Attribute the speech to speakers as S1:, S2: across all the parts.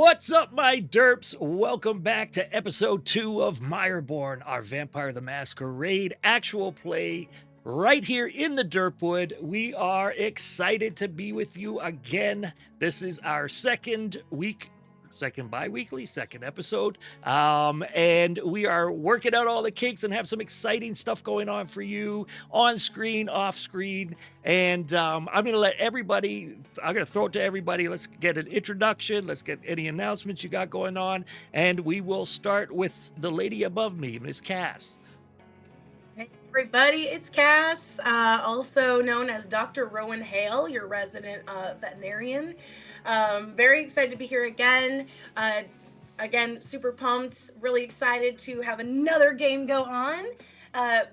S1: What's up, my derps? Welcome back to episode 2 of Mireborn, our Vampire the Masquerade actual play right here in the Derpwood. We are excited to be with you again. This is our second bi-weekly, second episode. And we are working out all the kinks and have some exciting stuff going on for you on screen, off screen. And I'm going to throw it to everybody. Let's get an introduction. Let's get any announcements you got going on. And we will start with the lady above me, Miss Cass.
S2: Hey everybody, it's Cass, also known as Dr. Rowan Hale, your resident veterinarian. Very excited to be here again. Again, super pumped, really excited to have another game go on.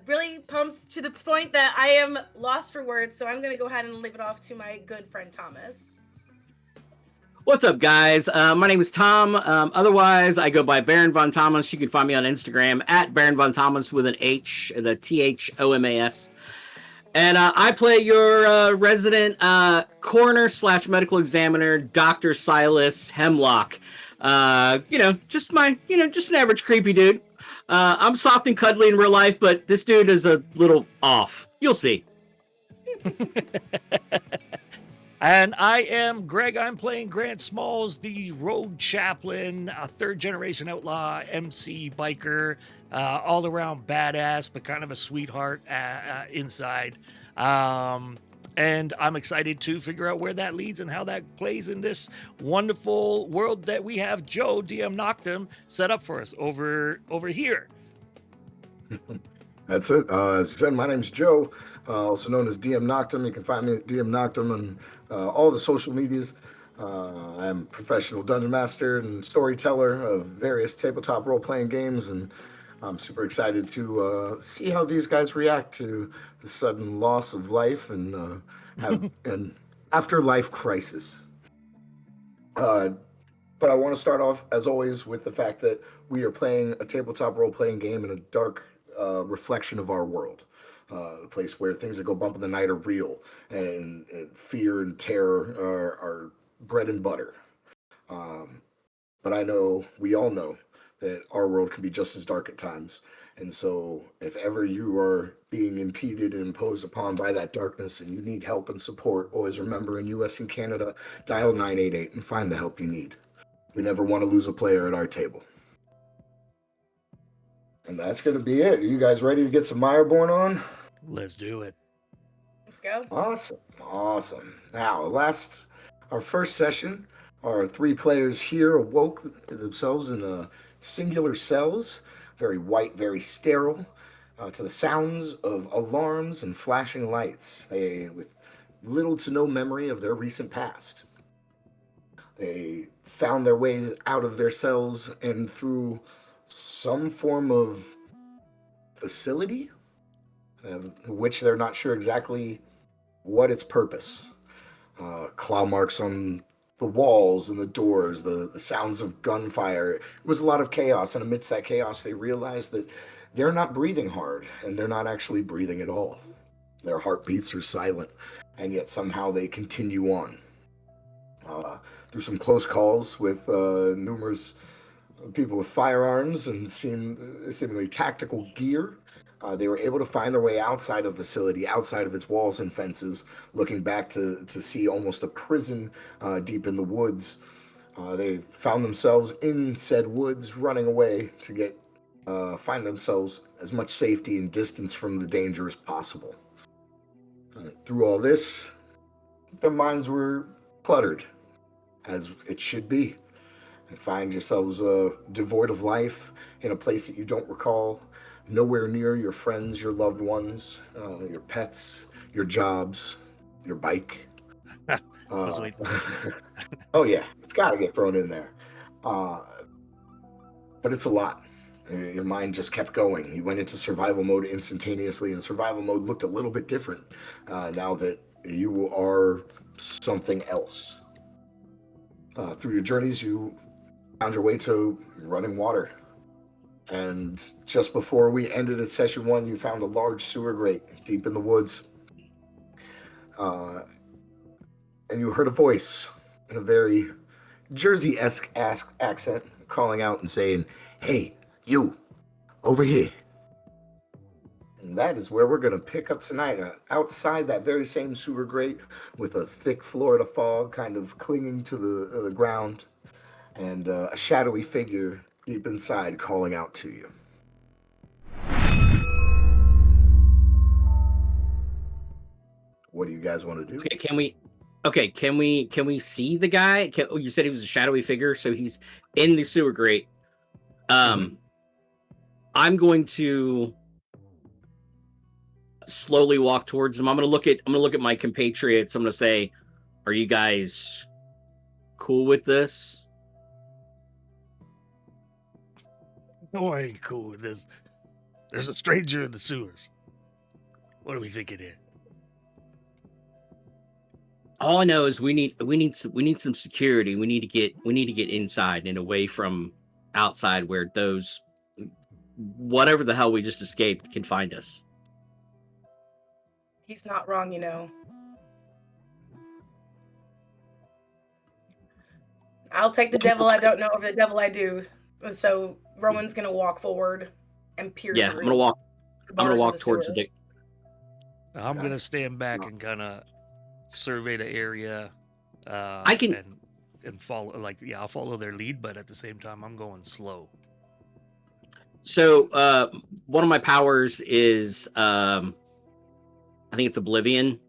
S2: Really pumped to the point that I am lost for words, so I'm going to go ahead and leave it off to my good friend Thomas.
S3: What's up, guys? My name is Tom. Otherwise, I go by Baron Von Thomas. You can find me on Instagram at Baron Von Thomas with an H, the THOMAS. And I play your resident coroner / medical examiner, Dr. Silas Hemlock. Just an average creepy dude. I'm soft and cuddly in real life, but this dude is a little off. You'll see.
S1: And I am Greg. I'm playing Grant Smalls, the road chaplain, a third-generation outlaw, MC biker, all-around badass, but kind of a sweetheart inside. And I'm excited to figure out where that leads and how that plays in this wonderful world that we have Joe, DM Noctum, set up for us over here.
S4: That's it. As I said, my name's Joe, also known as DM Noctum. You can find me at DM Noctum and all the social medias. I'm a professional dungeon master and storyteller of various tabletop role-playing games, and I'm super excited to see how these guys react to the sudden loss of life and have an afterlife crisis. But I want to start off, as always, with the fact that we are playing a tabletop role-playing game in a dark reflection of our world. A place where things that go bump in the night are real, and fear and terror are bread and butter. But we all know that our world can be just as dark at times. And so if ever you are being impeded and imposed upon by that darkness and you need help and support, always remember, in US and Canada, dial 988 and find the help you need. We never want to lose a player at our table. And that's going to be it. Are you guys ready to get some Mireborn on?
S1: Let's do it.
S2: Let's go.
S4: Awesome. Now, our first session, our 3 players here awoke themselves in singular cells, very white, very sterile, to the sounds of alarms and flashing lights, with little to no memory of their recent past. They found their ways out of their cells and through some form of facility, which they're not sure exactly what its purpose. Claw marks on the walls and the doors, the sounds of gunfire. It was a lot of chaos, and amidst that chaos, they realized that they're not breathing hard, and they're not actually breathing at all. Their heartbeats are silent, and yet somehow they continue on. Through some close calls with numerous people with firearms and seemingly tactical gear, they were able to find their way outside of the facility, outside of its walls and fences, looking back to see almost a prison deep in the woods. They found themselves in said woods, running away to find themselves as much safety and distance from the danger as possible. Through all this, their minds were cluttered, as it should be. And find yourselves devoid of life in a place that you don't recall, nowhere near your friends, your loved ones, your pets, your jobs, your bike. Oh yeah, it's got to get thrown in there. But it's a lot. Your mind just kept going. You went into survival mode instantaneously, and survival mode looked a little bit different now that you are something else. Through your journeys, you found your way to running water. And just before we ended at session 1, you found a large sewer grate deep in the woods. And you heard a voice in a very Jersey-esque accent, calling out and saying, "Hey, you, over here." And that is where we're going to pick up tonight, outside that very same sewer grate with a thick Florida fog kind of clinging to the ground, and a shadowy figure deep inside calling out to you. What do you guys want to do?
S3: Okay, can we see the guy? You said he was a shadowy figure, so he's in the sewer grate. I'm going to slowly walk towards him. I'm gonna look at my compatriots. I'm gonna say, "Are you guys cool with this?"
S1: No, I ain't cool with this. There's a stranger in the sewers. What do we think it is?
S3: All I know is we need some security. We need to get inside and away from outside where those whatever the hell we just escaped can find us.
S2: He's not wrong, you know. I'll take the devil I don't know over the devil I do. So Rowan's gonna walk forward and peer
S3: Yeah,
S2: through.
S3: I'm gonna walk towards
S2: sewer.
S3: the dick.
S1: I'm gonna stand back and kind of survey the area.
S3: I can
S1: and follow. I'll follow their lead, but at the same time, I'm going slow.
S3: So one of my powers is I think it's Oblivion,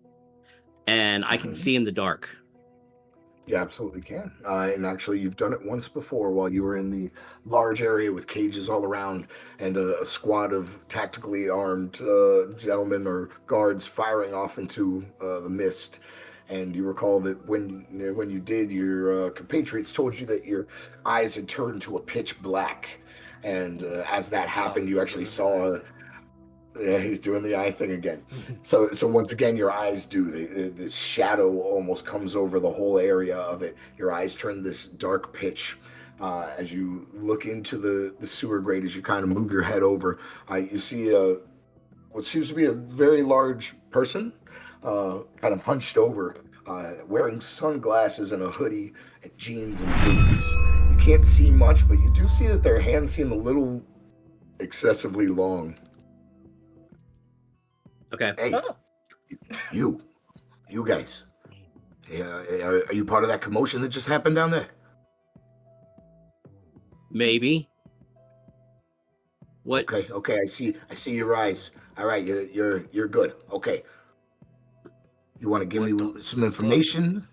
S3: and I can see in the dark.
S4: You absolutely can. And actually, you've done it once before while you were in the large area with cages all around and a squad of tactically armed gentlemen or guards firing off into the mist. And you recall that when you did, your compatriots told you that your eyes had turned to a pitch black. And as that happened, you actually saw... Yeah, he's doing the eye thing again. So once again, your eyes do. This shadow almost comes over the whole area of it. Your eyes turn this dark pitch as you look into the sewer grate. As you kind of move your head over, you see what seems to be a very large person, kind of hunched over, wearing sunglasses and a hoodie, and jeans and boots. You can't see much, but you do see that their hands seem a little excessively long.
S3: Okay.
S4: Hey, you guys. Are you part of that commotion that just happened down there?
S3: Maybe. What?
S4: Okay. I see your eyes. All right, you're good. Okay. You want to give me some information?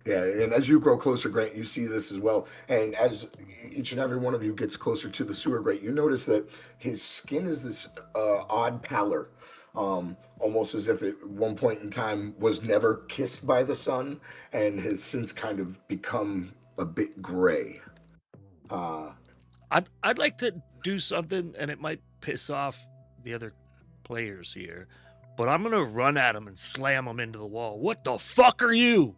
S4: Yeah, and as you grow closer, Grant, you see this as well. And as each and every one of you gets closer to the sewer grate, you notice that his skin is this odd pallor. Almost as if at one point in time was never kissed by the sun and has since kind of become a bit gray.
S1: I'd like to do something, and it might piss off the other players here, but I'm gonna run at him and slam him into the wall. What the fuck are you?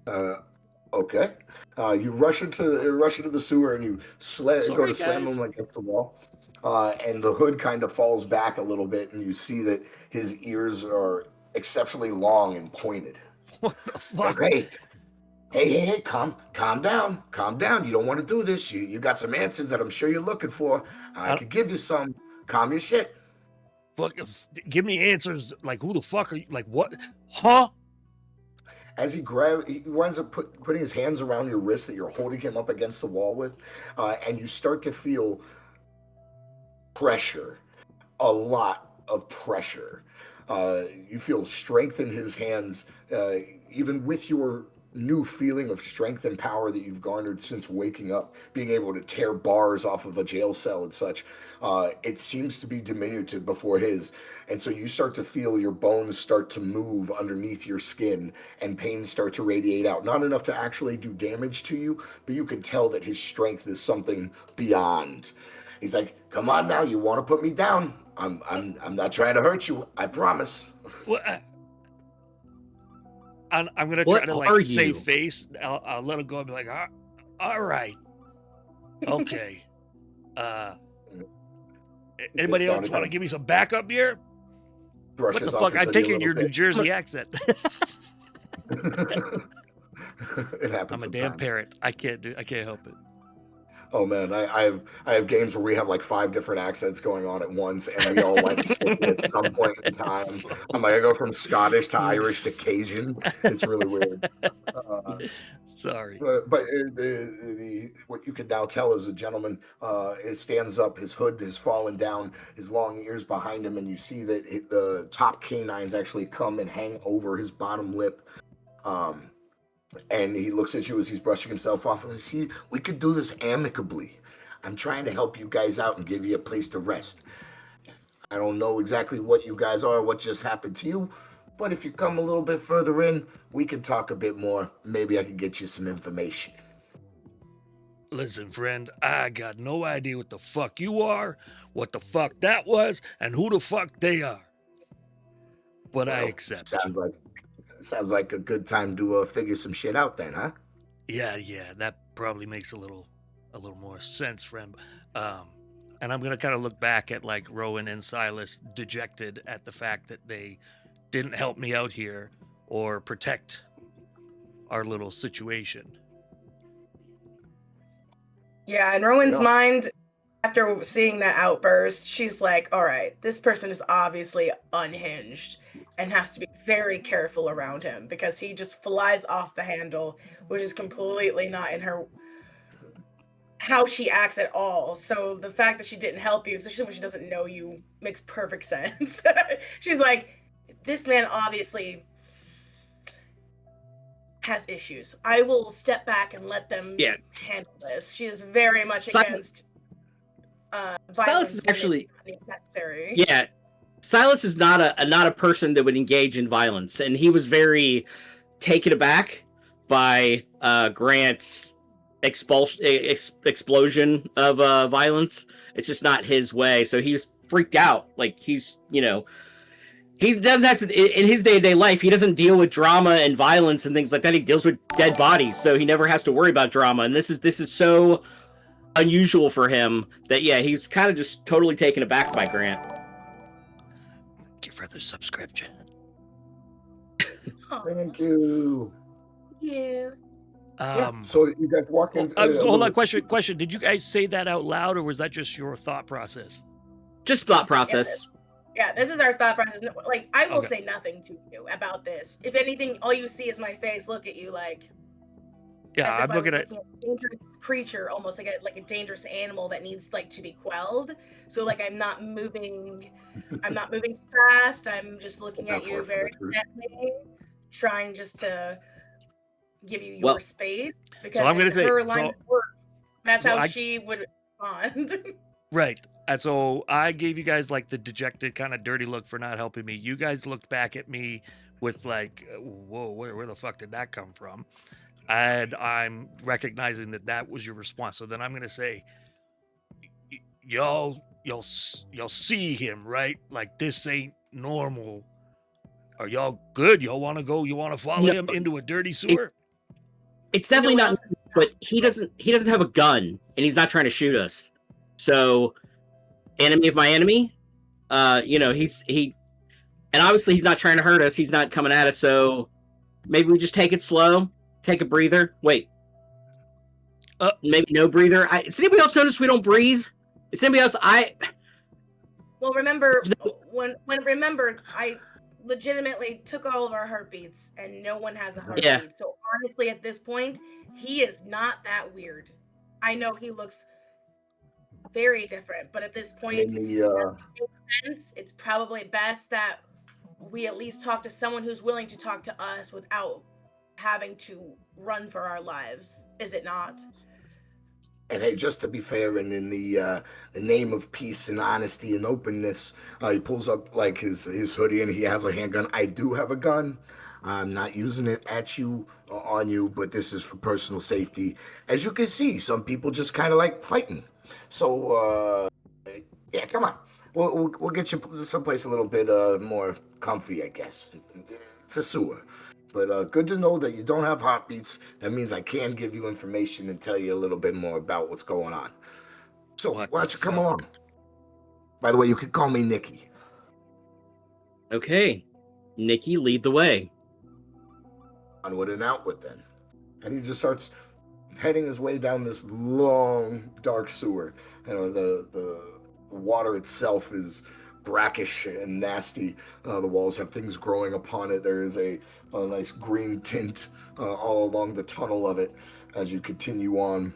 S4: Okay. You rush into the sewer and you go to slam him against the wall. And the hood kind of falls back a little bit, and you see that his ears are exceptionally long and pointed.
S1: What the fuck?
S4: Hey, calm down. You don't want to do this. You got some answers that I'm sure you're looking for. I could give you some. Calm your shit.
S1: Fuck, give me answers. Like, who the fuck are you? Like, what? Huh?
S4: As he winds up putting his hands around your wrist that you're holding him up against the wall with, and you start to feel pressure, a lot of pressure. You feel strength in his hands, even with your new feeling of strength and power that you've garnered since waking up, being able to tear bars off of a jail cell and such. It seems to be diminutive before his. And so you start to feel your bones start to move underneath your skin and pains start to radiate out. Not enough to actually do damage to you, but you can tell that his strength is something beyond. He's like, "Come on now, you want to put me down? I'm not trying to hurt you. I promise."
S1: What? I'm gonna try to save face. I'll let him go and be like, all right, okay. Anybody else want to give me some backup here? What the fuck? I'm taking your New Jersey accent.
S4: It happens
S1: I'm a damn
S4: sometimes.
S1: parrot. I can't help it.
S4: Oh man, I have games where we have like 5 different accents going on at once, and we all like switch at some point in time.
S1: So-
S4: I'm like, I go from Scottish to Irish to Cajun. It's really weird.
S1: Sorry.
S4: But what you can now tell is a gentleman stands up, his hood has fallen down, his long ears behind him, and you see that the top canines actually come and hang over his bottom lip. And he looks at you as he's brushing himself off, and see, we could do this amicably. I'm trying to help you guys out and give you a place to rest. I don't know exactly what you guys are, what just happened to you, but if you come a little bit further in, we can talk a bit more. Maybe I can get you some information.
S1: Listen, friend, I got no idea what the fuck you are, what the fuck that was, and who the fuck they are. But I accept.
S4: Sounds like a good time to figure some shit out then, huh?
S1: Yeah, that probably makes a little more sense, friend. And I'm gonna kind of look back at like Rowan and Silas, dejected at the fact that they didn't help me out here or protect our little situation.
S2: Yeah, in Rowan's
S4: Yeah.
S2: mind, after seeing that outburst, she's like, all right, this person is obviously unhinged and has to be very careful around him because he just flies off the handle, which is completely not in her how she acts at all. So the fact that she didn't help you, especially when she doesn't know you, makes perfect sense. She's like, this man obviously has issues. I will step back and let them handle this. She is very much against
S3: Silas is actually
S2: necessary.
S3: Yeah, Silas is not a person that would engage in violence, and he was very taken aback by Grant's explosion of violence. It's just not his way, so he was freaked out. Like he doesn't have to in his day-to-day life. He doesn't deal with drama and violence and things like that. He deals with dead bodies, so he never has to worry about drama. And this is so unusual for him that he's kind of just totally taken aback by Grant.
S1: Thank you for the subscription.
S4: Thank you.
S2: Yeah.
S4: So you guys walk in.
S1: Hold on, question. Did you guys say that out loud, or was that just your thought process?
S3: Just thought process.
S2: Yeah, this is our thought process. Like, I will
S1: Okay.
S2: say nothing to you about this. If anything, all you see is my face look at you like.
S1: Yeah,
S2: as if
S1: I'm looking
S2: I
S1: at.
S2: was a dangerous creature, almost like a dangerous animal that needs like to be quelled. So like I'm not moving too fast. I'm just looking at you very gently, trying just to give you your space. Because
S1: I'm gonna say
S2: her line of work, that's
S1: so
S2: how she would respond.
S1: Right. And so I gave you guys like the dejected kind of dirty look for not helping me. You guys looked back at me with like, whoa, where the fuck did that come from? And I'm recognizing that was your response. So then I'm going to say, y'all see him, right? Like this ain't normal. Are y'all good? Y'all want to go? You want to follow him into a dirty sewer?
S3: It's definitely not, but he doesn't have a gun and he's not trying to shoot us. So enemy of my enemy, and obviously he's not trying to hurt us. He's not coming at us. So maybe we just take it slow, take a breather. Wait, maybe no breather. Does anybody else notice we don't breathe? Is anybody else?
S2: Well, remember I legitimately took all of our heartbeats and no one has a heartbeat.
S3: Yeah.
S2: So honestly, at this point, he is not that weird. I know he looks very different, but at this point, it makes sense. It's probably best that we at least talk to someone who's willing to talk to us without having to run for our lives. Is it not?
S4: And hey, just to be fair, and in the name of peace and honesty and openness, he pulls up like his hoodie and he has a handgun. I do have a gun. I'm not using it at you or on you, but this is for personal safety. As you can see, some people just kind of like fighting. So, yeah, come on. We'll get you someplace a little bit more comfy, I guess. It's a sewer. But good to know that you don't have heartbeats. That means I can give you information and tell you a little bit more about what's going on. So why don't you come along? By the way, you can call me Nikki.
S3: Okay. Nikki, lead the way.
S4: Onward and outward then. And he just starts heading his way down this long, dark sewer. You know, the water itself is brackish and nasty. The walls have things growing upon it. There is a nice green tint all along the tunnel of it as you continue on.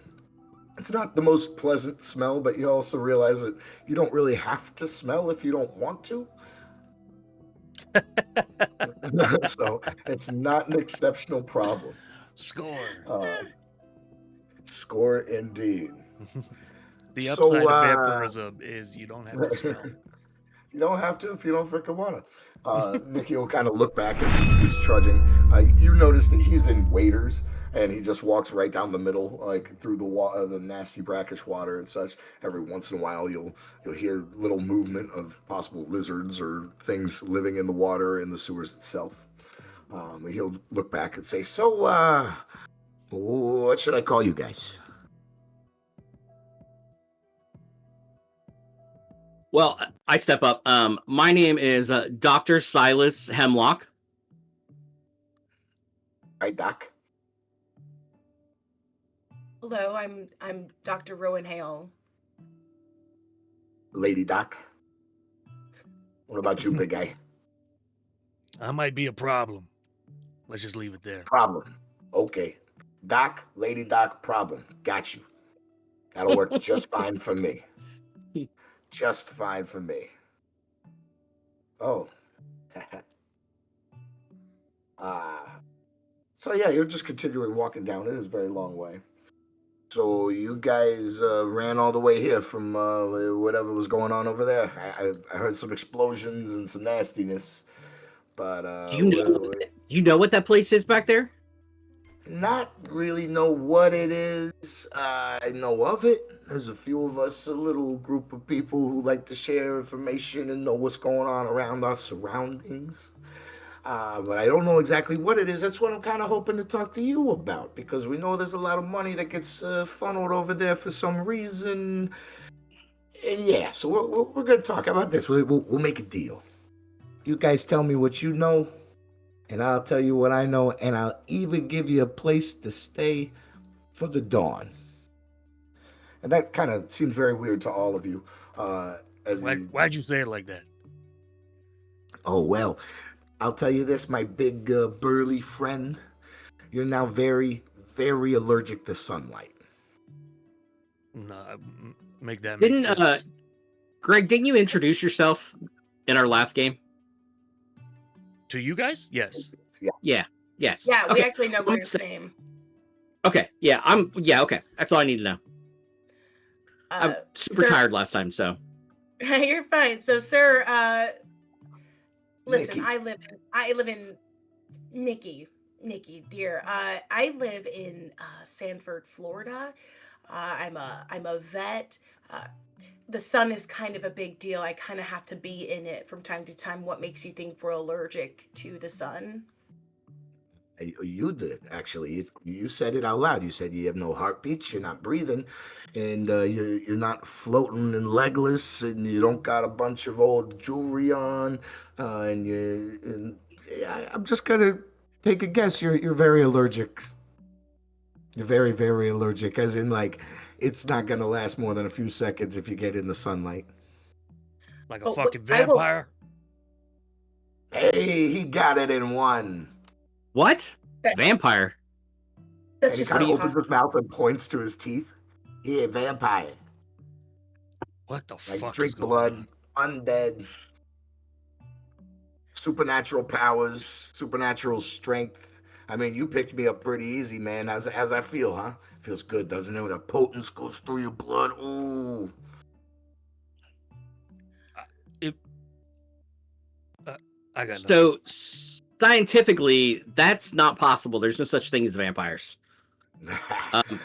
S4: It's not the most pleasant smell, but you also realize that you don't really have to smell if you don't want to. So it's not an exceptional problem.
S1: Score.
S4: Score indeed.
S1: The
S4: So,
S1: upside of vampirism is you don't have to smell.
S4: You don't have to if you don't freaking want to. Nicky will kind of look back as he's trudging. You notice that he's in waders, and he just walks right down the middle, like through the nasty brackish water and such. Every once in a while, you'll hear little movement of possible lizards or things living in the water in the sewers itself. He'll look back and say, "So, what should I call you guys?"
S3: Well, I step up. My name is Dr. Silas Hemlock.
S4: Hi, Doc.
S2: Hello, I'm Dr. Rowan Hale.
S4: Lady Doc. What about you, big guy?
S1: I might be a problem. Let's just leave it there.
S4: Problem. Okay. Doc, Lady Doc, problem. Got you. That'll work just fine for me. Just fine for me. Oh. So yeah, you're just continuing walking down. It is a very long way. So you guys ran all the way here from whatever was going on over there. I heard some explosions and some nastiness. But
S3: Do you know what that place is back there?
S4: not really know what it is. I know of it. There's a few of us, a little group of people who like to share information and know what's going on around our surroundings. But I don't know exactly what it is. That's what I'm kind of hoping to talk to you about, because we know there's a lot of money that gets funneled over there for some reason. And yeah, so we're going to talk about this. We'll make a deal. You guys tell me what you know, and I'll tell you what I know, and I'll even give you a place to stay for the dawn. And that kind of seems very weird to all of you.
S1: Why'd you say it like that?
S4: Oh, well, I'll tell you this, my big burly friend. You're now very, very allergic to sunlight.
S1: No, make that make sense.
S3: Greg, didn't you introduce yourself in our last game?
S1: To you guys? Yes.
S3: Yeah. Yes.
S2: Yeah, we
S3: Okay.
S2: actually know Greg's name.
S3: Okay. Yeah. Okay. That's all I need to know. I'm super tired last time, so.
S2: You're fine. So, sir, listen,
S4: Nikki.
S2: I live in Nikki, dear. I live in Sanford, Florida. I'm a vet. The sun is kind of a big deal. I kind of have to be in it from time to time. What makes you think we're allergic to the sun?
S4: You did, actually. You said it out loud. You said you have no heartbeats, you're not breathing, and you're not floating and legless, and you don't got a bunch of old jewelry on, I'm just gonna take a guess. You're very allergic. You're very, very allergic, as in, like, it's not gonna last more than a few seconds if you get in the sunlight.
S1: Like a fucking vampire?
S4: Hey, he got it in one.
S3: What? Vampire?
S2: That's
S4: And he
S2: just
S4: kind of
S2: me.
S4: opens his mouth and points to his teeth. Yeah, vampire.
S1: What the
S4: Like,
S1: fuck
S4: drink
S1: is going
S4: blood,
S1: on?
S4: undead, supernatural powers, supernatural strength. I mean, you picked me up pretty easy, man. How's I feel, huh? Feels good, doesn't it? When that potence goes through your blood. Ooh.
S1: I got
S3: So, scientifically, that's not possible. There's no such thing as vampires.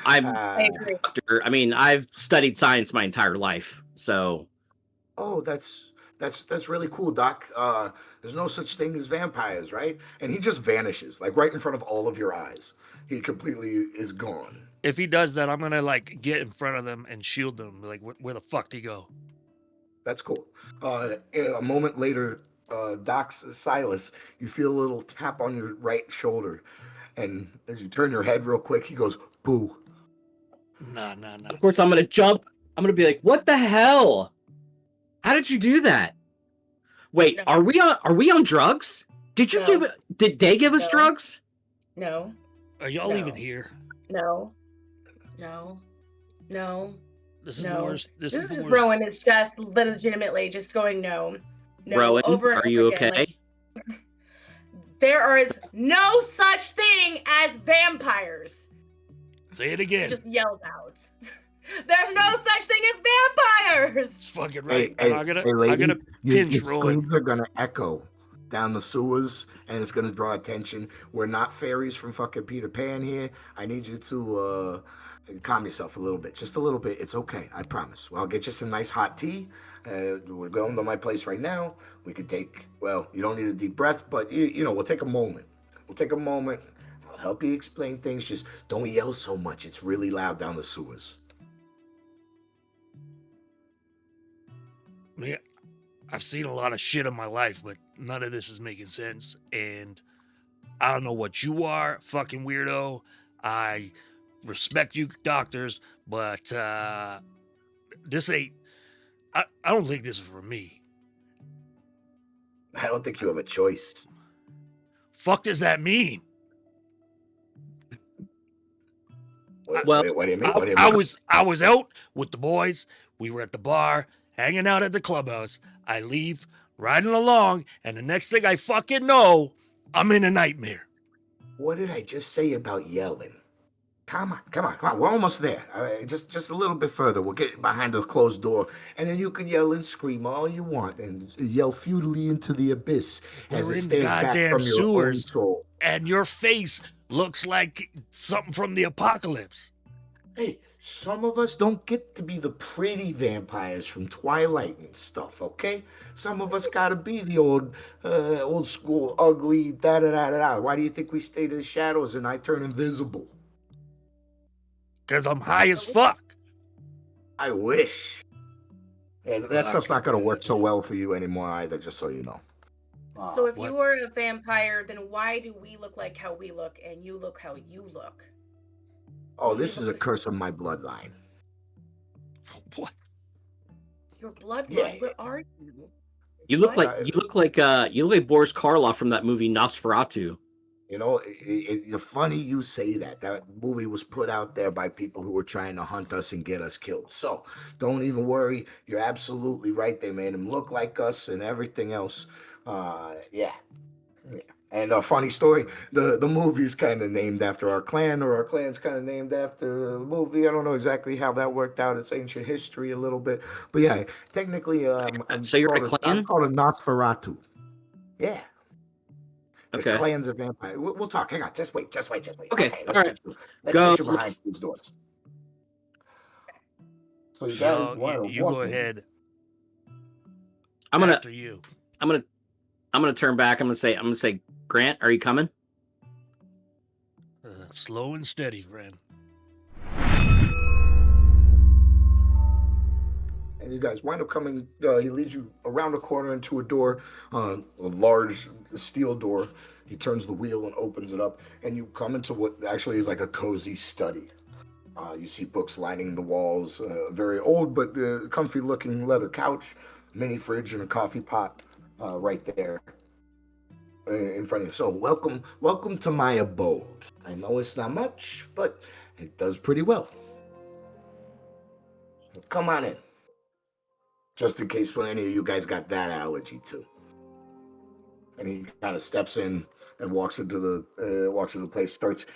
S3: I'm
S2: I agree.
S3: a doctor. I mean, I've studied science my entire life, so.
S4: Oh, that's really cool, Doc. There's no such thing as vampires, right? And he just vanishes, like right in front of all of your eyes. He completely is gone.
S1: If he does that, I'm gonna like get in front of them and shield them. Like, where the fuck did he go?
S4: That's cool. A moment later, Silas, you feel a little tap on your right shoulder, And as you turn your head real quick, he goes, "Boo."
S1: Nah.
S3: Of course, I'm gonna jump. I'm gonna be like, "What the hell? How did you do that? Wait,
S2: No.
S3: are we on drugs? Did you
S2: No.
S3: Did they give us
S2: No.
S3: drugs?
S2: No.
S1: Are y'all
S2: No.
S1: even here?
S2: No.
S1: This is
S2: No.
S1: the worst. This is the worst.
S2: Rowan is just legitimately just going no.
S3: Rowan,
S2: over and
S3: are
S2: over
S3: you
S2: again.
S3: okay?
S2: There is no such thing as vampires.
S1: Say it
S2: He
S1: again.
S2: just yells out. There's no such thing as vampires.
S1: It's fucking right.
S4: Hey,
S1: I'm gonna
S4: lady,
S1: pinch
S4: your
S1: Rowan.
S4: screams are gonna echo down the sewers, and it's gonna draw attention. We're not fairies from fucking Peter Pan here. I need you to calm yourself a little bit, just a little bit. It's okay, I promise. Well, I'll get you some nice hot tea. We're going to my place right now. We could take. Well, you don't need a deep breath, but we'll take a moment. I'll help you explain things. Just don't yell so much. It's really loud down the sewers.
S1: Man, I've seen a lot of shit in my life, but none of this is making sense. And I don't know what you are, fucking weirdo. I respect you, doctors, but this ain't. I don't think this is for me.
S4: I don't think you have a choice.
S1: Fuck does that mean?
S4: What do you mean?
S1: I was out with the boys. We were at the bar, hanging out at the clubhouse. I leave, riding along, and the next thing I fucking know, I'm in a nightmare.
S4: What did I just say about yelling? Come on. We're almost there. All right, just a little bit further. We'll get behind the closed door, and then you can yell and scream all you want, and yell futilely into the abyss as
S1: We're
S4: it
S1: in
S4: stares back
S1: goddamn
S4: from your own
S1: sewers.
S4: soul.
S1: And your face looks like something from the apocalypse.
S4: Hey, some of us don't get to be the pretty vampires from Twilight and stuff, okay? Some of us gotta be the old school, ugly, da-da-da-da-da. Why do you think we stay to the shadows and I turn invisible?
S1: Because I'm high as fuck.
S4: I wish. Yeah, that stuff's not gonna work so well for you anymore either, just so you know.
S2: So if
S1: What?
S2: you were a vampire, then why do we look like how we look and you look how you look?
S4: Oh, this is a curse of my bloodline.
S1: What?
S2: Your bloodline?
S4: Yeah.
S2: Where are you?
S3: You look
S2: What?
S3: like Boris Karloff from that movie Nosferatu.
S4: You know, it's funny you say that. That movie was put out there by people who were trying to hunt us and get us killed. So don't even worry. You're absolutely right. They made him look like us and everything else. Yeah. And a funny story, the movie is kind of named after our clan, or our clan's kind of named after the movie. I don't know exactly how that worked out. It's ancient history a little bit. But yeah, technically,
S3: So you're a clan?
S4: I'm called a Nosferatu. Yeah. There's
S3: Okay.
S4: clans of vampires. We'll talk. Hang on. Just wait.
S3: Okay,
S4: Let's
S3: all right.
S4: let's
S3: Go.
S4: get you behind these doors. So you guys,
S1: You go ahead.
S3: I'm gonna
S1: After you.
S3: I'm gonna turn back. I'm gonna say, Grant, are you coming?
S1: Slow and steady, friend.
S4: And you guys wind up coming. He leads you around a corner into a door, a large steel door. He turns the wheel and opens it up, and you come into what actually is like a cozy study. You see books lining the walls, very old but comfy-looking leather couch, mini fridge, and a coffee pot right there in front of you. So welcome to my abode. I know it's not much, but it does pretty well. Come on in. Just in case when any of you guys got that allergy too. And he kind of steps in and walks into the place, starts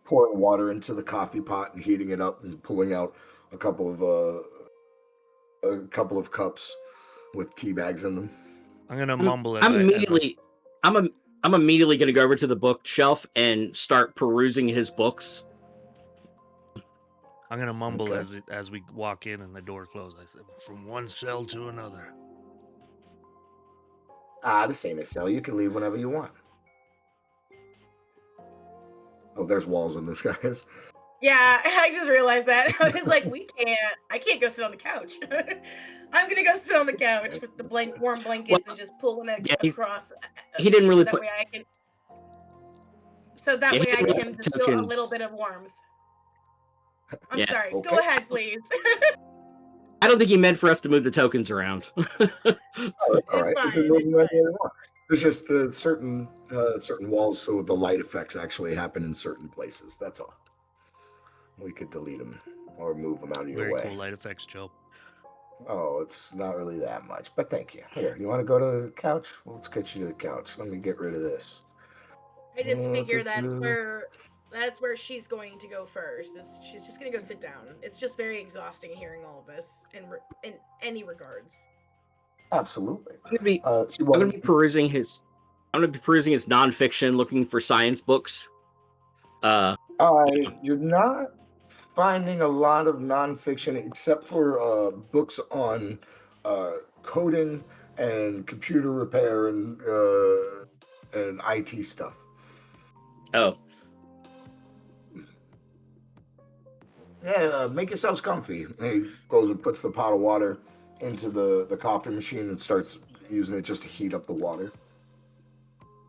S4: pouring water into the coffee pot and heating it up and pulling out a couple of cups with tea bags in them.
S1: I'm gonna mumble it.
S3: I'm immediately gonna go over to the bookshelf and start perusing his books.
S1: I'm gonna mumble
S4: Okay.
S1: as we walk in and the door closes. I said, "From one cell to another."
S4: The same as cell. You can leave whenever you want. Oh, there's walls in this, guys.
S2: Yeah, I just realized that. I was like, I can't go sit on the couch. I'm gonna go sit on the couch with the warm blankets and just pulling
S3: Yeah,
S2: across.
S3: he didn't really
S2: so that
S3: put-
S2: way I can. So that
S3: Yeah,
S2: way I
S3: he
S2: can just feel a
S3: tokens.
S2: little bit of warmth. I'm
S3: Yeah,
S2: sorry.
S4: okay.
S2: Go ahead, please.
S3: I don't think he meant for us to move the tokens around.
S4: Oh, that's all
S2: It's
S4: right. You
S2: fine.
S4: can move them
S2: It's
S4: any way you want. There's just certain walls, so the light effects actually happen in certain places. That's all. We could delete them or move them out of your
S1: Very
S4: way.
S1: cool light effects, Joe.
S4: Oh, it's not really that much, but thank you. Here, you want to go to the couch? Well, let's get you to the couch. Let me get rid of this.
S2: I just figure that's where she's going to go first. She's just going to go sit down. It's just very exhausting hearing all of this in any regards.
S4: Absolutely.
S3: I'm gonna be,
S4: So
S3: I'm gonna be perusing his nonfiction, looking for science books.
S4: you're not finding a lot of nonfiction except for books on coding and computer repair and IT stuff.
S3: Oh,
S4: Yeah, make yourselves comfy. He goes and puts the pot of water into the coffee machine and starts using it just to heat up the water.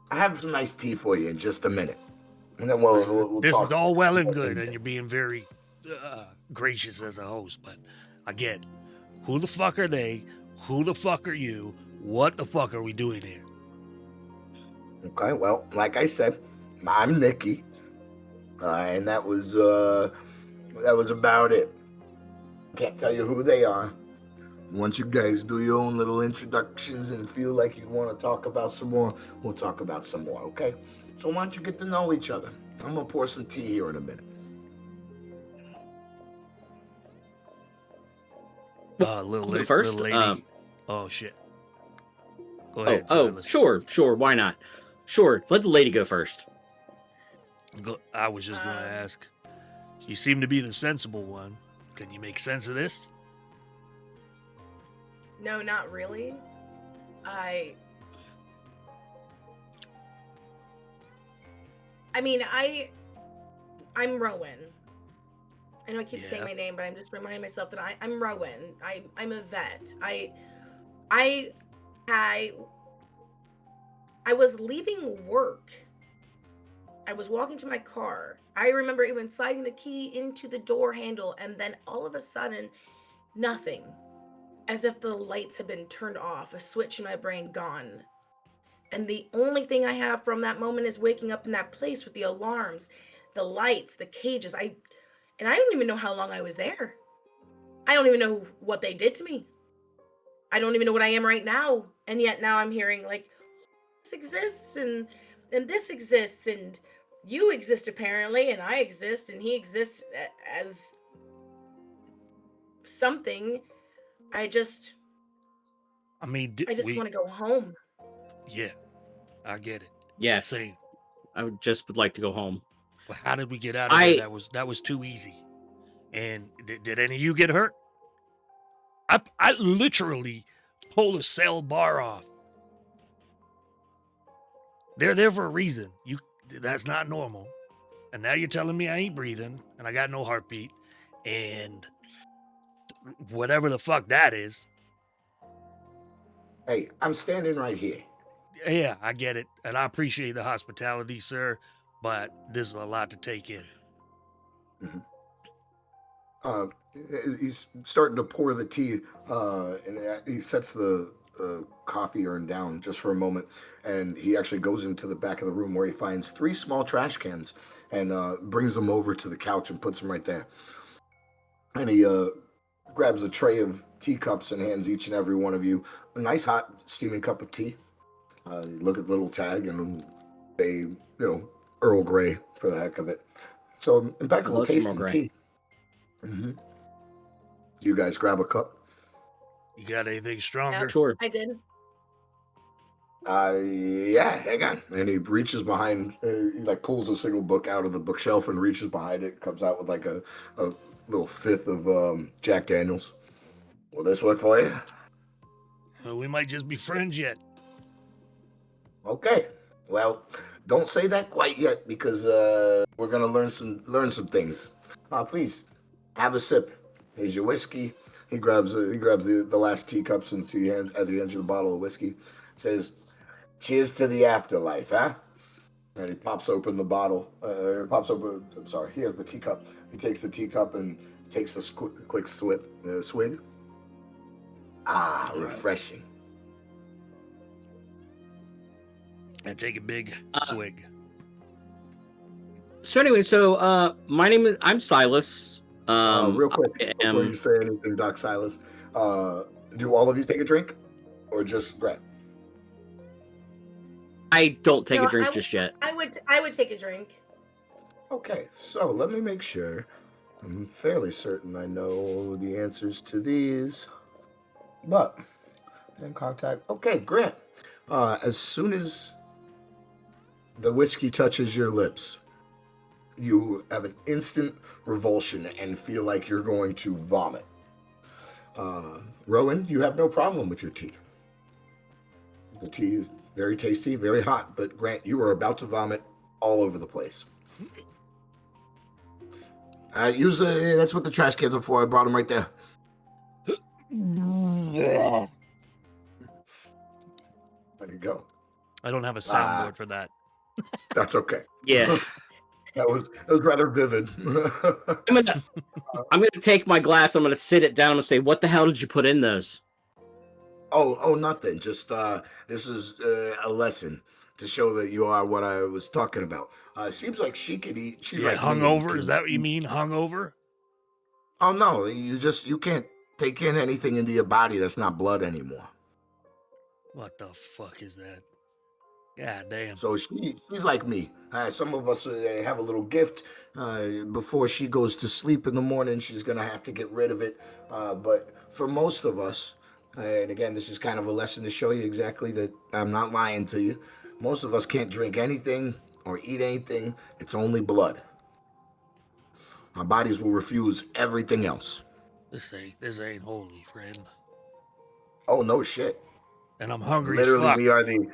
S4: I have some nice tea for you in just a minute. And then we'll
S1: This
S4: talk.
S1: is all well and good, and you're being very gracious as a host, but again, who the fuck are they? Who the fuck are you? What the fuck are we doing here?
S4: Okay, well, like I said, I'm Nikki. And that was about it. Can't tell you who they are. Once you guys do your own little introductions and feel like you want to talk about some more, we'll talk about some more, okay? So why don't you get to know each other? I'm gonna pour some tea here in a minute.
S1: Little
S3: first,
S1: lady. Oh shit. Go ahead.
S3: Sure, why not? Sure, let the lady go first.
S1: I was just going to ask. You seem to be the sensible one. Can you make sense of this?
S2: No, not really. I'm Rowan. I know I keep saying my name, but I'm just reminding myself that I'm Rowan. I'm a vet. I was leaving work. I was walking to my car. I remember even sliding the key into the door handle, and then all of a sudden, nothing. As if the lights had been turned off, a switch in my brain gone. And the only thing I have from that moment is waking up in that place with the alarms, the lights, the cages. I don't even know how long I was there. I don't even know what they did to me. I don't even know what I am right now. And yet now I'm hearing like this exists and this exists and you exist apparently and I exist and he exists as something. I just want to go home.
S1: Yeah, I get it.
S3: Yes,
S1: Same.
S3: I would like to go home.
S1: But how did we get out of there? That was too easy. And did any of you get hurt? I literally pulled a cell bar off. They're there for a reason. That's not normal. And now you're telling me I ain't breathing and I got no heartbeat and whatever the fuck that is.
S4: Hey, I'm standing right here.
S1: Yeah, I get it. And I appreciate the hospitality, sir, but this is a lot to take in.
S4: Mm-hmm. He's starting to pour the tea, and he sets the coffee urn down just for a moment, and he actually goes into the back of the room where he finds 3 small trash cans and brings them over to the couch and puts them right there. And he grabs a tray of teacups and hands each and every one of you a nice hot steaming cup of tea. You look at the little tag and they, Earl Grey for the heck of it. So impeccable tasting tea. Mm-hmm. You guys grab a cup.
S1: You got anything stronger?
S2: Yep,
S3: sure.
S2: I did.
S4: Yeah, hang on. And he reaches behind, he pulls a single book out of the bookshelf and reaches behind it, comes out with a little fifth of Jack Daniels. Will this work for you?
S1: Well, we might just be friends yet.
S4: Okay. Well, don't say that quite yet because we're gonna learn some things. Please have a sip. Here's your whiskey. He grabs the last teacups as he hands you the bottle of whiskey. Says, "Cheers to the afterlife, huh?" And he pops open the bottle. I'm sorry, he has the teacup. He takes the teacup and takes a quick swig. Ah, refreshing.
S1: And take a big swig.
S3: So anyway, my name I'm Silas.
S4: Real quick, before you say anything, Doc Silas, do all of you take a drink, or just Brett?
S3: I don't take a drink just yet.
S2: I would take a drink.
S4: Okay, so let me make sure. I'm fairly certain I know the answers to these, but in contact. Okay, Grant. As soon as the whiskey touches your lips, you have an instant revulsion and feel like you're going to vomit. Rowan, you have no problem with your tea. The tea is very tasty, very hot, but Grant, you are about to vomit all over the place. Usually, that's what the trash cans are for. I brought them right there. There you go.
S1: I don't have a soundboard for that.
S4: That's okay.
S3: Yeah.
S4: That was rather vivid.
S3: I'm gonna take my glass. I'm gonna sit it down. I'm gonna say, "What the hell did you put in those?"
S4: Oh, nothing. Just this is a lesson to show that you are what I was talking about. Seems like she could eat. She's like
S1: hungover. Is that what you mean, hungover?
S4: Oh no, you can't take in anything into your body that's not blood anymore.
S1: What the fuck is that? God damn.
S4: So she's like me. Some of us have a little gift. Before she goes to sleep in the morning, she's gonna have to get rid of it. But for most of us, and again, this is kind of a lesson to show you exactly that I'm not lying to you. Most of us can't drink anything or eat anything. It's only blood. Our bodies will refuse everything else.
S1: This ain't holy, friend.
S4: Oh no shit.
S1: And I'm hungry.
S4: Literally,
S1: as fuck.
S4: we are the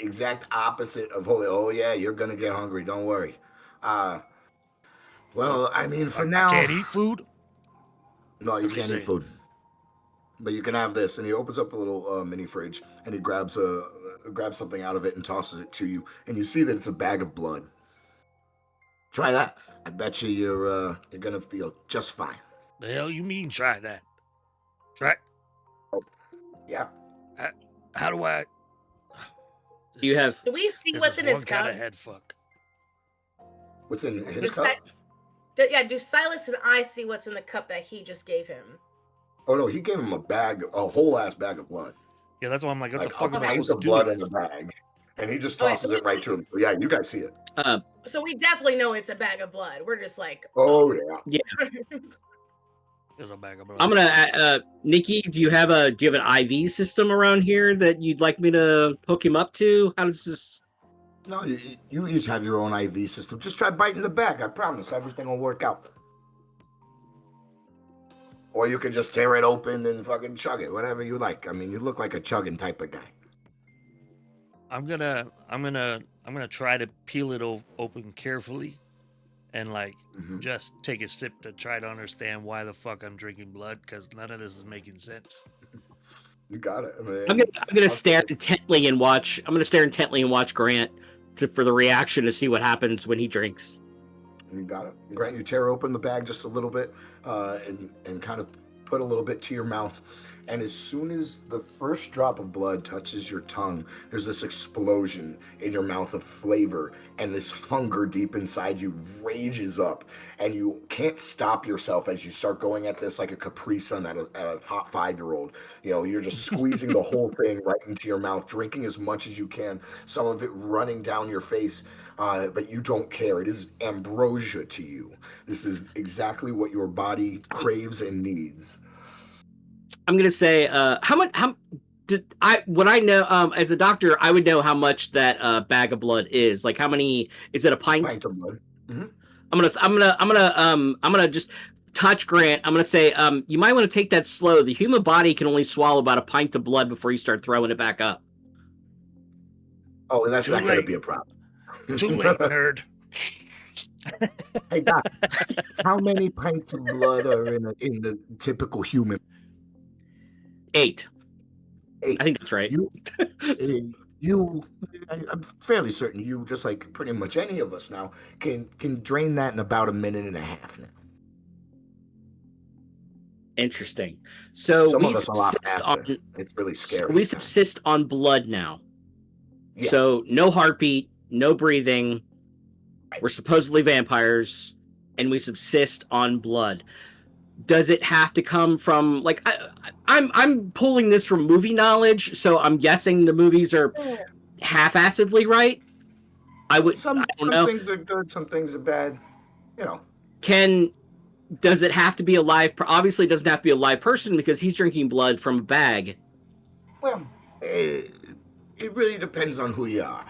S4: exact opposite of holy. Oh yeah, you're gonna get hungry. Don't worry. Well, I mean, for now,
S1: I can't eat food.
S4: No, you can't eat food. But you can have this. And he opens up the little mini fridge and he grabs something out of it and tosses it to you. And you see that it's a bag of blood. Try that. I bet you're gonna feel just fine.
S1: The hell you mean? Try that. Try.
S4: Oh, yeah.
S1: How do I?
S3: Do
S2: we see what's in his cup?
S1: Head fuck.
S4: What's in his cup?
S2: Do Silas and I see what's in the cup that he just gave him?
S4: Oh no, he gave him a whole ass bag of blood.
S1: Yeah, that's why I'm like, what the fuck am I
S4: pint
S1: supposed
S4: of
S1: to do
S4: blood
S1: with
S4: in
S1: this?
S4: the bag, and he just tosses it right to him. So yeah, you guys see it.
S2: So we definitely know it's a bag of blood. We're just like,
S4: oh yeah.
S1: There's a bag of blood.
S3: I'm gonna, Nikki. Do you have an IV system around here that you'd like me to hook him up to? How does this?
S4: No, you each have your own IV system. Just try biting the bag. I promise everything will work out. Or you can just tear it open and fucking chug it, whatever you like. I mean, you look like a chugging type of guy.
S1: I'm gonna try to peel it open carefully, and just take a sip to try to understand why the fuck I'm drinking blood, because none of this is making sense.
S4: You got it. I mean,
S3: I'm gonna stare intently and watch. I'm gonna stare intently and watch Grant for the reaction to see what happens when he drinks.
S4: You got it. Grant, you tear open the bag just a little bit and kind of put a little bit to your mouth. And as soon as the first drop of blood touches your tongue, there's this explosion in your mouth of flavor, and this hunger deep inside you rages up, and you can't stop yourself as you start going at this like a Capri Sun at a hot 5-year-old. You know, you're just squeezing the whole thing right into your mouth, drinking as much as you can, some of it running down your face. But you don't care. It is ambrosia to you. This is exactly what your body craves and needs.
S3: I'm gonna say, would I know, as a doctor, I would know how much that bag of blood is. Like, how many? Is it a pint?
S4: Pint of blood. Mm-hmm.
S3: I'm gonna just touch Grant. I'm gonna say, you might want to take that slow. The human body can only swallow about a pint of blood before you start throwing it back up.
S4: Oh, and that's not gonna be a problem.
S1: Too late, nerd.
S4: Hey, Doc, how many pints of blood are in the typical human?
S3: 8.
S4: 8.
S3: I think that's right.
S4: You I'm fairly certain you, just like pretty much any of us now, can drain that in about a minute and a half now.
S3: Interesting. So
S4: Some
S3: we
S4: of us a lot
S3: subsist
S4: faster.
S3: on.
S4: It's really
S3: So
S4: scary.
S3: we subsist on blood now.
S4: Yes.
S3: So no heartbeat, no breathing.
S4: Right.
S3: We're supposedly vampires, and we subsist on blood. Does it have to come from like I'm pulling this from movie knowledge, so I'm guessing the movies are half-assedly right. I don't know.
S4: things are good, some things are bad. You know.
S3: Does it have to be a live? Obviously, it doesn't have to be a live person because he's drinking blood from a bag.
S4: Well, it really depends on who you are.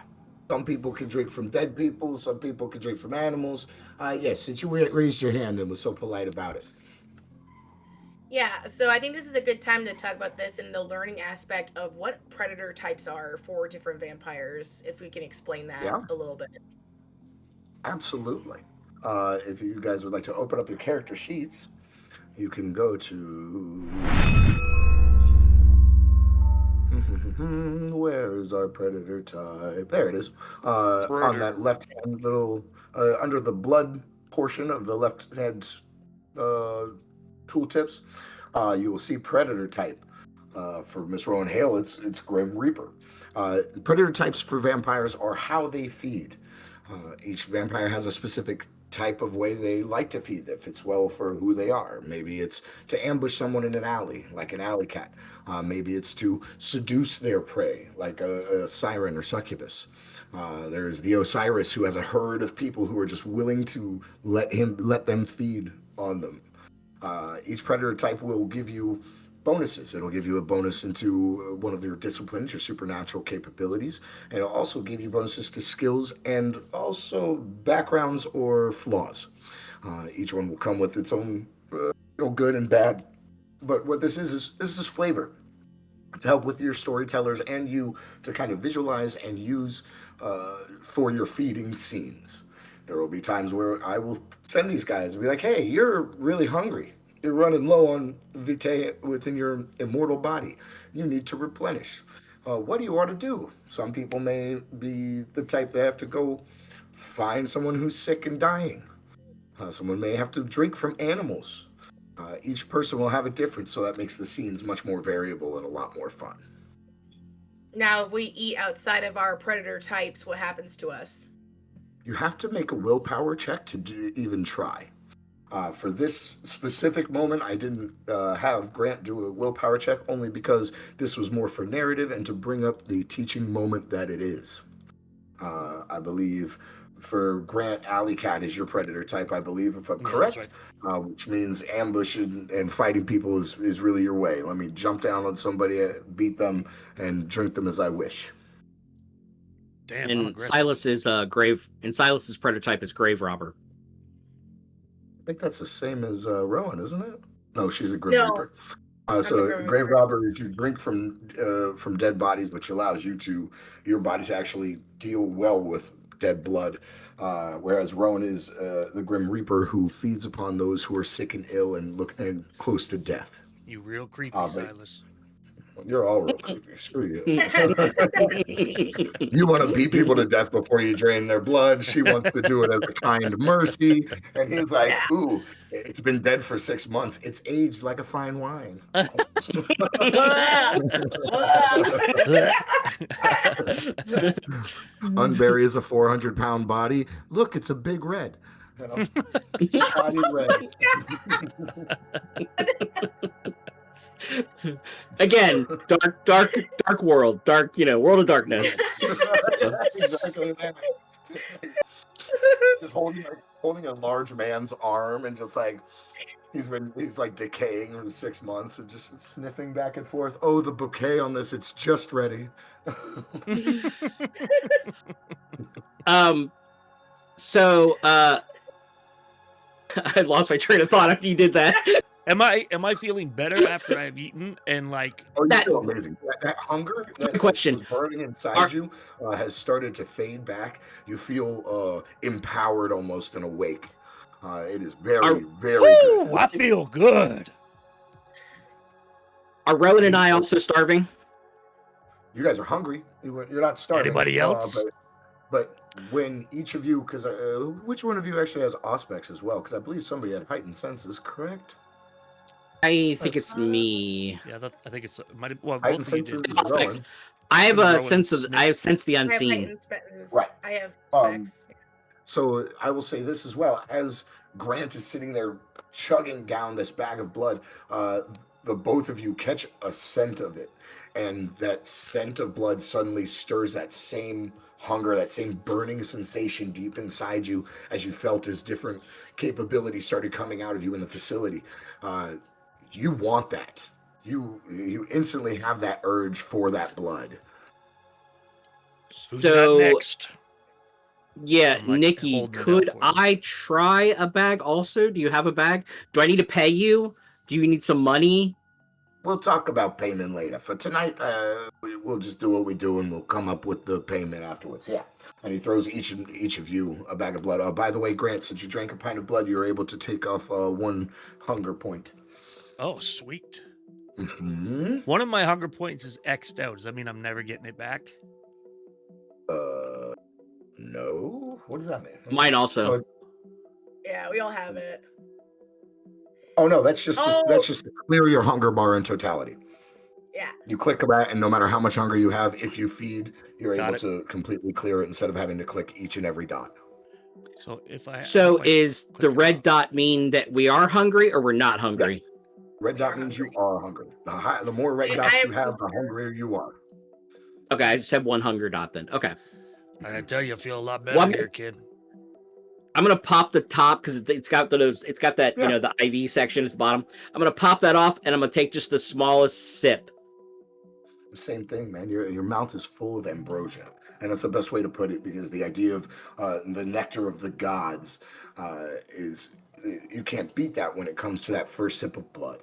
S4: Some people can drink from dead people. Some people can drink from animals. Yes, since you raised your hand and was so polite about it.
S2: Yeah, so I think this is a good time to talk about this in the learning aspect of what predator types are for different vampires, if we can explain that a little bit.
S4: Absolutely. If you guys would like to open up your character sheets, you can go to... Where is our predator type? There it is. On that left-hand little... under the blood portion of the left-hand tooltips, you will see predator type. For Miss Rowan Hale, it's Grim Reaper. Predator types for vampires are how they feed. Each vampire has a specific type of way they like to feed that fits well for who they are. Maybe it's to ambush someone in an alley, like an alley cat. Maybe it's to seduce their prey, like a siren or succubus. There's the Osiris, who has a herd of people who are just willing to let them feed on them. Each predator type will give you bonuses. It'll give you a bonus into one of your disciplines, your supernatural capabilities, and it'll also give you bonuses to skills and also backgrounds or flaws. Each one will come with its own good and bad. But what this is flavor to help with your storytellers and you to kind of visualize and use for your feeding scenes. There will be times where I will send these guys and be like, hey, you're really hungry. You're running low on vitae within your immortal body. You need to replenish. What do you want to do? Some people may be the type that have to go find someone who's sick and dying. Someone may have to drink from animals. Each person will have a difference, so that makes the scenes much more variable and a lot more fun.
S2: Now, if we eat outside of our predator types, what happens to us?
S4: You have to make a willpower check to even try. For this specific moment, I didn't have Grant do a willpower check only because this was more for narrative and to bring up the teaching moment that it is. I believe for Grant, Alley Cat is your predator type, I believe, if I'm correct, right. Which means ambush and fighting people is really your way. Let me jump down on somebody, beat them, and drink them as I wish.
S1: Damn,
S3: and Silas is grave. And Silas's predator type is grave robber.
S4: I think that's the same as Rowan, isn't it? No, she's a Grim Reaper. So grave robber is you drink from dead bodies, which allows your body to actually deal well with dead blood. Whereas Rowan is the Grim Reaper who feeds upon those who are sick and ill and close to death.
S1: You real creepy, Silas.
S4: You're all real creepy. Screw you. You want to beat people to death before you drain their blood. She wants to do it as a kind mercy. And he's like, ooh, it's been dead for 6 months. It's aged like a fine wine. Unbury is a 400-pound body. Look, it's a big red. You know? Body red.
S3: Again, dark world, world of darkness.
S4: Exactly that. Just holding a large man's arm and just like he's like decaying for 6 months and just sniffing back and forth. Oh, the bouquet on this, it's just ready.
S3: So I lost my train of thought after you did that.
S1: Am I feeling better after I've eaten and like?
S4: Oh, you feel amazing. That hunger that
S3: question.
S4: was burning inside you has started to fade back. You feel empowered almost and awake. It is very good.
S1: I feel good.
S3: Are Rowan and I also starving?
S4: you guys are hungry. You're not starving.
S1: Anybody else?
S4: But when each of you, because which one of you actually has Auspex as well? Because I believe somebody had heightened senses, correct?
S3: I think it's me.
S1: Yeah, I think it's well,
S4: Heightened
S1: both of you
S4: senses
S1: did.
S4: is Rowan.
S3: I have
S1: Rowan
S3: a sense of I have
S1: sniffs.
S3: sense the
S2: I have
S3: unseen.
S2: heightened senses.
S4: Right.
S2: I have specs.
S4: So I will say this as well. As Grant is sitting there chugging down this bag of blood, the both of you catch a scent of it. And that scent of blood suddenly stirs that same hunger, that same burning sensation deep inside you as you felt as different capabilities started coming out of you in the facility. You want that. You instantly have that urge for that blood.
S1: Who's got next?
S3: Yeah,
S1: I'm, like,
S3: Nikki,
S1: holding it out
S3: could
S1: for you.
S3: I try a bag also? Do you have a bag? Do I need to pay you? Do you need some money?
S4: We'll talk about payment later. For tonight, we'll just do what we do, and we'll come up with the payment afterwards. Yeah. And he throws each of you a bag of blood. By the way, Grant, since you drank a pint of blood, you're able to take off 1 hunger point.
S1: Oh, sweet.
S4: Mm-hmm.
S1: One of my hunger points is X'd out. Does that mean I'm never getting it back?
S4: No. What does that mean?
S3: Mine also.
S2: Yeah, we all have it.
S4: Oh no, that's just to clear your hunger bar in totality.
S2: Yeah.
S4: You click that, and no matter how much hunger you have, if you feed, you're
S1: Got
S4: able
S1: it.
S4: to completely clear it instead of having to click each and every dot.
S1: So if I
S3: So
S1: how do I
S3: is
S1: click
S3: the
S1: it
S3: red
S1: off?
S3: dot mean that we are hungry or we're not hungry?
S4: Yes. Red dot means you are hungry. The more red
S2: And
S4: dots
S2: I
S4: you
S2: have
S4: have, the hungrier you are.
S3: Okay, I just have 1 hunger dot then. Okay.
S1: I tell you, I feel a lot better
S3: Well,
S1: here, kid.
S3: I'm gonna pop the top because it's got that
S4: Yeah.
S3: the IV section at the bottom. I'm gonna pop that off and I'm gonna take just the smallest sip.
S4: The same thing, man. Your mouth is full of ambrosia, and that's the best way to put it, because the idea of the nectar of the gods is you can't beat that when it comes to that first sip of blood.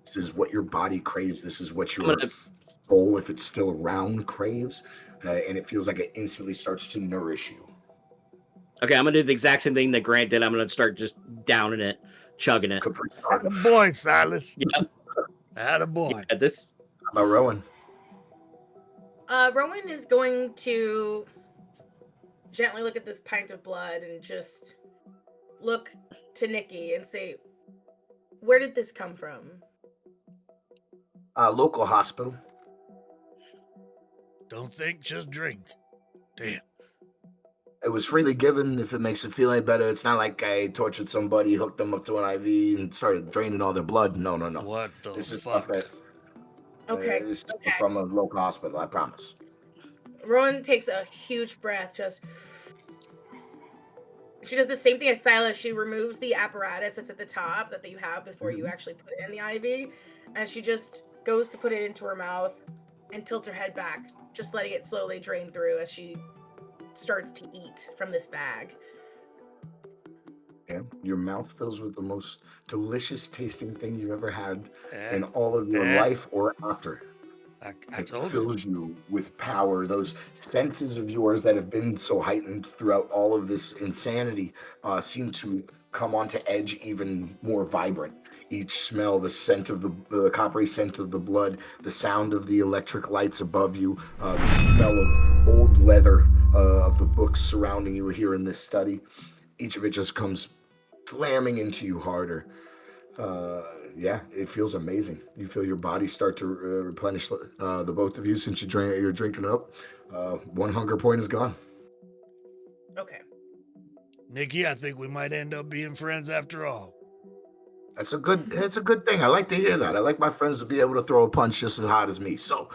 S4: This is what your body craves. This is what your soul, if it's still around, craves, and it feels like it instantly starts to nourish you.
S3: Okay, I'm gonna do the exact same thing that Grant did. I'm gonna start just downing it, chugging it.
S1: Boy, Silas.
S3: Yep.
S1: Attaboy.
S3: Yeah, this.
S4: How about Rowan?
S2: Rowan is going to gently look at this pint of blood and just look to Nikki and say, "Where did this come from?"
S4: Local hospital.
S1: Don't think, just drink. Damn.
S4: It was freely given. If it makes it feel any better, it's not like I tortured somebody, hooked them up to an IV, and started draining all their blood. No.
S1: What the
S4: This is
S1: fuck?
S4: stuff that
S2: Okay.
S4: is
S2: Okay.
S4: from a local hospital. I promise.
S2: Rowan takes a huge breath. She does the same thing as Silas. She removes the apparatus that's at the top that you have before you actually put it in the IV, and she just goes to put it into her mouth and tilts her head back, just letting it slowly drain through as she starts to eat from this bag.
S4: Yeah, your mouth fills with the most delicious tasting thing you've ever had
S1: Eh,
S4: in all of your life or after.
S1: I
S4: It
S1: told you.
S4: fills you with power. Those senses of yours that have been so heightened throughout all of this insanity seem to come onto edge even more vibrant. Each smell, the scent of the coppery scent of the blood, the sound of the electric lights above you, the smell of old leather, of the books surrounding you here in this study. Each of it just comes slamming into you harder. Yeah, it feels amazing. You feel your body start to replenish the both of you since you're drinking up. 1 hunger point is gone.
S2: Okay.
S1: Nikki, I think we might end up being friends after all.
S4: It's a good thing. I like to hear that. I like my friends to be able to throw a punch just as hard as me. So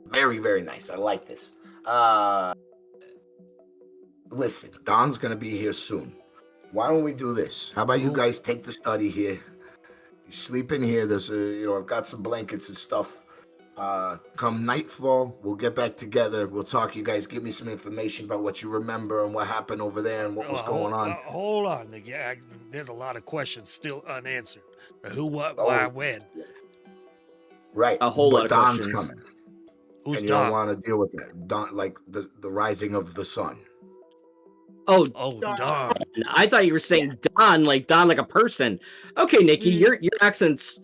S4: very, very nice. I like this. Listen, Don's gonna be here soon. Why don't we do this? How about you guys take the study here? You sleep in here. There's I've got some blankets and stuff. Come nightfall, we'll get back together. We'll talk. You guys give me some information about what you remember and what happened over there and what was going on.
S1: Hold on, Nikki. There's a lot of questions still unanswered. The who, what, why, when.
S4: Right.
S3: A whole lot of
S4: Don's
S3: questions.
S4: coming.
S1: Who's
S4: and you
S1: Don?
S4: don't want to deal with that. Don, like the rising of the sun.
S3: Oh,
S1: Don.
S3: I thought you were saying Don like a person. Okay, Nikki, your accent's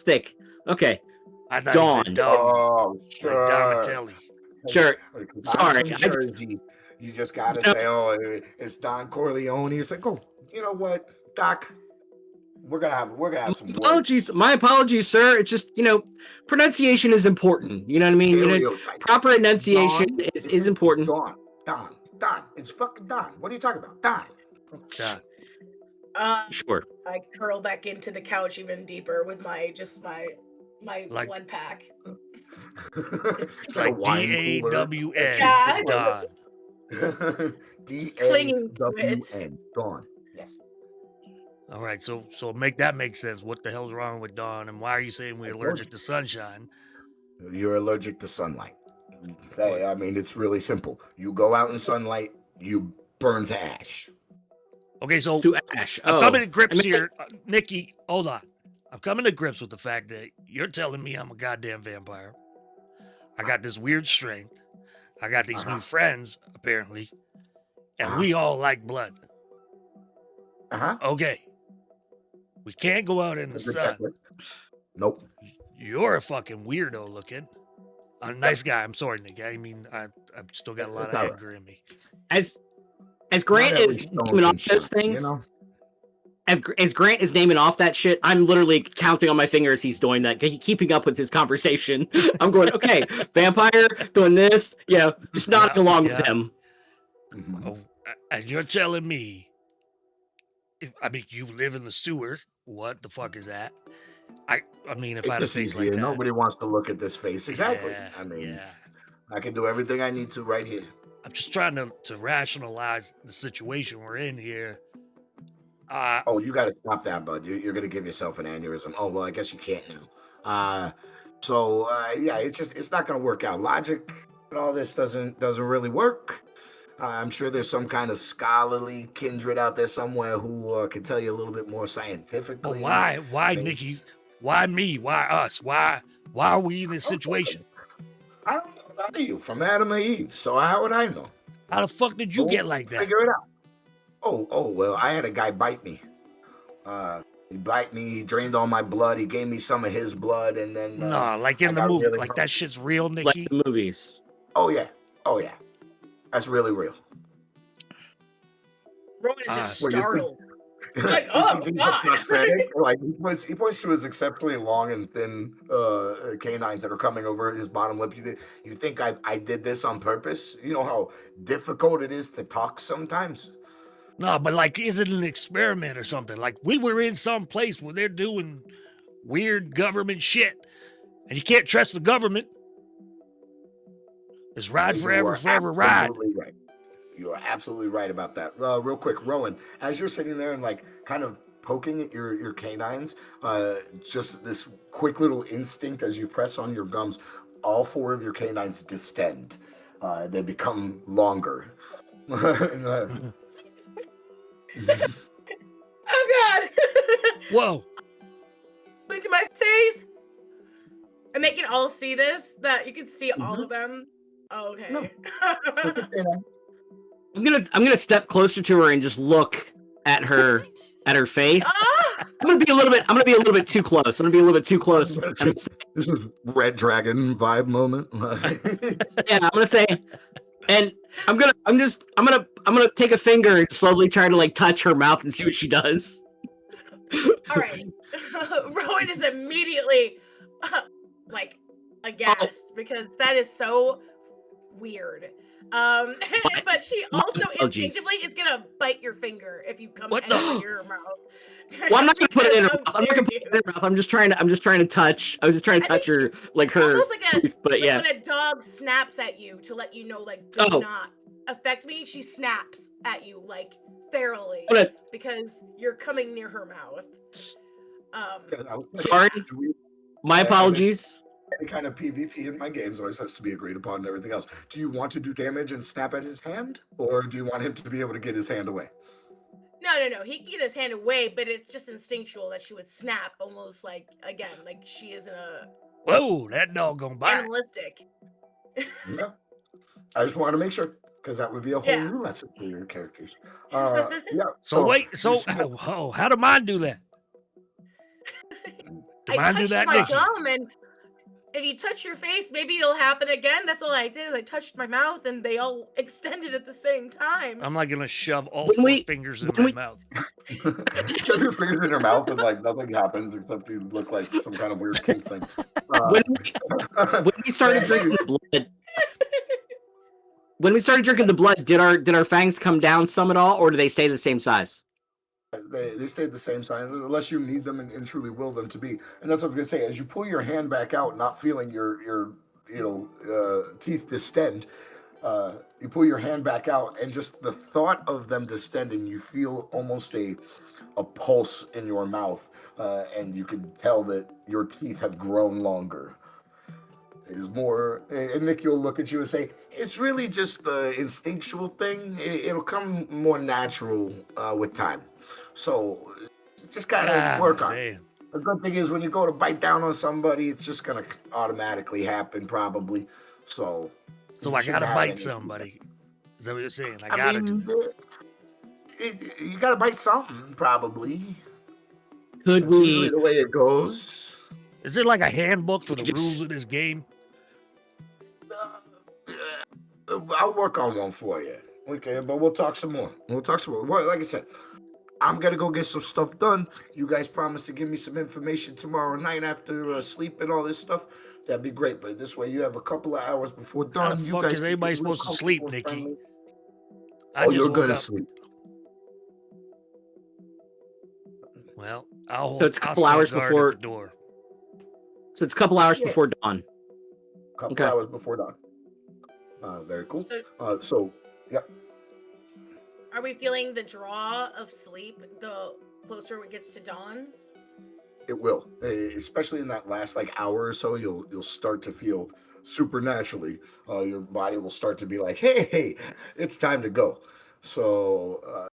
S3: thick. Okay.
S1: I thought
S3: Dawn.
S1: you said Don.
S4: Oh,
S1: Like Donatelli.
S3: Sure.
S4: I'm
S3: Sorry.
S4: from Jersey. You just gotta say, "Oh, it's Don Corleone." It's like, "Oh, you know what, Doc? We're gonna have some words."
S3: My apologies, sir. It's just, pronunciation is important. You know what I mean?
S4: Stereotypes.
S3: Proper enunciation
S4: Don,
S3: is important.
S4: Don. It's fucking Don. What are you talking about, Don?
S3: Sure.
S2: I curl back into the couch even deeper with my
S1: Like-
S2: one pack.
S4: It's
S1: Like
S4: a wine cooler.
S1: DAWN.
S2: Yeah.
S1: Don.
S2: Clinging to it.
S4: DAWN. Dawn. Yes.
S1: All right, so make sense. What the hell's wrong with Dawn, and why are you saying we're allergic to sunshine?
S4: You're allergic to sunlight. Hey, I mean, it's really simple. You go out in sunlight, you burn to ash.
S1: Okay, so
S3: To ash.
S1: I'm coming to grips here. Nikki, hold on. I'm coming to grips with the fact that you're telling me I'm a goddamn vampire. I got this weird strength. I got these new friends, apparently, and we all like blood. Okay. We can't go out in the sun.
S4: Nope.
S1: You're a fucking weirdo looking. A nice guy. I'm sorry, Nick. I mean, I've still got a lot of anger in me.
S3: As Grant is naming off those things, as Grant is naming off that shit, I'm literally counting on my fingers he's doing that, keeping up with his conversation. I'm going, okay, vampire, doing this, just nodding along with him.
S1: Oh, and you're telling me, you live in the sewers. What the fuck is that? I mean, if I had a face like that.
S4: Nobody wants to look at this face. Exactly.
S1: Yeah,
S4: I mean, I can do everything I need to right here.
S1: I'm just trying to rationalize the situation we're in here.
S4: You got to stop that, bud. You're going to give yourself an aneurysm. Oh, well, I guess you can't now. It's not going to work out. Logic and all this doesn't really work. I'm sure there's some kind of scholarly kindred out there somewhere who can tell you a little bit more scientifically.
S1: But why, Nikki? Why me? Why us? Why are we in this situation?
S4: I don't know. None of you from Adam or Eve. So how would I know?
S1: How the fuck did you get like that?
S4: Figure it out. Oh, well, I had a guy bite me. He bite me, he drained all my blood, he gave me some of his blood, and then...
S1: like in the movie, like that shit's real, Nikki?
S3: Like the movies.
S4: Oh, yeah. That's really real.
S2: Rowan is just startled. Like, oh, God.
S4: Like, he points to his exceptionally long and thin canines that are coming over his bottom lip. You think I did this on purpose? You know how difficult it is to talk sometimes?
S1: No, but like, is it an experiment or something? Like, we were in some place where they're doing weird government shit, and you can't trust the government. It's ride forever, forever ride.
S4: Right. You are absolutely right about that. Real quick, Rowan, as you're sitting there and like kind of poking at your canines, just this quick little instinct as you press on your gums, all four of your canines distend. They become longer.
S2: Oh, God.
S1: Whoa.
S2: Look to my face. And they can all see this, that you can see all of them. Oh, okay.
S4: No.
S3: I'm gonna step closer to her and just look at her face. I'm gonna be a little bit too close.
S4: This is Red Dragon vibe moment.
S3: Yeah, I'm gonna say, and I'm gonna take a finger and slowly try to like touch her mouth and see what she does.
S2: All right. Rowan is immediately like aghast because that is so weird. But she also instinctively is gonna bite your finger if you come into your mouth.
S3: Well, I'm not gonna put it in her mouth. I'm not gonna put it in her mouth. I'm just trying to touch. I was just trying to touch her, like her
S2: almost like
S3: tooth. But yeah,
S2: when a dog snaps at you to let you know, like, do not affect me. She snaps at you like ferally because you're coming near her mouth.
S3: Sorry, my apologies.
S4: Any kind of PvP in my games always has to be agreed upon and everything else. Do you want to do damage and snap at his hand, or do you want him to be able to get his hand away?
S2: No. He can get his hand away, but it's just instinctual that she would snap, almost like, again, like she isn't a...
S1: Whoa, that dog gonna bite.
S2: Animalistic.
S4: Yeah. I just want to make sure, because that would be a whole new lesson for your characters. Yeah.
S1: How do mine do that? Do mine do that, Nikki?
S2: Gum and if you touch your face, maybe it'll happen again. That's all I did. Is I touched my mouth, and they all extended at the same time.
S1: I'm not gonna shove all
S3: When
S1: four
S3: we-
S1: fingers in
S3: when
S1: my
S3: we-
S1: mouth.
S4: Shove your fingers in your mouth and like nothing happens except you look like some kind of weird kink thing.
S3: When we started drinking the blood, did our fangs come down some at all, or do they stay the same size?
S4: They stayed the same size unless you need them and truly will them to be. And that's what I'm gonna say. As you pull your hand back out, not feeling your teeth distend, you pull your hand back out, and just the thought of them distending, you feel almost a pulse in your mouth, and you can tell that your teeth have grown longer. It is more, and Nick, you'll look at you and say, it's really just the instinctual thing. It'll come more natural with time. So just gotta work on it. The good thing is when you go to bite down on somebody, it's just gonna automatically happen, probably. So
S1: I gotta bite somebody. Is that what you're saying? I gotta do
S4: it. You gotta bite something, probably.
S3: Could
S4: That's usually the way it goes.
S1: Is it like a handbook for the rules of this game?
S4: I'll work on one for you. Okay, but we'll talk some more. Well, like I said, I'm gonna go get some stuff done. You guys promised to give me some information tomorrow night after sleep and all this stuff. That'd be great. But this way, you have a couple of hours before dawn.
S1: How the fuck is anybody supposed to sleep, Nikki?
S4: You're gonna sleep.
S1: Well, I'll
S3: So it's a couple hours before
S1: the door.
S3: So it's a couple hours before dawn.
S4: Couple hours before dawn. Very cool. So, yep.
S2: Are we feeling the draw of sleep the closer it gets to dawn?
S4: It will, especially in that last hour or so. You'll start to feel supernaturally. Your body will start to be like, "Hey, it's time to go." So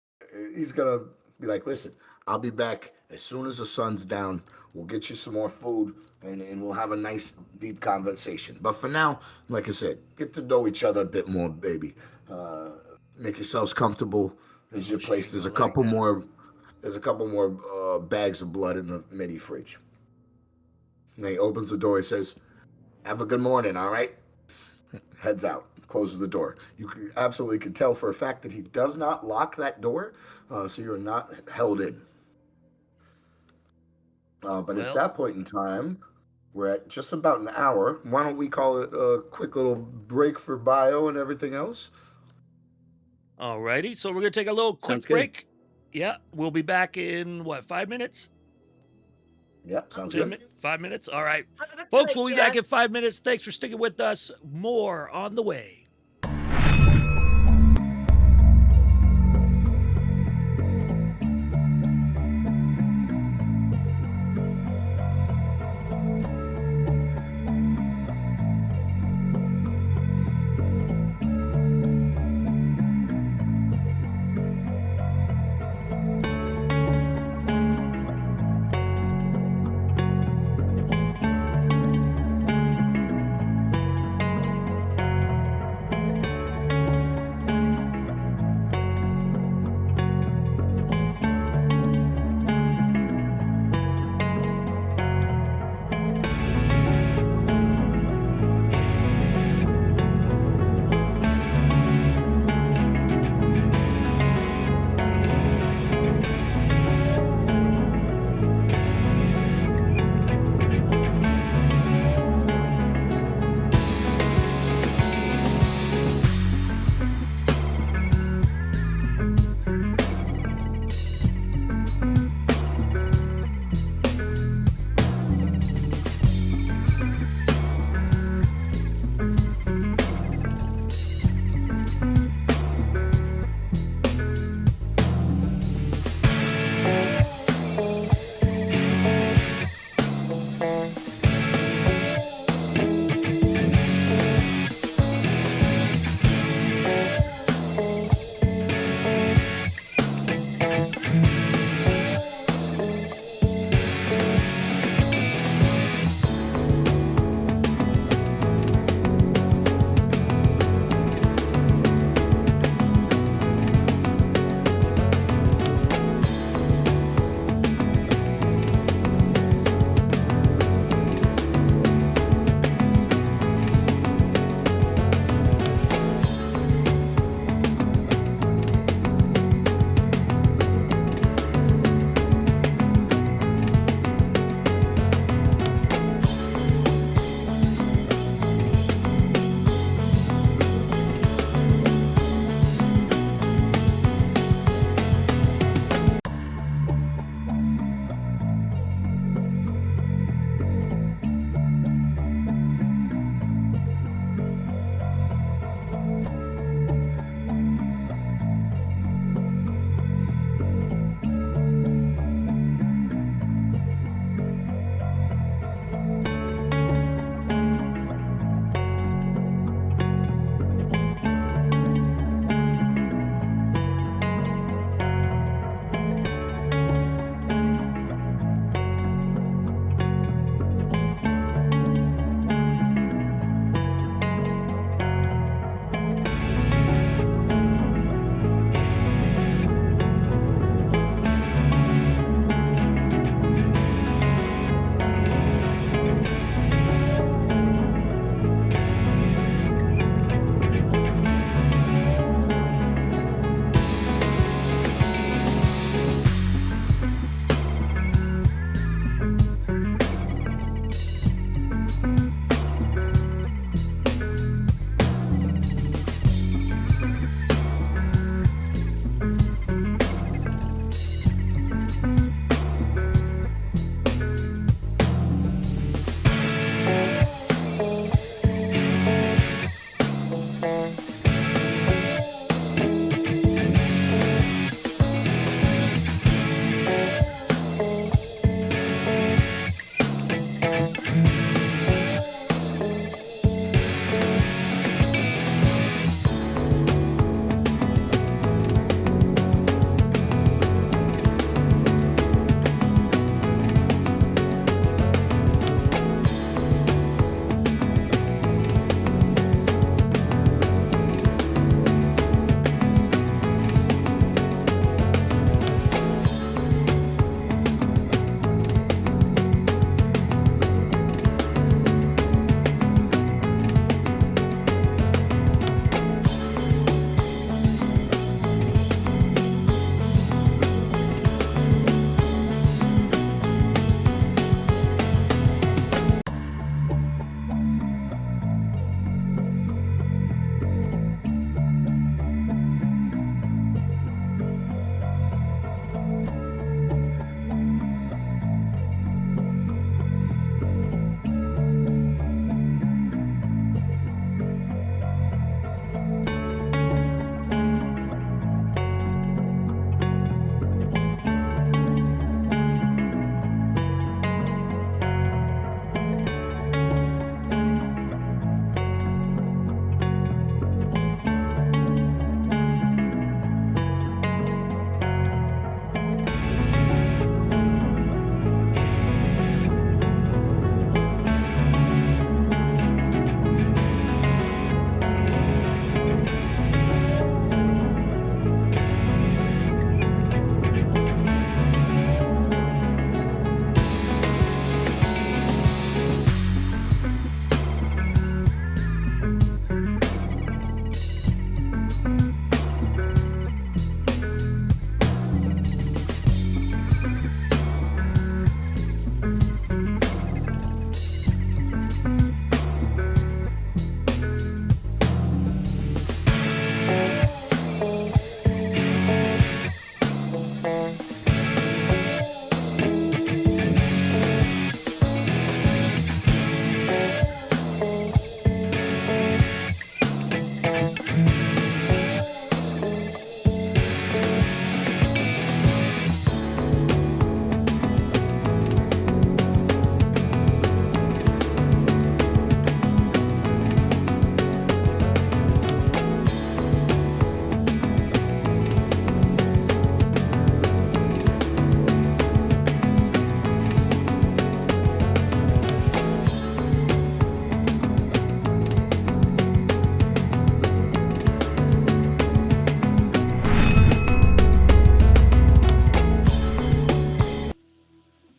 S4: he's gonna be like, "Listen, I'll be back as soon as the sun's down. We'll get you some more food, and we'll have a nice, deep conversation. But for now, like I said, get to know each other a bit more, baby. Make yourselves comfortable. There's your place. There's a couple more. There's a couple more bags of blood in the mini fridge." And he opens the door. He says, "Have a good morning, all right?" Heads out, closes the door. You absolutely can tell for a fact that he does not lock that door, so you're not held in. But at that point in time, we're at just about an hour. Why don't we call it a quick little break for bio and everything else?
S1: Alrighty, so we're gonna take a little quick break. Yeah, we'll be back in 5 minutes?
S4: Yeah, sounds good.
S1: 5 minutes. All right, folks, we'll be back in 5 minutes. Thanks for sticking with us. More on the way.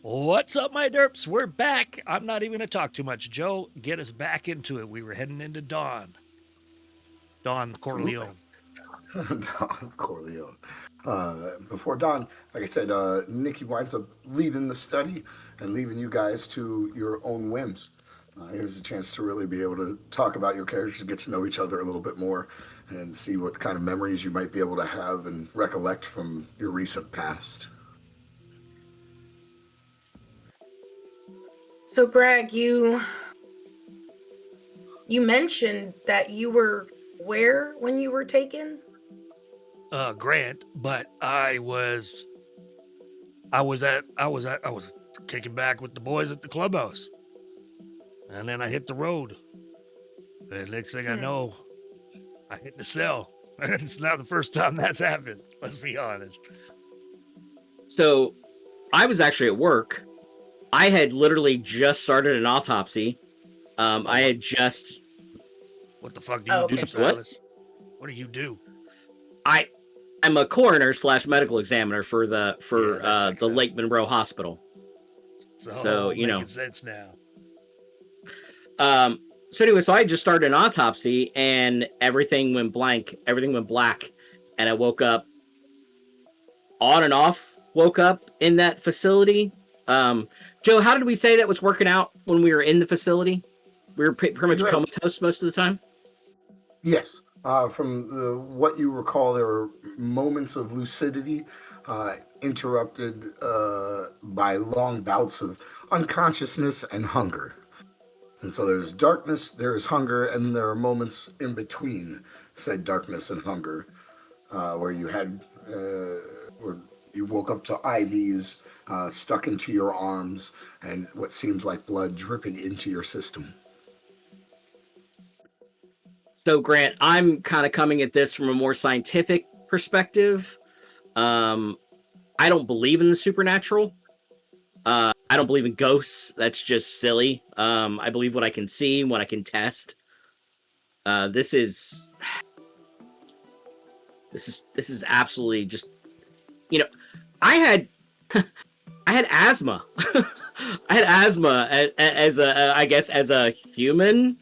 S1: What's up, my derps? We're back. I'm not even going to talk too much. Joe, get us back into it. We were heading into Dawn. Dawn Corleone.
S4: Don Corleone. Before Don, like I said, Nikki winds up leaving the study and leaving you guys to your own whims. Here's a chance to really be able to talk about your characters, get to know each other a little bit more, and see what kind of memories you might be able to have and recollect from your recent past.
S2: So, Greg, you mentioned that you were where when you were taken?
S1: Grant, but I was kicking back with the boys at the clubhouse. And then I hit the road. And next thing I know, I hit the cell. And it's not the first time that's happened. Let's be honest.
S3: So I was actually at work. I had literally just started an autopsy. I had just...
S1: What the fuck do you do, Silas? What do you do?
S3: I'm a coroner / medical examiner for the Lake Monroe Hospital.
S1: So you know, making sense now.
S3: So anyway, so I just started an autopsy and everything went blank. Everything went black, and I woke up on and off. Woke up in that facility. Joe, how did we say that was working out when we were in the facility? We were pretty much comatose most of the time.
S4: Yes. From what you recall, there were moments of lucidity interrupted by long bouts of unconsciousness and hunger. And so there's darkness, there is hunger, and there are moments in between said darkness and hunger where you had, where you woke up to IVs stuck into your arms and what seemed like blood dripping into your system.
S3: So, Grant, I'm kind of coming at this from a more scientific perspective. I don't believe in the supernatural. I don't believe in ghosts. That's just silly. I believe what I can see, what I can test. This is absolutely just, you know, I had asthma. I had asthma as a human,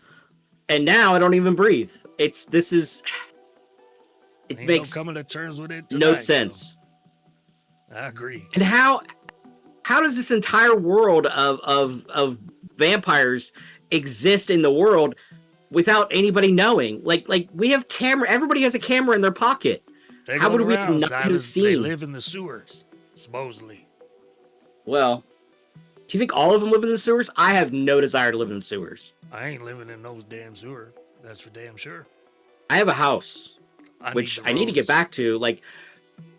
S3: and now I don't even breathe. It makes
S1: no coming to terms with it tonight,
S3: no sense.
S1: Though. I agree.
S3: And how does this entire world of vampires exist in the world without anybody knowing? Like we have camera. Everybody has a camera in their pocket. How would we not have seen?
S1: They live in the sewers, supposedly.
S3: Well, do you think all of them live in the sewers? I have no desire to live in the sewers.
S1: I ain't living in those damn sewers. That's for damn sure.
S3: I have a house, which I need to get back to. Like,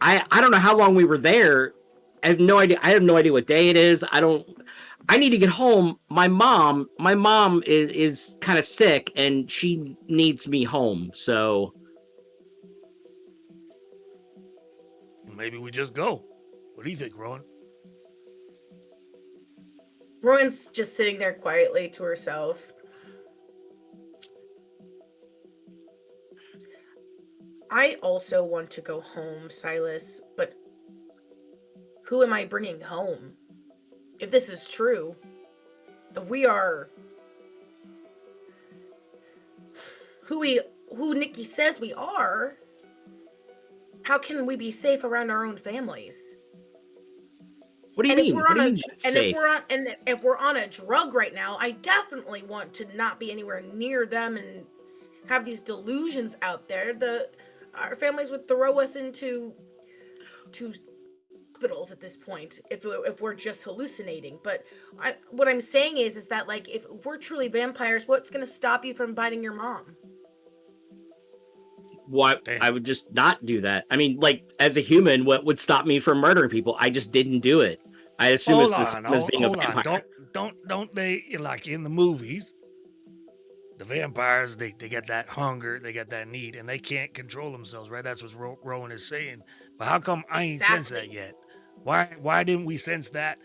S3: I don't know how long we were there. I have no idea. I have no idea what day it is. I need to get home. My mom is kind of sick and she needs me home. So
S1: maybe we just go. What do you think, Rowan?
S2: Rowan's just sitting there quietly to herself. I also want to go home, Silas, but who am I bringing home? If this is true, if we are who Nikki says we are, how can we be safe around our own families?
S3: What do you mean?
S2: If we're on a drug right now, I definitely want to not be anywhere near them and have these delusions out there. Our families would throw us into hospitals at this point if we're just hallucinating. But what I'm saying is that like if we're truly vampires, what's going to stop you from biting your mom?
S3: Why
S1: Damn.
S3: I would just not do that. I mean, like as a human, what would stop me from murdering people? I just didn't do it. I assume it's the same as being a vampire.
S1: Don't they, like in the movies, the vampires, they get that hunger, they get that need, and they can't control themselves, right? That's what Rowan is saying. But how come I ain't sensed that yet? Why didn't we sense that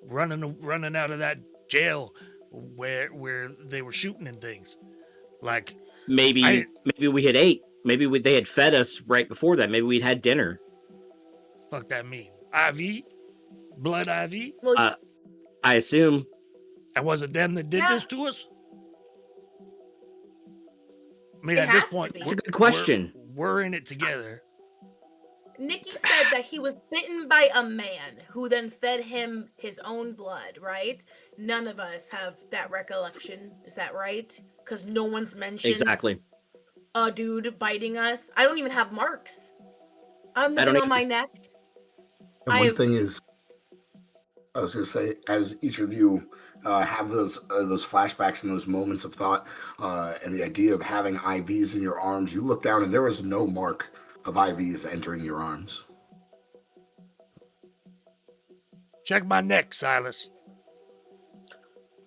S1: running out of that jail where they were shooting and things? Like
S3: Maybe we had ate. Maybe they had fed us right before that. Maybe we'd had dinner.
S1: fuck that mean? IV? Blood IV?
S2: Well,
S3: I assume.
S1: And was it them that did
S2: Yeah.
S1: this to us? I mean,
S2: It
S1: at this
S2: has to
S1: point,
S2: be.
S3: It's a good question.
S1: We're in it together.
S2: Nikki said that he was bitten by a man who then fed him his own blood, right? None of us have that recollection. Is that right? Because no one's mentioned
S3: Exactly.
S2: a dude biting us. I don't even have marks. I'm
S3: I don't
S2: looking on my neck.
S4: And one thing is, I was going to say, as each of you have those flashbacks and those moments of thought, and the idea of having IVs in your arms, you look down and there was no mark of IVs entering your arms.
S1: Check my neck, Silas.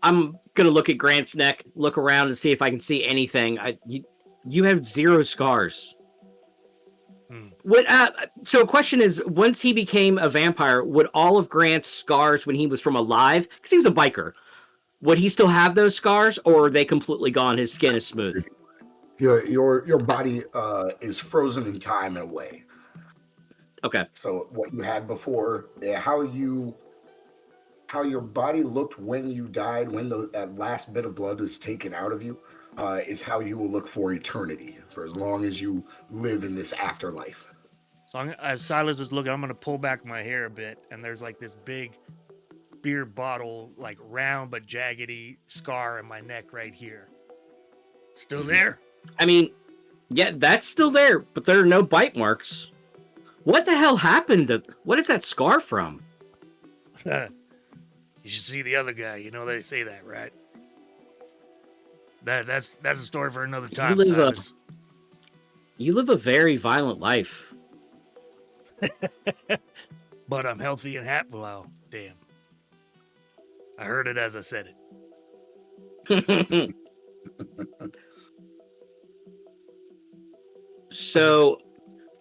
S3: I'm gonna look at Grant's neck, look around, and see if I can see anything. You have 0 scars. What? So, question is, once he became a vampire, would all of Grant's scars when he was from alive, because he was a biker, would he still have those scars, or are they completely gone? His skin is smooth.
S4: Your body is frozen in time in a way.
S3: Okay.
S4: So what you had before, how your body looked when you died, when that last bit of blood is taken out of you, is how you will look for eternity, for as long as you live in this afterlife.
S1: So as Silas is looking, I'm going to pull back my hair a bit, and there's like this big beer bottle, like round but jaggedy scar in my neck right here. Still there?
S3: I mean, yeah, that's still there, but there are no bite marks. What the hell happened? What is that scar from?
S1: You should see the other guy. You know they say that, right? That's a story for another time, Silas.
S3: You live a very violent life.
S1: But I'm healthy and happy. Well, damn. I heard it as I said it.
S3: So,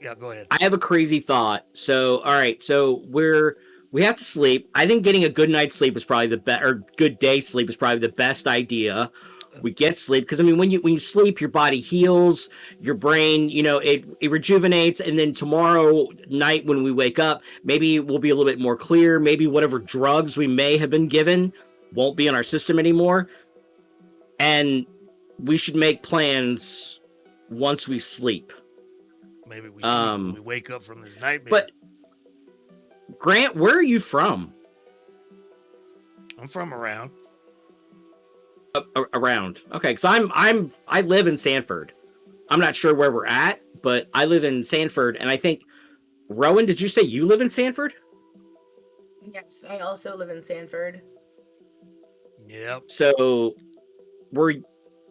S1: Yeah, go ahead.
S3: I have a crazy thought. So, all right, so we have to sleep. I think getting a good night's sleep is probably the best, or good day sleep is probably the best idea. We get sleep because I mean, when you sleep, your body heals, your brain, it rejuvenates, and then tomorrow night when we wake up, maybe we'll be a little bit more clear. Maybe whatever drugs we may have been given won't be in our system anymore, and we should make plans once we sleep.
S1: Maybe we sleep when we wake up from this nightmare.
S3: But Grant, where are you from?
S1: I'm from around.
S3: Around. Okay, because I live in Sanford. I'm not sure where we're at, but I live in Sanford, and I think Rowan, did you say you live in Sanford?
S2: Yes, I also live in Sanford.
S1: Yep.
S3: So,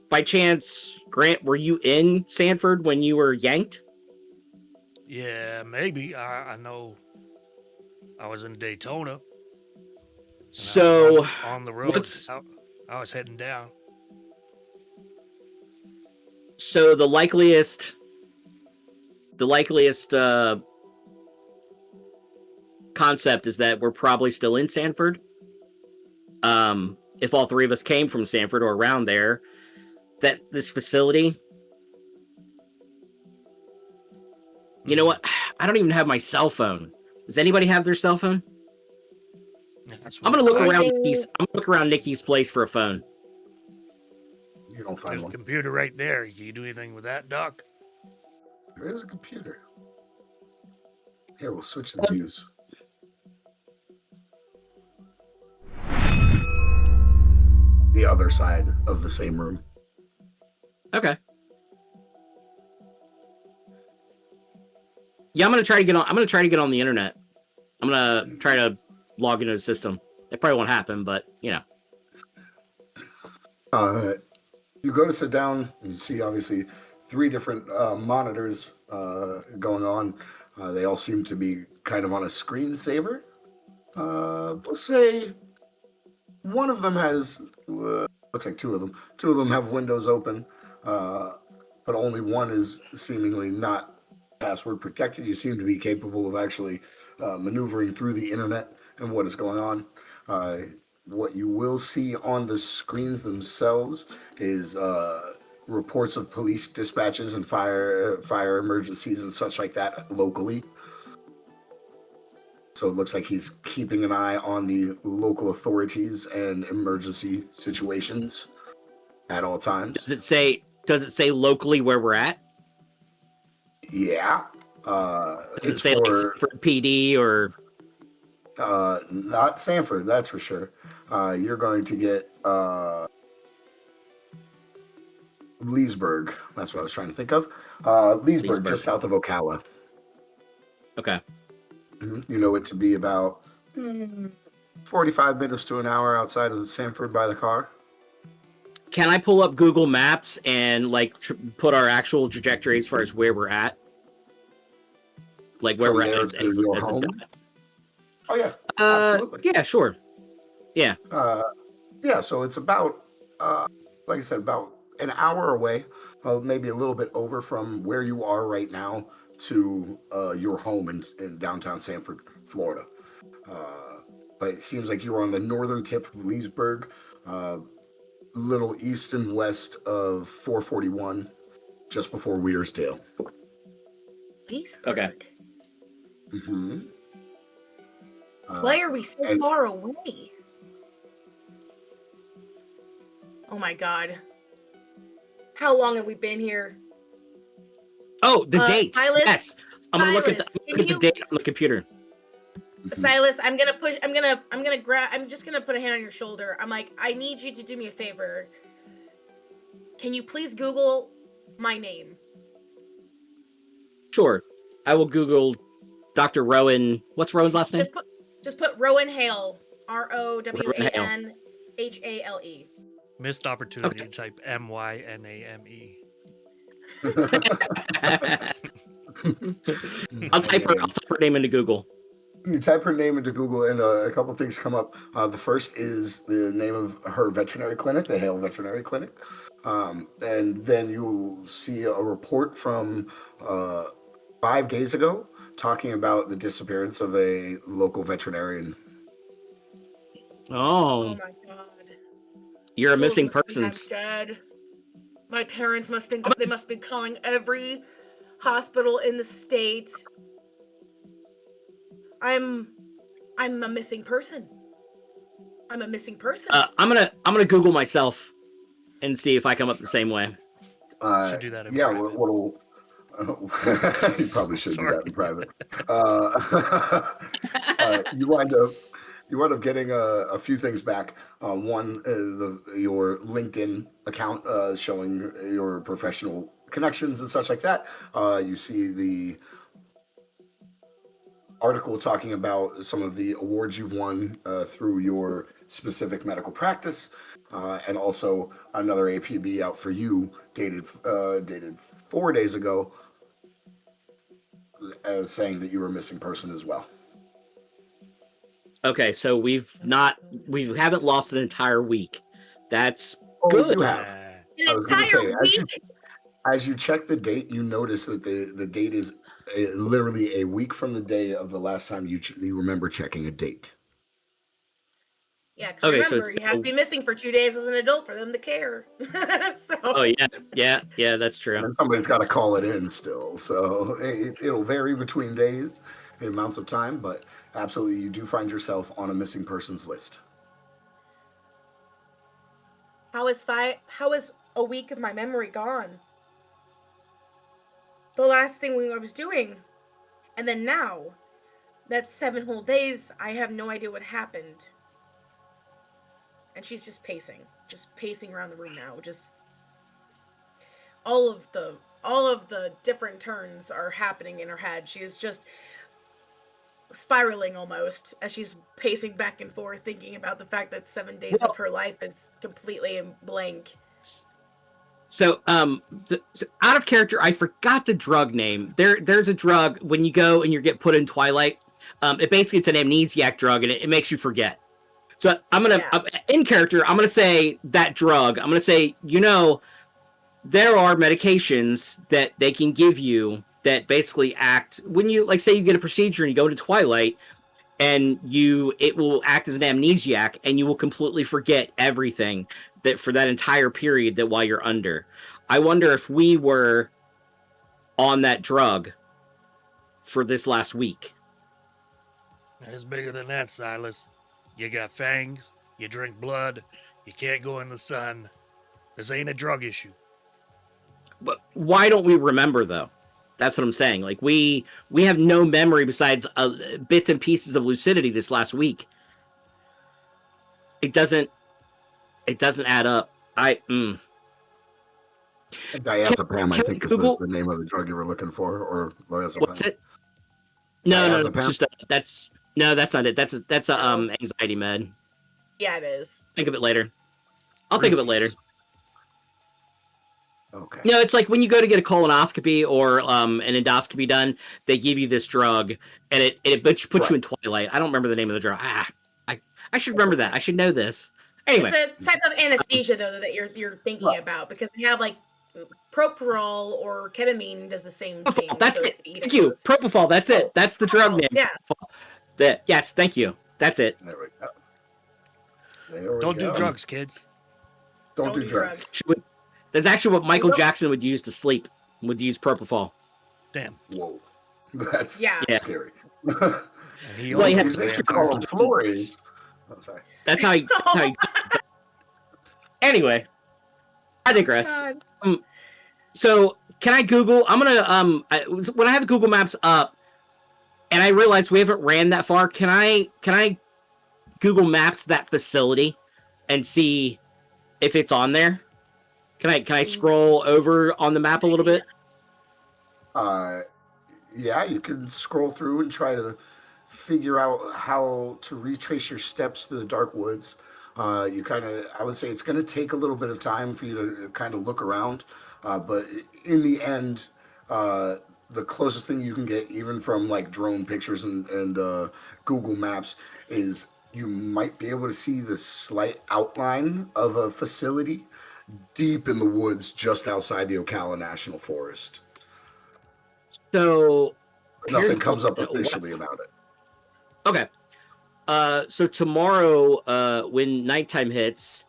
S3: by chance, Grant, were you in Sanford when you were yanked?
S1: Yeah, maybe. I know I was in Daytona.
S3: So,
S1: on the road, I was heading down.
S3: So the likeliest concept is that we're probably still in Sanford. If all 3 of us came from Sanford or around there, that this facility. You know what? I don't even have my cell phone. Does anybody have their cell phone? I'm gonna look around Nikki's place for a phone.
S4: You don't find
S1: There's
S4: one.
S1: a computer right there. Can you do anything with that, Doc?
S4: There is a computer. Here, we'll switch the views. The other side of the same room.
S3: Okay. Yeah, I'm gonna try to get on the internet. I'm gonna try to log into the system. It probably won't happen, but you know.
S4: You go to sit down. You see obviously 3 different monitors going on. They all seem to be kind of on a screensaver. Let's say one of them has looks like 2 of them. 2 of them have windows open, but only one is seemingly not password protected. You seem to be capable of actually maneuvering through the internet and what is going on. What you will see on the screens themselves is reports of police dispatches and fire emergencies and such like that locally. So it looks like he's keeping an eye on the local authorities and emergency situations at all times.
S3: Does it say locally where we're at?
S4: Yeah.
S3: Does
S4: It's
S3: it say
S4: for
S3: like Sanford PD or
S4: not Sanford, that's for sure. You're going to get Leesburg. That's what I was trying to think of. Leesburg, just south of Ocala.
S3: Okay.
S4: You know it to be about 45 minutes to an hour outside of Sanford by the car.
S3: Can I pull up Google Maps and like put our actual trajectory as far as where we're at? Like where
S4: From
S3: we're
S4: there
S3: at
S4: to your home? Oh yeah, absolutely.
S3: Yeah, sure. Yeah.
S4: Yeah, so it's about, like I said, about an hour away, maybe a little bit over from where you are right now to your home in downtown Sanford, Florida. But it seems like you are on the northern tip of Leesburg, little east and west of 441, just before Wearsdale.
S2: Leesburg.
S3: Okay.
S4: Mm-hmm.
S2: Why are we so far away? Oh my god. How long have we been here?
S3: Oh, the date.
S2: Silas,
S3: Yes. I'm gonna look at the date on the computer.
S2: Silas, I'm just gonna put a hand on your shoulder. I'm like, I need you to do me a favor. Can you please Google my name?
S3: Sure. I will Google Dr. Rowan. What's Rowan's last name?
S2: Just put Rowan Hale. ROWANHALE.
S1: Missed opportunity to type MYNAME.
S3: I'll type her name into Google.
S4: You type her name into Google, and a couple things come up. The first is the name of her veterinary clinic, the Hale Veterinary Clinic. And then you'll see a report from 5 days ago talking about the disappearance of a local veterinarian.
S2: Oh my god.
S3: You're a missing person.
S2: Dead. My parents must think they must be calling every hospital in the state. I'm a missing person. I'm a missing person.
S3: I'm gonna Google myself and see if I come up the same way.
S1: Should do that in
S4: yeah,
S1: private.
S4: you probably should do that in private. You wind up getting a few things back. One, your LinkedIn account showing your professional connections and such like that. You see the article talking about some of the awards you've won through your specific medical practice, and also another APB out for you dated 4 days ago, saying that you were a missing person as well.
S3: Okay, so we haven't lost an entire week. That's good.
S4: You have.
S2: An entire week?
S4: As you check the date, you notice that the date is literally a week from the day of the last time you remember checking a date.
S2: Yeah, because remember, you have to be missing for 2 days as an adult for them to care.
S3: Oh yeah, that's true.
S4: And somebody's got to call it in still, so it'll vary between days, the amounts of time, but absolutely, you do find yourself on a missing persons list.
S2: How is a week of my memory gone? The last thing I was doing, and then now, that's 7 whole days. I have no idea what happened. And she's just pacing around the room now. Just all of the different turns are happening in her head. She is just spiraling almost as she's pacing back and forth, thinking about the fact that 7 days
S3: Well-
S2: of her life is completely blank.
S3: So, so out of character, I forgot the drug name. There's a drug when you go and you get put in Twilight. It basically it's an amnesiac drug and it makes you forget. So I'm gonna in character, I'm gonna say that drug. I'm gonna say there are medications that they can give you that basically act when you say you get a procedure and you go to Twilight and it will act as an amnesiac and you will completely forget everything that for that entire period that while you're under. I wonder if we were on that drug for this last week.
S1: It's bigger than that, Silas. You got fangs, you drink blood, you can't go in the sun. This ain't a drug issue.
S3: But why don't we remember though? That's what I'm saying. Like we have no memory besides bits and pieces of lucidity this last week. It doesn't add up.
S4: Diazepam, I think, is
S3: Google-
S4: the name of the drug you were looking for, or lorazepam.
S3: What's it? No,
S4: Diazepam?
S3: it's just that's not it. That's a anxiety med.
S2: Yeah, it is.
S3: Think of it later. I'll think of it later.
S4: Okay.
S3: No, it's like when you go to get a colonoscopy or an endoscopy done, they give you this drug, and it puts you in Twilight. I don't remember the name of the drug. I should remember that. I should know this. Anyway,
S2: It's a type of anesthesia though that you're thinking about, because they have like propofol or ketamine does the same thing.
S3: Propofol, that's it. Thank you. Propofol, that's it. That's the drug name.
S2: Yeah.
S3: Yes, thank you. That's it.
S4: There we go. There we
S1: Don't
S4: go.
S1: do drugs, kids.
S4: Don't do drugs.
S3: That's actually what Michael Jackson would use to sleep. Would use propofol.
S1: Damn.
S4: Whoa. That's scary.
S1: And he
S3: Well,
S1: also
S3: he
S4: They
S1: was
S4: should call them Flores. Oh, sorry.
S3: That's how he. Anyway, I digress. So can I Google? I'm gonna when I have Google Maps up, and I realize we haven't ran that far. Can I Google Maps that facility and see if it's on there? Can I scroll over on the map a little bit?
S4: Yeah, you can scroll through and try to figure out how to retrace your steps through the dark woods. I would say it's going to take a little bit of time for you to kind of look around, but in the end, the closest thing you can get, even from like drone pictures and Google Maps, is you might be able to see the slight outline of a facility deep in the woods just outside the Ocala National Forest.
S3: So
S4: Nothing comes up officially about it.
S3: Okay. So tomorrow, when nighttime hits,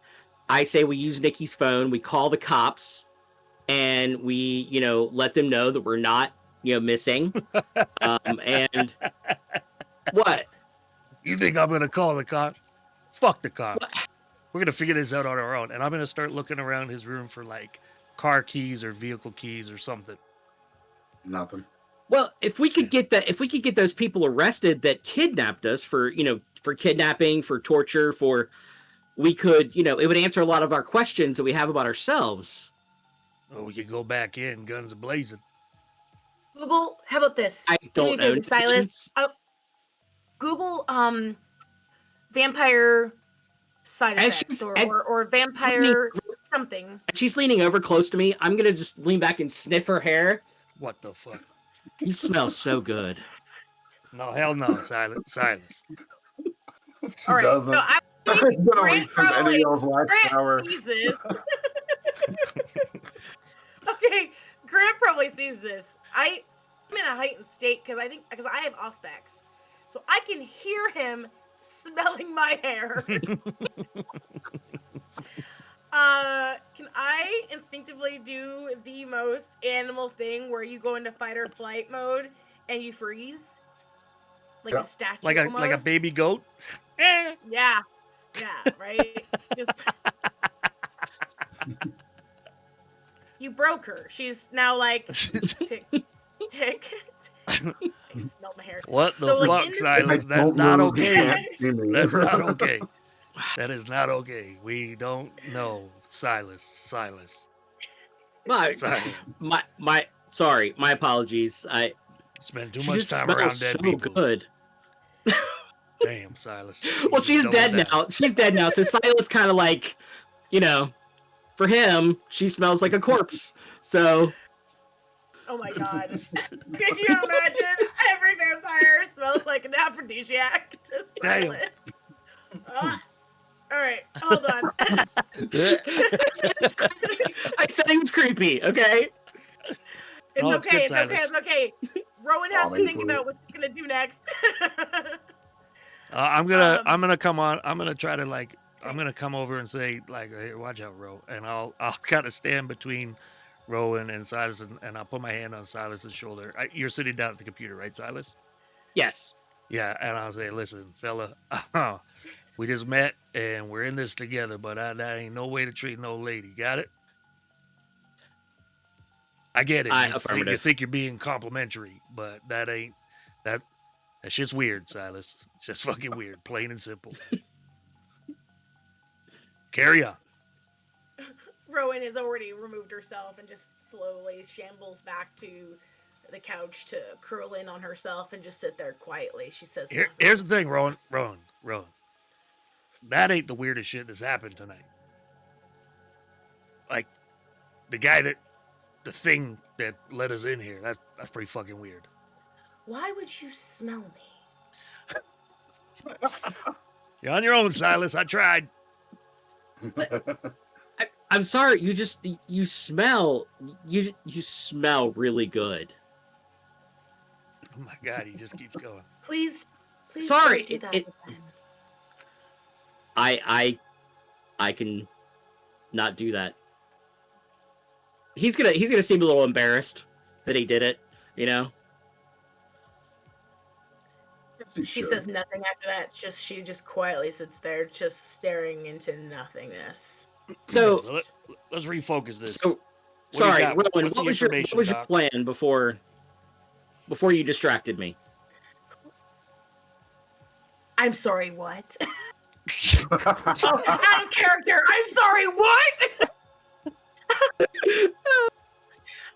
S3: I say we use Nikki's phone, we call the cops, and we, let them know that we're not, missing. And what?
S1: You think I'm gonna call the cops? Fuck the cops. We're gonna figure this out on our own, and I'm gonna start looking around his room for like car keys or vehicle keys or something.
S4: Nothing.
S3: Well, if we could get those people arrested that kidnapped us for kidnapping, for torture, we could, it would answer a lot of our questions that we have about ourselves.
S1: Oh, we could go back in, guns blazing.
S2: Google, how about this?
S3: I don't know.
S2: Do Silas. Google vampire side effects or vampire something.
S3: She's leaning over close to me. I'm gonna just lean back and sniff her hair.
S1: What the fuck?
S3: You smell so good.
S2: Oh,
S1: No, hell no, Silas.
S2: All right,
S4: Doesn't.
S2: so I Grant probably sees this. Okay, Grant probably sees this. I'm in a heightened state because I have Auspex, so I can hear him smelling my hair. Can I instinctively do the most animal thing where you go into fight or flight mode and you freeze? Like a statue
S1: like
S2: almost?
S1: a baby goat?
S2: Yeah, right? Just... You broke her. She's now like tick, tick. I smelled my hair.
S1: What the
S2: So,
S1: fuck,
S2: like,
S1: Silas?
S4: I
S1: That's
S4: don't
S1: not
S4: know.
S1: okay. That's not okay. That is not okay. We don't know, Silas. Silas.
S3: My apologies. I
S1: spend too
S3: she
S1: much
S3: just
S1: time
S3: smells
S1: around dead
S3: so
S1: people.
S3: good.
S1: Damn, Silas.
S3: Well, she's dead now. She's dead now. So Silas kind of like, for him, she smells like a corpse. So.
S2: Oh my god. Could you imagine? Every vampire smells like an aphrodisiac to Silas. All right, hold on.
S3: I said he was creepy, okay?
S2: It's
S1: No,
S2: okay,
S1: it's good,
S2: it's okay. Rowan has to think about what she's gonna do next.
S1: I'm gonna come on. I'm gonna try to like. I'm gonna come over and say like, hey, watch out, Ro, and I'll kind of stand between Rowan and Silas, and I'll put my hand on Silas's shoulder. You're sitting down at the computer, right, Silas?
S3: Yes.
S1: Yeah, and I'll say, listen, fella, we just met and we're in this together, but that ain't no way to treat no lady. Got it? I get it. You think you're being complimentary, but that ain't that. That shit's weird, Silas. It's just fucking weird, plain and simple. Carry on.
S2: Rowan has already removed herself and just slowly shambles back to the couch to curl in on herself and just sit there quietly. She says,
S1: here's the thing, Rowan. That ain't the weirdest shit that's happened tonight. Like, the thing that let us in here, that's pretty fucking weird.
S2: Why would you smell me?
S1: You're on your own, Silas. I tried.
S3: I'm sorry. You smell really good.
S1: Oh my god, he just keeps going.
S2: Please.
S3: Sorry,
S2: don't do that again.
S3: I can not do that. He's gonna seem a little embarrassed that he did it.
S2: She says nothing after that. She just quietly sits there, just staring into nothingness.
S3: So
S1: let's refocus this.
S3: So, sorry, Rowan. What was your plan before you distracted me?
S2: I'm sorry. What? Out of character. I'm sorry. What?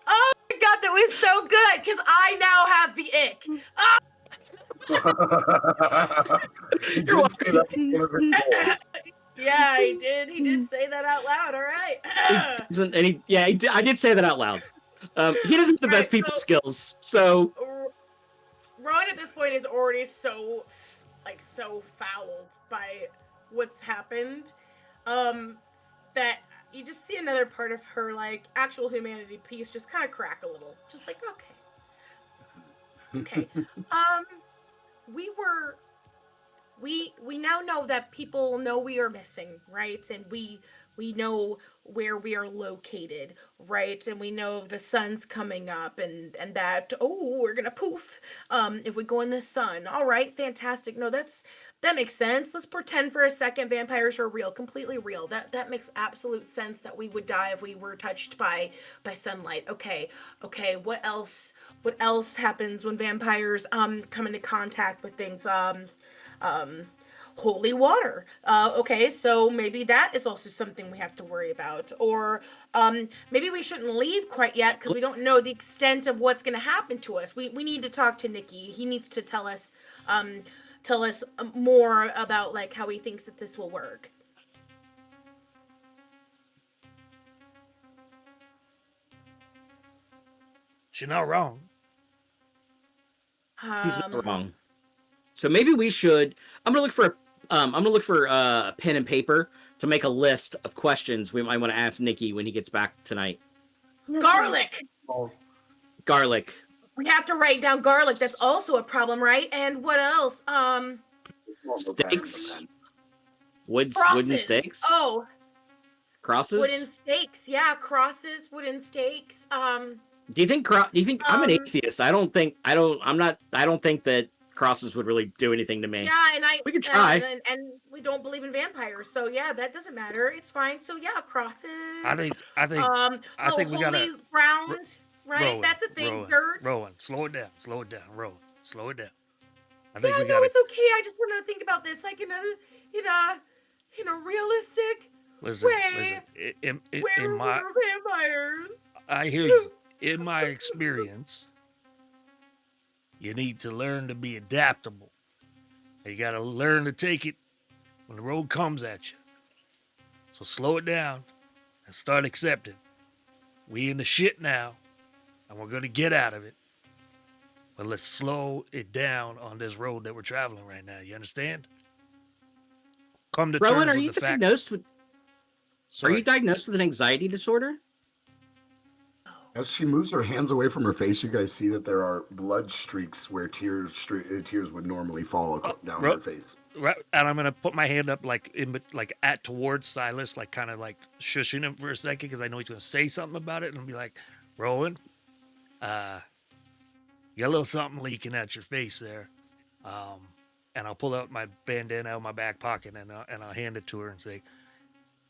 S2: Oh my god, that was so good because I now have the ick.
S3: You're welcome.
S2: Yeah, he did. He did say that out loud. All right.
S3: I did say that out loud. He doesn't have the best people skills, so.
S2: Rowan at this point is already so fouled by what's happened, that you just see another part of her actual humanity piece just kind of crack a little, just like okay. We now know that people know we are missing, right? And we know where we are located, right? And we know the sun's coming up and that, we're gonna poof if we go in the sun. All right, fantastic. No, that makes sense. Let's pretend for a second vampires are real, completely real. That makes absolute sense that we would die if we were touched by sunlight. Okay. What else happens when vampires come into contact with things? Holy water. Okay, so maybe that is also something we have to worry about. Or maybe we shouldn't leave quite yet because we don't know the extent of what's going to happen to us. We need to talk to Nikki. He needs to tell us more about how he thinks that this will work.
S1: She's not wrong.
S3: He's not wrong. So maybe we should. I'm gonna look for a pen and paper to make a list of questions we might want to ask Nikki when he gets back tonight.
S2: Garlic.
S3: Garlic.
S2: We have to write down garlic. That's also a problem, right? And what else?
S3: Stakes. Wooden stakes.
S2: Oh.
S3: Crosses.
S2: Wooden stakes. Yeah, crosses. Wooden stakes.
S3: Do you think I'm an atheist? I don't think that crosses would really do anything to me.
S2: Yeah,
S3: we could try.
S2: And we don't believe in vampires, so yeah, that doesn't matter. It's fine. So yeah, crosses.
S1: I think we gotta
S2: holy ground, right?
S1: Rowan,
S2: That's a thing.
S1: Rowan,
S2: dirt.
S1: Rowan, slow it down, Rowan, slow it down. I
S2: think we gotta. It's okay. I just want to think about this in a realistic way.
S1: Listen.
S2: In my vampires.
S1: I hear you. In my experience, you need to learn to be adaptable. You got to learn to take it when the road comes at you. So slow it down and start accepting. We in the shit now, and we're going to get out of it. But let's slow it down on this road that we're traveling right now. You understand? Come to
S3: Rowan,
S1: terms with the fact.
S3: Are you diagnosed with an anxiety disorder?
S4: As she moves her hands away from her face, you guys see that there are blood streaks where tears would normally fall down her face.
S1: Right, and I'm gonna put my hand up towards Silas, like kind of like shushing him for a second because I know he's gonna say something about it, and I'll be like, Rowan, you got a little something leaking out your face there, and I'll pull out my bandana out of my back pocket and I'll hand it to her and say,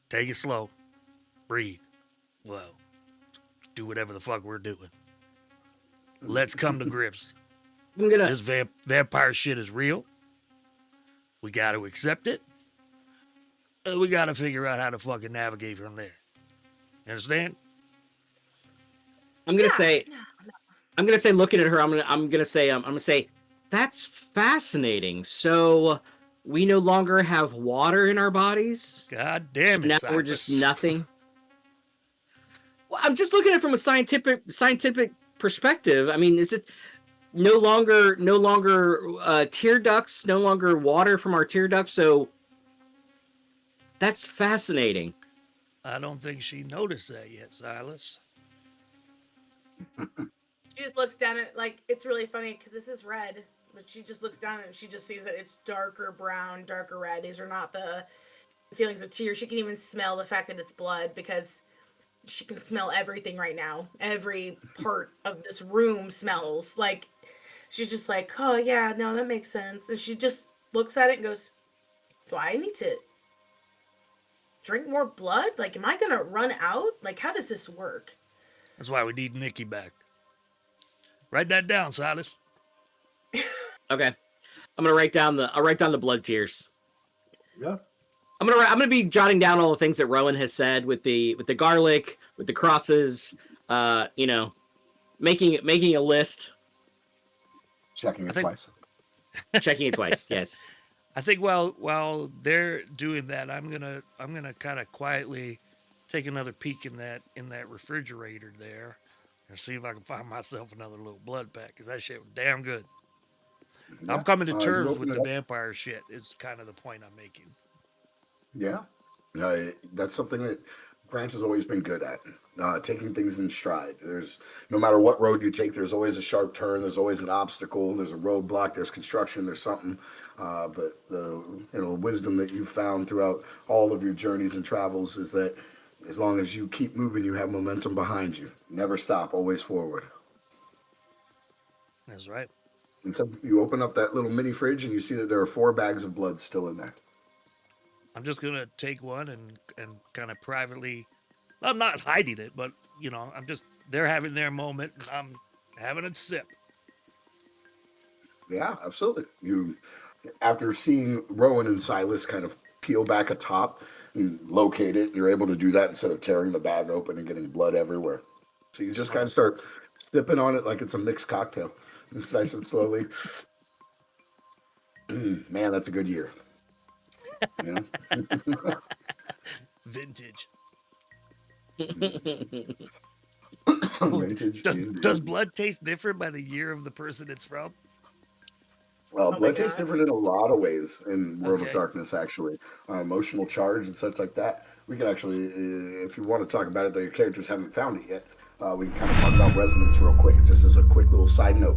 S1: take it slow, breathe, well, do whatever the fuck we're doing. Let's come to grips. This vampire shit is real. We got to accept it. And we got to figure out how to fucking navigate from there. You understand?
S3: I'm gonna say, looking at her, I'm gonna say, that's fascinating. So we no longer have water in our bodies.
S1: God damn it!
S3: So now we're just nothing. Well, I'm just looking at it from a scientific perspective. I mean, is it no longer tear ducts, no longer water from our tear ducts? So that's fascinating.
S1: I don't think she noticed that yet, Silas.
S2: She just looks down at, like, it's really funny because this is red, but she just looks down and she just sees that it's darker brown, darker red. These are not the feelings of tears. She can even smell the fact that it's blood because she can smell everything right now. Every part of this room smells. Like, she's just like, oh yeah, no, that makes sense. And she just looks at it and goes, do I need to drink more blood? Like, am I gonna run out? Like, how does this work?
S1: That's why we need Nikki back. Write that down, Silas.
S3: Okay, I'll write down the blood tears.
S4: Yeah.
S3: I'm gonna be jotting down all the things that Rowan has said with the garlic, with the crosses, making a list.
S4: Checking it twice.
S3: Checking it twice, yes.
S1: I think while they're doing that, I'm gonna kind of quietly take another peek in that refrigerator there and see if I can find myself another little blood pack because that shit was damn good. Yeah. I'm coming to terms with the vampire shit is kind of the point I'm making.
S4: Yeah, that's something that Grant has always been good at, taking things in stride. There's no matter what road you take, there's always a sharp turn, there's always an obstacle, there's a roadblock, there's construction, there's something. But the wisdom that you've found throughout all of your journeys and travels is that as long as you keep moving, you have momentum behind you. Never stop, always forward.
S1: That's right.
S4: And so you open up that little mini fridge and you see that there are 4 bags of blood still in there.
S1: I'm just gonna take one and kind of privately. I'm not hiding it, but they're having their moment, and I'm having a sip.
S4: Yeah, absolutely. You, after seeing Rowan and Silas kind of peel back a top and locate it, you're able to do that instead of tearing the bag open and getting blood everywhere. So you just kind of start sipping on it like it's a mixed cocktail. Just nice and slowly. Man, that's a good year. Yeah.
S1: Vintage.
S4: Vintage.
S1: Does blood taste different by the year of the person it's from?
S4: Well, blood tastes different in a lot of ways in World of Darkness, actually. Emotional charge and such like that. We can actually, if you want to talk about it, though your characters haven't found it yet, we can kind of talk about resonance real quick, just as a quick little side note.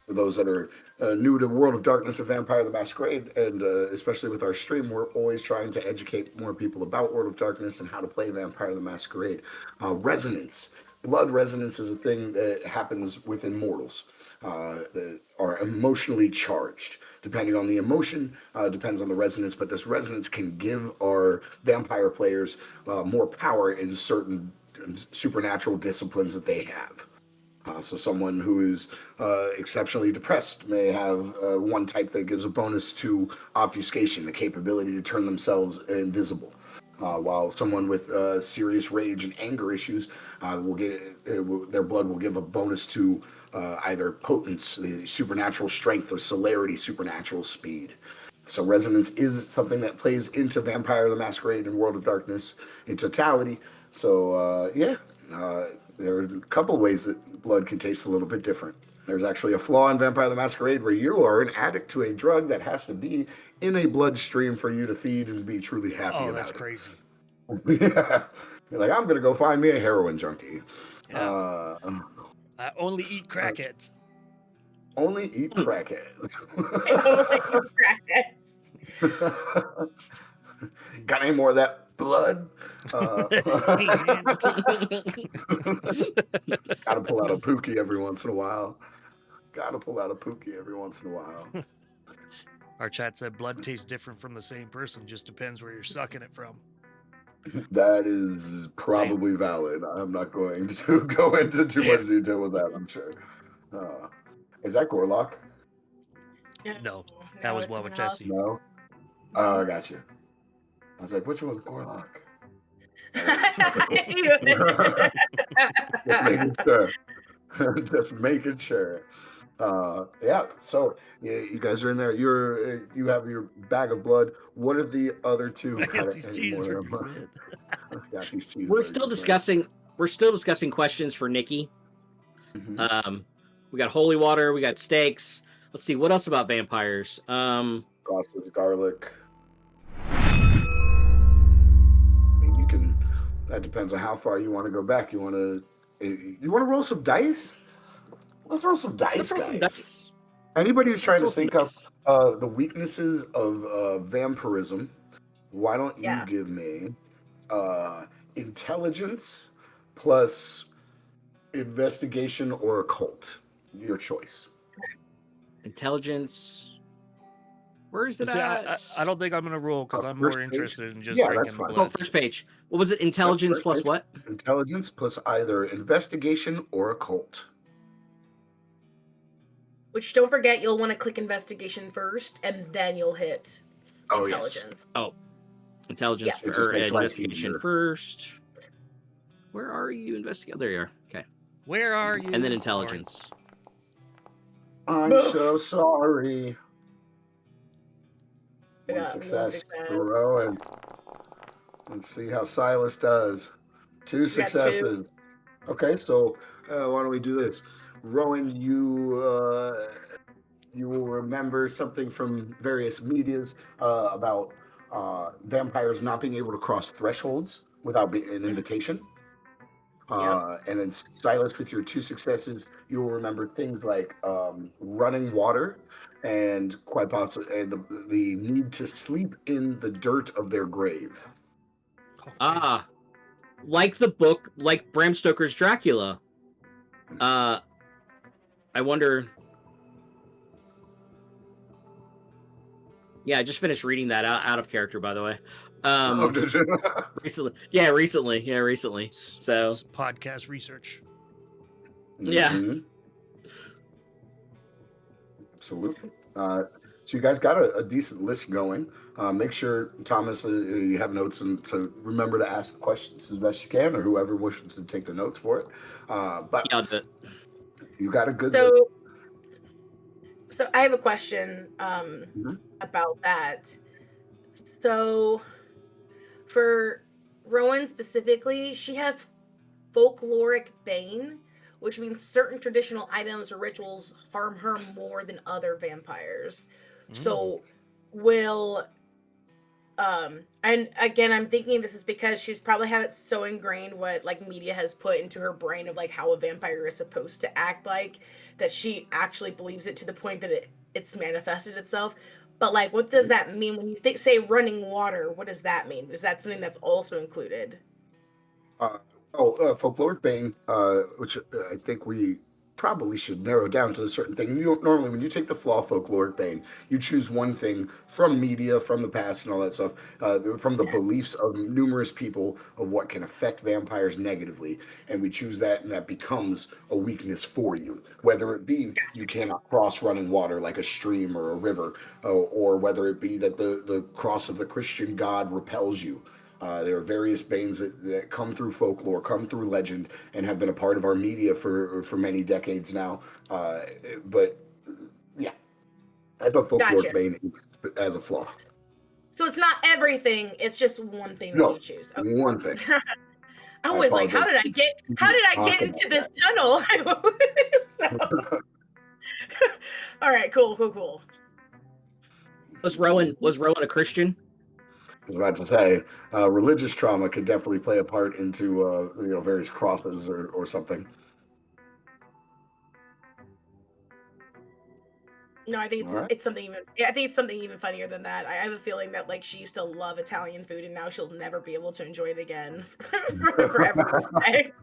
S4: For those that are new to World of Darkness and Vampire the Masquerade, and especially with our stream, we're always trying to educate more people about World of Darkness and how to play Vampire the Masquerade. Resonance. Blood resonance is a thing that happens within mortals that are emotionally charged. Depending on the emotion, depends on the resonance, but this resonance can give our vampire players more power in certain supernatural disciplines that they have. So someone who is exceptionally depressed may have one type that gives a bonus to obfuscation, the capability to turn themselves invisible. While someone with serious rage and anger issues will get their blood will give a bonus to either potence, the supernatural strength, or celerity, supernatural speed. So resonance is something that plays into Vampire the Masquerade and World of Darkness in totality. So there are a couple ways that blood can taste a little bit different. There's actually a flaw in Vampire the Masquerade where you are an addict to a drug that has to be in a bloodstream for you to feed and be truly happy about it.
S1: Oh, that's crazy.
S4: Yeah. You're like, I'm going to go find me a heroin junkie.
S1: Yeah. I only eat crackheads.
S4: Only eat crackheads. Got any more of that blood? Gotta pull out a pookie every once in a while.
S1: Our chat said blood tastes different from the same person. Just depends where you're sucking it from.
S4: That is probably valid. I'm not going to go into too much detail with that, I'm sure. Is that Gorlock?
S1: No, that was one with Jesse.
S4: No? Oh, I got you. I was like, which one was Gorlock? Just making sure. Just making sure. Yeah, so you guys are in there. You have your bag of blood. What are the other two?
S1: I got these cheeseburgers, man.
S4: Got these cheeseburgers.
S3: We're still discussing questions for Nikki.
S4: Mm-hmm.
S3: We got holy water, we got steaks. Let's see, what else about vampires?
S4: Sauces, garlic. You can. That depends on how far you want to go back. You want to roll some dice? Let's roll some dice. Anybody who's trying to think up the weaknesses of vampirism, why don't you give me intelligence plus investigation or occult? Your choice.
S3: Intelligence. Where is it
S1: See,
S3: at?
S1: I don't think I'm going to roll because I'm more interested in just drinking blood.
S3: Oh, first page. What was it? Intelligence plus page. What?
S4: Intelligence plus either investigation or occult.
S2: Which, don't forget, you'll want to click investigation first, and then you'll hit intelligence.
S4: Yes.
S3: Oh, intelligence or investigation first. Where are you investigating? There you are. Okay.
S1: Where are you?
S3: And then intelligence.
S4: I'm so sorry. One success. Rowan. Let's see how Silas does. 2 successes. Okay, so why don't we do this? Rowan, you will remember something from various medias about vampires not being able to cross thresholds without an invitation. And then Silas, with your 2 successes, you will remember things like running water and quite possibly the need to sleep in the dirt of their grave.
S3: Okay. Like the book, like Bram Stoker's Dracula. I wonder. Yeah, I just finished reading that out of character, by the way.
S4: Did you?
S3: Recently. So
S1: it's podcast research.
S3: Yeah.
S4: Mm-hmm. Absolutely. So you guys got a decent list going. Make sure, Thomas, you have notes and to remember to ask the questions as best you can, or whoever wishes to take the notes for it. But
S3: yeah, I'll do it.
S4: You got a good.
S2: So I have a question about that. So for Rowan specifically, she has folkloric bane, which means certain traditional items or rituals harm her more than other vampires. So will and again, I'm thinking this is because she's probably had it so ingrained what like media has put into her brain of like how a vampire is supposed to act like, that she actually believes it to the point that it's manifested itself. But like, what does that mean when you say running water? What does that mean? Is that something that's also included?
S4: Folkloric bane, which I think we probably should narrow down to a certain thing. Normally, when you take the flaw folkloric bane, you choose one thing from media, from the past, and all that stuff, from the beliefs of numerous people of what can affect vampires negatively, and we choose that, and that becomes a weakness for you. Whether it be you cannot cross running water like a stream or a river, or whether it be that the cross of the Christian God repels you. There are various banes that come through folklore, come through legend, and have been a part of our media for many decades now. But yeah, I thought folkloric
S2: Gotcha.
S4: bane as a flaw.
S2: So it's not everything, it's just one thing that
S4: No,
S2: you choose. Okay.
S4: one thing.
S2: I was like, how did I get into this tunnel? So, all right, cool.
S3: Was Rowan a Christian?
S4: I was about to say, religious trauma could definitely play a part into various crosses or something.
S2: No, I think
S4: All right.
S2: it's something even. Yeah, I think it's something even funnier than that. I have a feeling that like she used to love Italian food, and now she'll never be able to enjoy it again for every respect.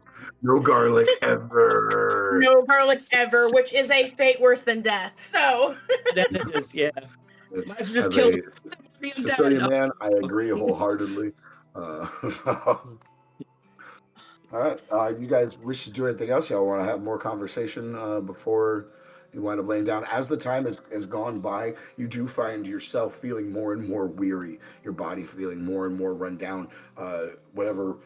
S4: No garlic ever.
S2: No garlic ever, which is a fate worse than death. So
S3: That is, yeah. Might as well just
S4: As
S3: kill
S4: a Sicilian man, I agree wholeheartedly. So, all right. You guys wish to do anything else? Y'all want to have more conversation before you wind up laying down? As the time has gone by, you do find yourself feeling more and more weary, your body feeling more and more run down. Whatever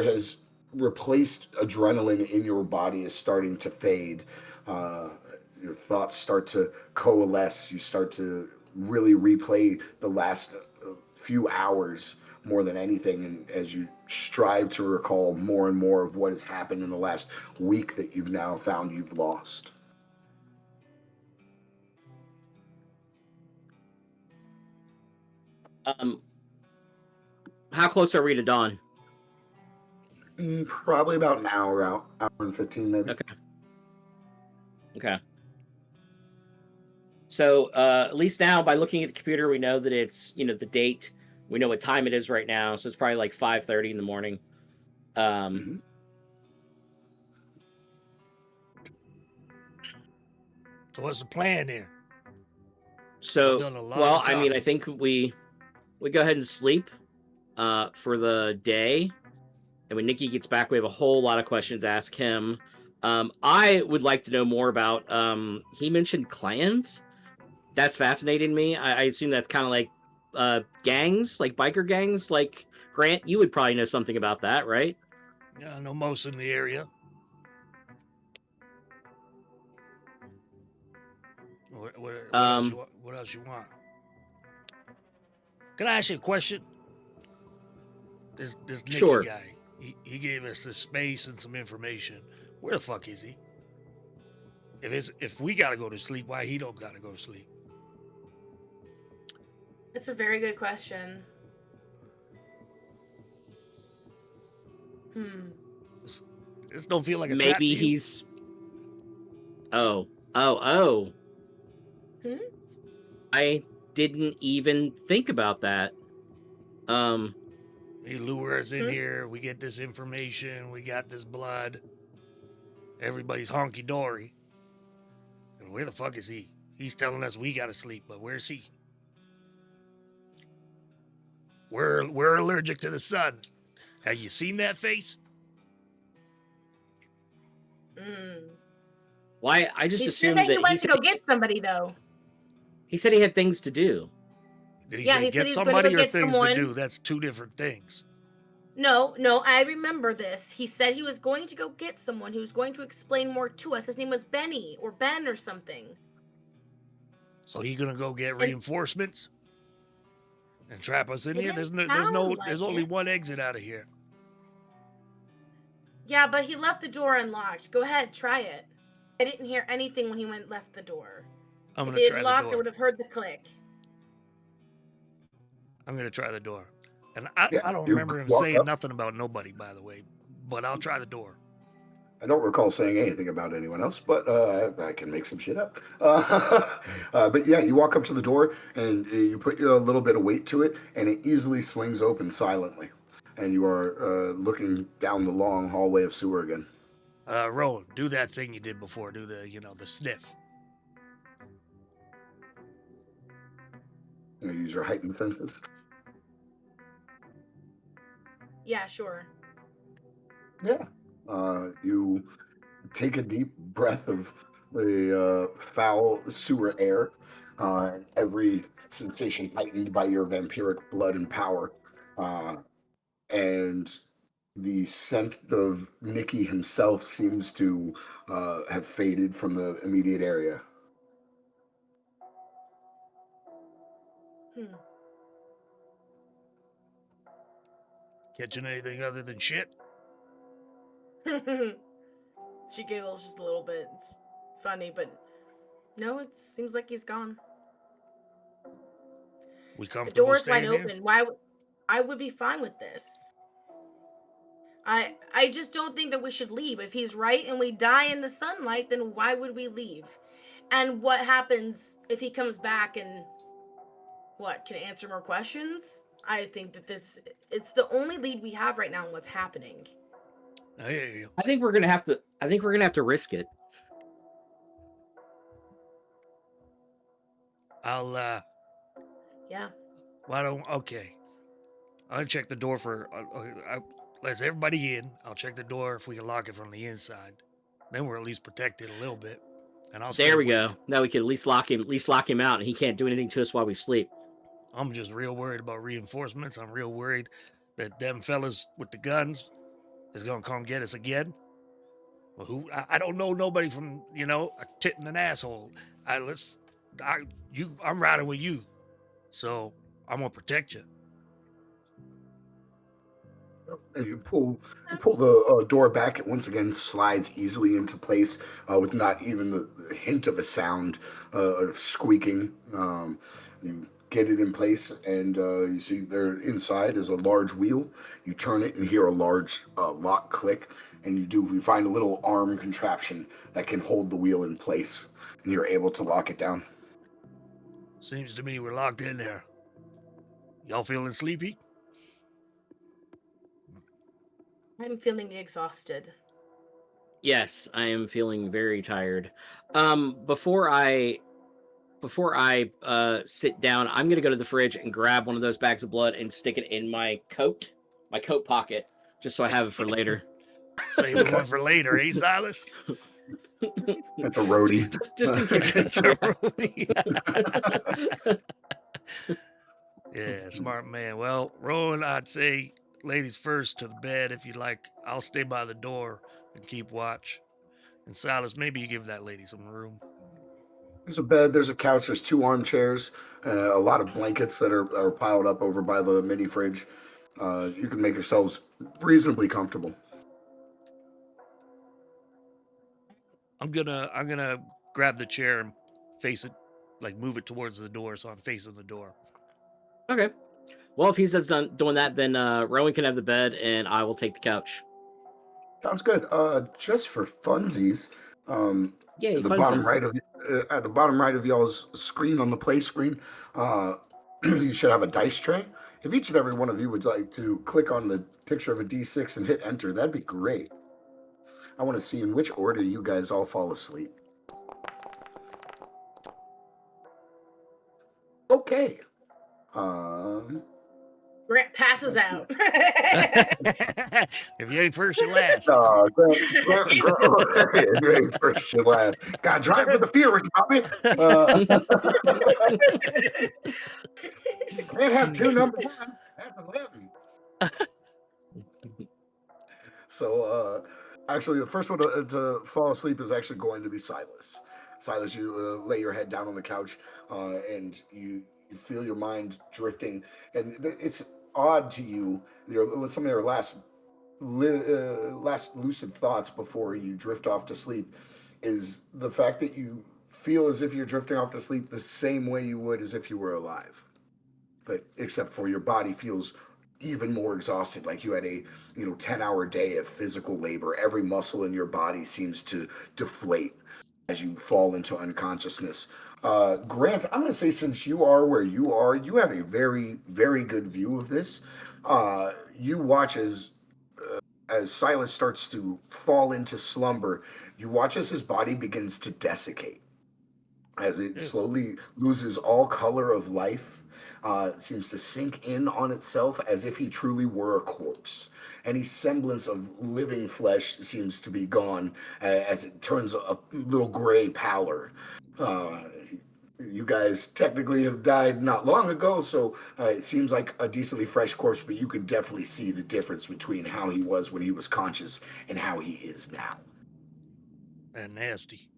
S4: has replaced adrenaline in your body is starting to fade. Your thoughts start to coalesce. You start to really replay the last few hours more than anything, and as you strive to recall more and more of what has happened in the last week that you've now found you've lost.
S3: How close are we to dawn?
S4: Probably about an hour out, hour and 15 maybe.
S3: Okay. So at least now, by looking at the computer, we know that it's the date. We know what time it is right now, so it's probably like 5:30 in the morning.
S1: So what's the plan here?
S3: So,
S1: done a lot
S3: well,
S1: of
S3: I mean, I
S1: talking.
S3: think we go ahead and sleep for the day, and when Nikki gets back, we have a whole lot of questions to ask him. I would like to know more about. He mentioned clans. That's fascinating me. I assume that's kind of like gangs, like biker gangs. Like Grant, you would probably know something about that, right?
S1: Yeah, I know most in the area. What else you want? Can I ask you a question? This Nicky
S3: Sure.
S1: guy, he gave us this space and some information. Where the fuck is he? If we gotta go to sleep, why he don't gotta go to sleep?
S2: that's a very good question.
S1: This don't feel like a trap.
S3: Maybe
S1: to you?
S3: he's. Oh. I didn't even think about that.
S1: He lure us in here. We get this information. We got this blood. Everybody's honky dory. And where the fuck is he? He's telling us we gotta sleep, but where's he? We're allergic to the sun. Have you seen that face?
S3: Why? I just
S2: He
S3: assumed
S2: said that he went
S3: he
S2: to
S3: said
S2: go get somebody though.
S3: he said he had things to do.
S1: Did he
S2: Yeah,
S1: say
S2: he said
S1: get
S2: he was gonna
S1: somebody
S2: go
S1: or
S2: get
S1: things
S2: someone.
S1: to do? That's two different things.
S2: No, I remember this. He said he was going to go get someone who was going to explain more to us. His name was Benny or Ben or something.
S1: So he gonna go get reinforcements and trap us in here? There's only one exit out of here.
S2: Yeah, but he left the door unlocked. Go ahead, try it. I didn't hear anything when he left the door.
S1: I'm
S2: If
S1: gonna
S2: he
S1: try
S2: had
S1: the
S2: locked, I
S1: door.
S2: would have heard the click.
S1: I'm gonna try the door. And I don't remember him saying nothing about nobody, by the way. But I'll try the door.
S4: I don't recall saying anything about anyone else, but I can make some shit up. But yeah, you walk up to the door and you put a little bit of weight to it, and it easily swings open silently. And you are looking down the long hallway of sewer again.
S1: Rowan, do that thing you did before. Do the sniff.
S4: You use your heightened senses.
S2: Yeah, sure.
S4: Yeah. You take a deep breath of the foul sewer air, every sensation heightened by your vampiric blood and power. And the scent of Nicky himself seems to have faded from the immediate area.
S2: Hmm.
S1: Catching anything other than shit?
S2: She giggles just a little bit. It's funny, but no, it seems like he's gone.
S1: We
S2: The
S1: comfortable
S2: door is wide
S1: staying here?
S2: open. I would be fine with this. I just don't think that we should leave. If he's right and we die in the sunlight, then why would we leave? And what happens if he comes back and can answer more questions? I think that it's the only lead we have right now on what's happening.
S1: I hear you.
S3: I think we're gonna have to risk it.
S1: I'll
S2: Yeah.
S1: okay. I'll check the door for let's everybody in. I'll check the door if we can lock it from the inside. Then we're at least protected a little bit. And I'll stay
S3: There we
S1: awake.
S3: go. Now we can at least lock him out, and he can't do anything to us while we sleep.
S1: I'm just real worried about reinforcements. I'm real worried that them fellas with the guns is gonna come get us again. Well, I don't know nobody from a tit and an asshole. I'm riding with you, so I'm gonna protect you.
S4: And you pull the door back. It once again slides easily into place with not even the hint of a sound of squeaking. You get it in place, and you see there inside is a large wheel. You turn it and hear a large lock click, and you find a little arm contraption that can hold the wheel in place, and you're able to lock it down.
S1: Seems to me we're locked in there. Y'all feeling sleepy?
S2: I'm feeling exhausted.
S3: Yes, I am feeling very tired. Before I sit down, I'm gonna go to the fridge and grab one of those bags of blood and stick it in my coat pocket, just so I have it for later.
S1: Save one for later, eh, Silas?
S4: That's a roadie.
S3: Just in case.
S1: It's a roadie. Yeah, smart man. Well, Rowan, I'd say ladies first to the bed if you like. I'll stay by the door and keep watch. And Silas, maybe you give that lady some room.
S4: There's a bed, there's a couch, there's two armchairs, a lot of blankets that are piled up over by the mini fridge. You can make yourselves reasonably comfortable.
S1: I'm gonna grab the chair and face it, like move it towards the door, so I'm facing the door.
S3: Okay. Well, if he's just doing that, then Rowan can have the bed, and I will take the couch.
S4: Sounds good. Just for funsies,
S3: Yay,
S4: at the bottom right of y'all's screen on the play screen, you should have a dice tray. If each and every one of you would like to click on the picture of a D6 and hit enter, that'd be great. I want to see in which order you guys all fall asleep. Okay.
S2: Grant passes out.
S1: If you ain't first, you last.
S4: Grant, first you last. Gotta drive with the fear, Bobby. Can't have two number ones. That's 11. So, actually, the first one to fall asleep is actually going to be Silas. Silas, you lay your head down on the couch, and you feel your mind drifting, and it's odd to you. Some of your last lucid thoughts before you drift off to sleep is the fact that you feel as if you're drifting off to sleep the same way you would as if you were alive, but except for your body feels even more exhausted, like you had a 10-hour day of physical labor. Every muscle in your body seems to deflate as you fall into unconsciousness. Grant, I'm going to say, since you are where you are, you have a very, very good view of this. You watch as Silas starts to fall into slumber. You watch as his body begins to desiccate, as it slowly loses all color of life. It seems to sink in on itself as if he truly were a corpse. Any semblance of living flesh seems to be gone as it turns a little gray pallor. You guys technically have died not long ago, so it seems like a decently fresh corpse, but you could definitely see the difference between how he was when he was conscious and how he is now.
S1: And nasty.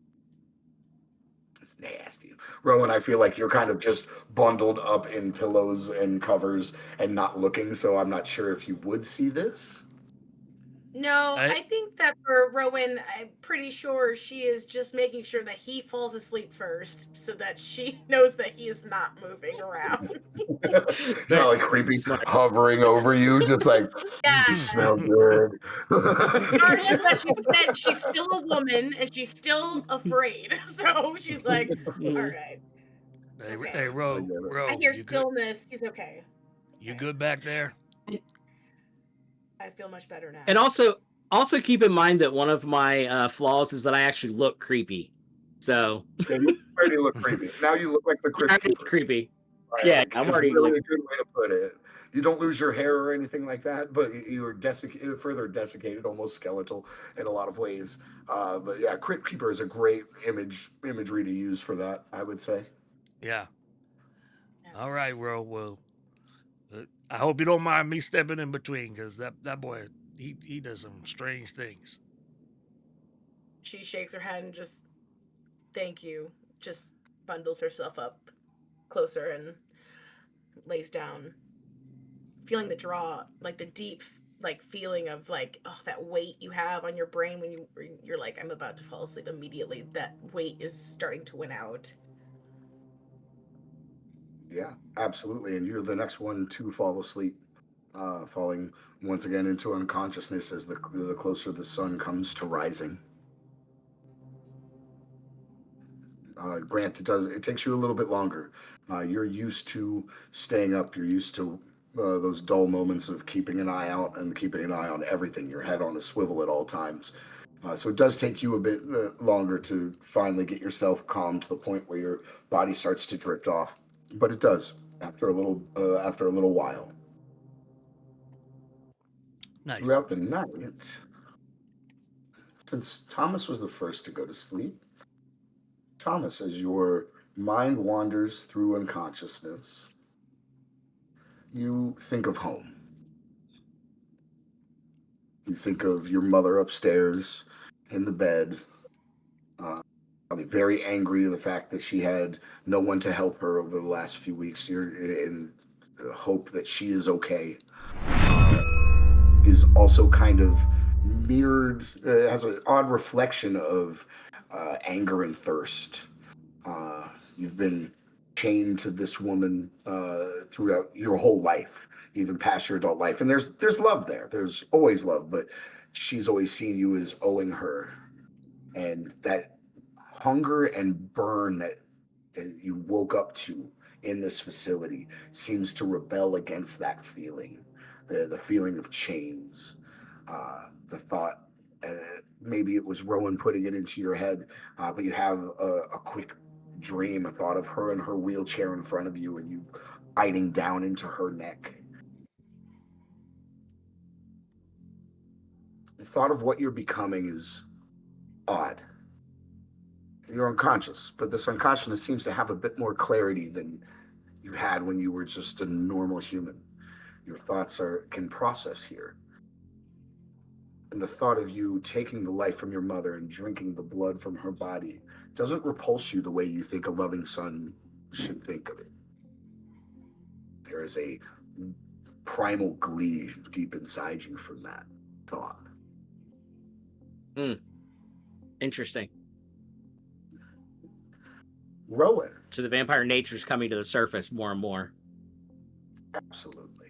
S4: It's nasty. Rowan, I feel like you're kind of just bundled up in pillows and covers and not looking, so I'm not sure if you would see this.
S2: No,
S1: I-
S2: I think that for Rowan, I'm pretty sure she is just making sure that he falls asleep first so that she knows that he is not moving around.
S4: It's not like creepy
S3: Smart.
S4: hovering over you, just like,
S2: Yeah.
S4: you smell good.
S2: Regardless that she's still a woman and she's still afraid. So she's like, all right.
S1: Hey,
S2: Okay.
S1: hey, Ro,
S4: I get it.
S1: Ro,
S2: I hear
S1: you good?
S2: stillness. He's okay.
S1: You
S2: Okay.
S1: good back there?
S2: I feel much better now.
S3: And also keep in mind that one of my flaws is that I actually look creepy. So
S4: Yeah, you already look creepy. Now you look like the
S3: I
S4: Crypt
S3: already look
S4: Keeper.
S3: creepy.
S4: Right,
S3: Yeah,
S4: like,
S3: I'm
S4: it's
S3: already
S4: really
S3: like,
S4: a good way to put it. You don't lose your hair or anything like that, but you are further desiccated, almost skeletal in a lot of ways. But yeah, Crypt Keeper is a great imagery to use for that, I would say.
S1: Yeah. All right, Ro. Well, I hope you don't mind me stepping in between because that boy, he does some strange things.
S2: She shakes her head and just, thank you. Just bundles herself up closer and lays down, feeling the draw, like the deep, like feeling of like, oh, that weight you have on your brain when you're like, I'm about to fall asleep immediately. That weight is starting to win out.
S4: Yeah, absolutely. And you're the next one to fall asleep, falling once again into unconsciousness as the closer the sun comes to rising. Grant, it takes you a little bit longer. You're used to staying up. You're used to those dull moments of keeping an eye out and keeping an eye on everything. Your head on a swivel at all times. So it does take you a bit longer to finally get yourself calm to the point where your body starts to drift off. But it does after a little while.
S1: Nice.
S4: Throughout the night, since Thomas was the first to go to sleep, Thomas, as your mind wanders through unconsciousness, you think of home. You think of your mother upstairs in the bed, probably very angry at the fact that she had no one to help her over the last few weeks. You're in hope that she is okay. Is also kind of mirrored, has an odd reflection of anger and thirst. You've been chained to this woman throughout your whole life, even past your adult life, and there's love there. There's always love, but she's always seen you as owing her, and that hunger and burn that you woke up to in this facility seems to rebel against that feeling, the feeling of chains, the thought. Maybe it was Rowan putting it into your head, but you have a quick dream, a thought of her in her wheelchair in front of you and you biting down into her neck. The thought of what you're becoming is odd. You're unconscious, but this unconsciousness seems to have a bit more clarity than you had when you were just a normal human. Your thoughts can process here. And the thought of you taking the life from your mother and drinking the blood from her body doesn't repulse you the way you think a loving son should think of it. There is a primal glee deep inside you from that thought.
S3: Interesting.
S4: Rowan.
S3: So the vampire nature is coming to the surface more and more.
S4: Absolutely.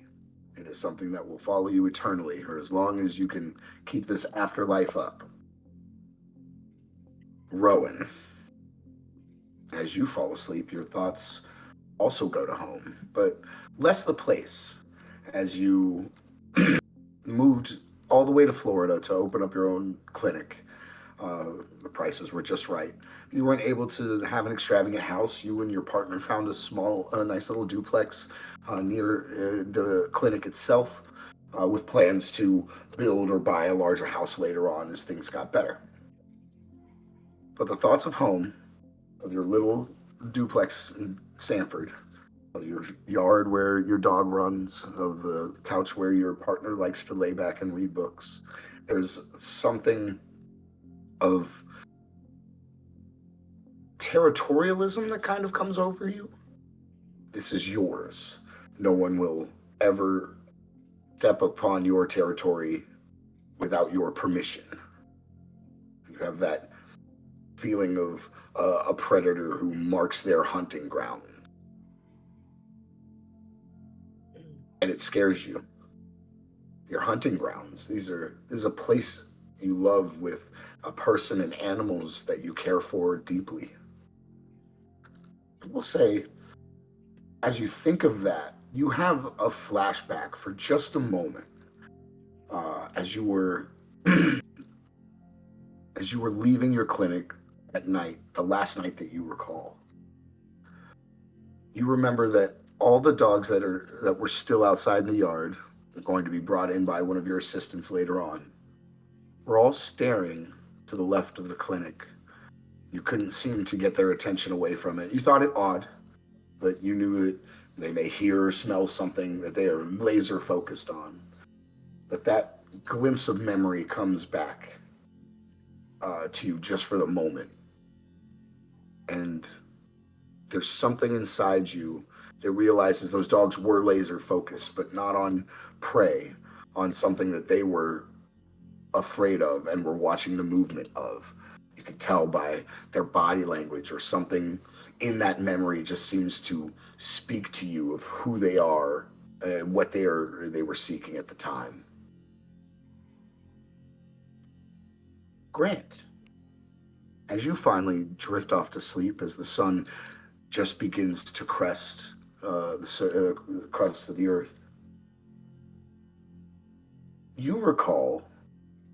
S4: It is something that will follow you eternally, or as long as you can keep this afterlife up. Rowan. As you fall asleep, your thoughts also go to home, but less the place. As you moved all the way to Florida to open up your own clinic, the prices were just right. You weren't able to have an extravagant house. You and your partner found a nice little duplex near the clinic itself, with plans to build or buy a larger house later on as things got better. But the thoughts of home, of your little duplex in Sanford, of your yard where your dog runs, of the couch where your partner likes to lay back and read books. There's something of territorialism that kind of comes over you. This is yours. No one will ever step upon your territory without your permission. You have that feeling of a predator who marks their hunting ground. And it scares you. Your hunting grounds. This is a place you love with a person and animals that you care for deeply. I will say, as you think of that, you have a flashback for just a moment as you were leaving your clinic at night, the last night that you recall. You remember that all the dogs that were still outside in the yard, are going to be brought in by one of your assistants later on, were all staring to the left of the clinic. You couldn't seem to get their attention away from it. You thought it odd, but you knew that they may hear or smell something that they are laser focused on. But that glimpse of memory comes back to you just for the moment. And there's something inside you that realizes those dogs were laser focused, but not on prey, on something that they were afraid of and were watching the movement of. You could tell by their body language, or something in that memory just seems to speak to you of who they are and what they were seeking at the time. Grant, as you finally drift off to sleep, as the sun just begins to crest the crust of the earth, you recall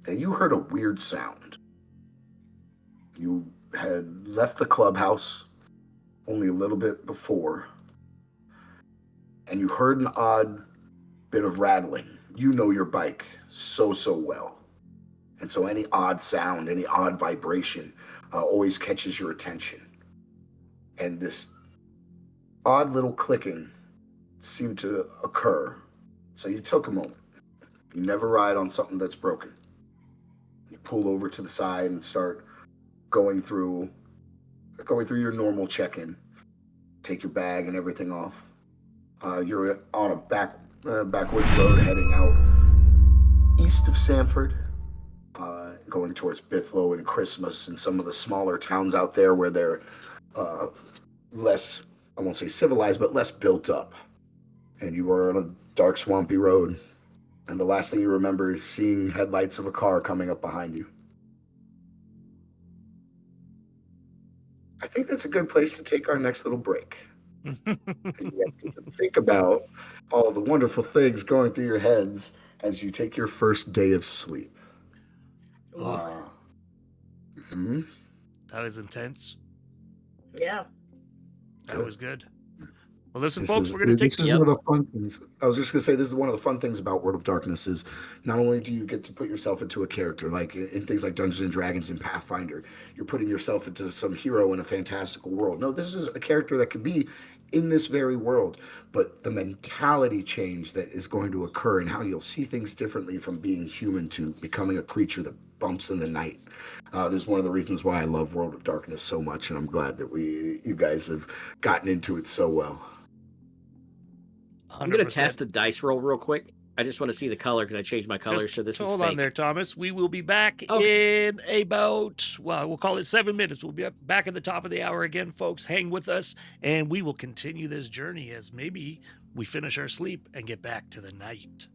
S4: that you heard a weird sound. You had left the clubhouse only a little bit before, and you heard an odd bit of rattling. You know your bike so well. And so any odd sound, any odd vibration always catches your attention. And this odd little clicking seemed to occur. So you took a moment. You never ride on something that's broken. You pull over to the side and start going through your normal check-in. Take your bag and everything off. You're on a backwoods road heading out east of Sanford, going towards Bithlow and Christmas and some of the smaller towns out there where they're less, I won't say civilized, but less built up. And you are on a dark, swampy road. And the last thing you remember is seeing headlights of a car coming up behind you. I think that's a good place to take our next little break. And you have to think about all the wonderful things going through your heads as you take your first day of sleep.
S1: That is intense.
S2: Yeah.
S1: That was good. Well, listen,
S4: This
S1: folks,
S4: is,
S1: we're going to take...
S4: this is one of the fun things. I was just going to say, this is one of the fun things about World of Darkness is not only do you get to put yourself into a character, like in things like Dungeons and Dragons and Pathfinder, you're putting yourself into some hero in a fantastical world. No, this is a character that could be in this very world, but the mentality change that is going to occur and how you'll see things differently from being human to becoming a creature that bumps in the night. This is one of the reasons why I love World of Darkness so much, and I'm glad that you guys have gotten into it so well.
S1: 100%.
S3: I'm going to test a dice roll real quick. I just want to see the color because I changed my color,
S1: Just
S3: so this is
S1: hold
S3: fake.
S1: on there, Thomas. We will be back in about, well, we'll call it 7 minutes. We'll be back at the top of the hour again, folks. Hang with us, and we will continue this journey as maybe we finish our sleep and get back to the night.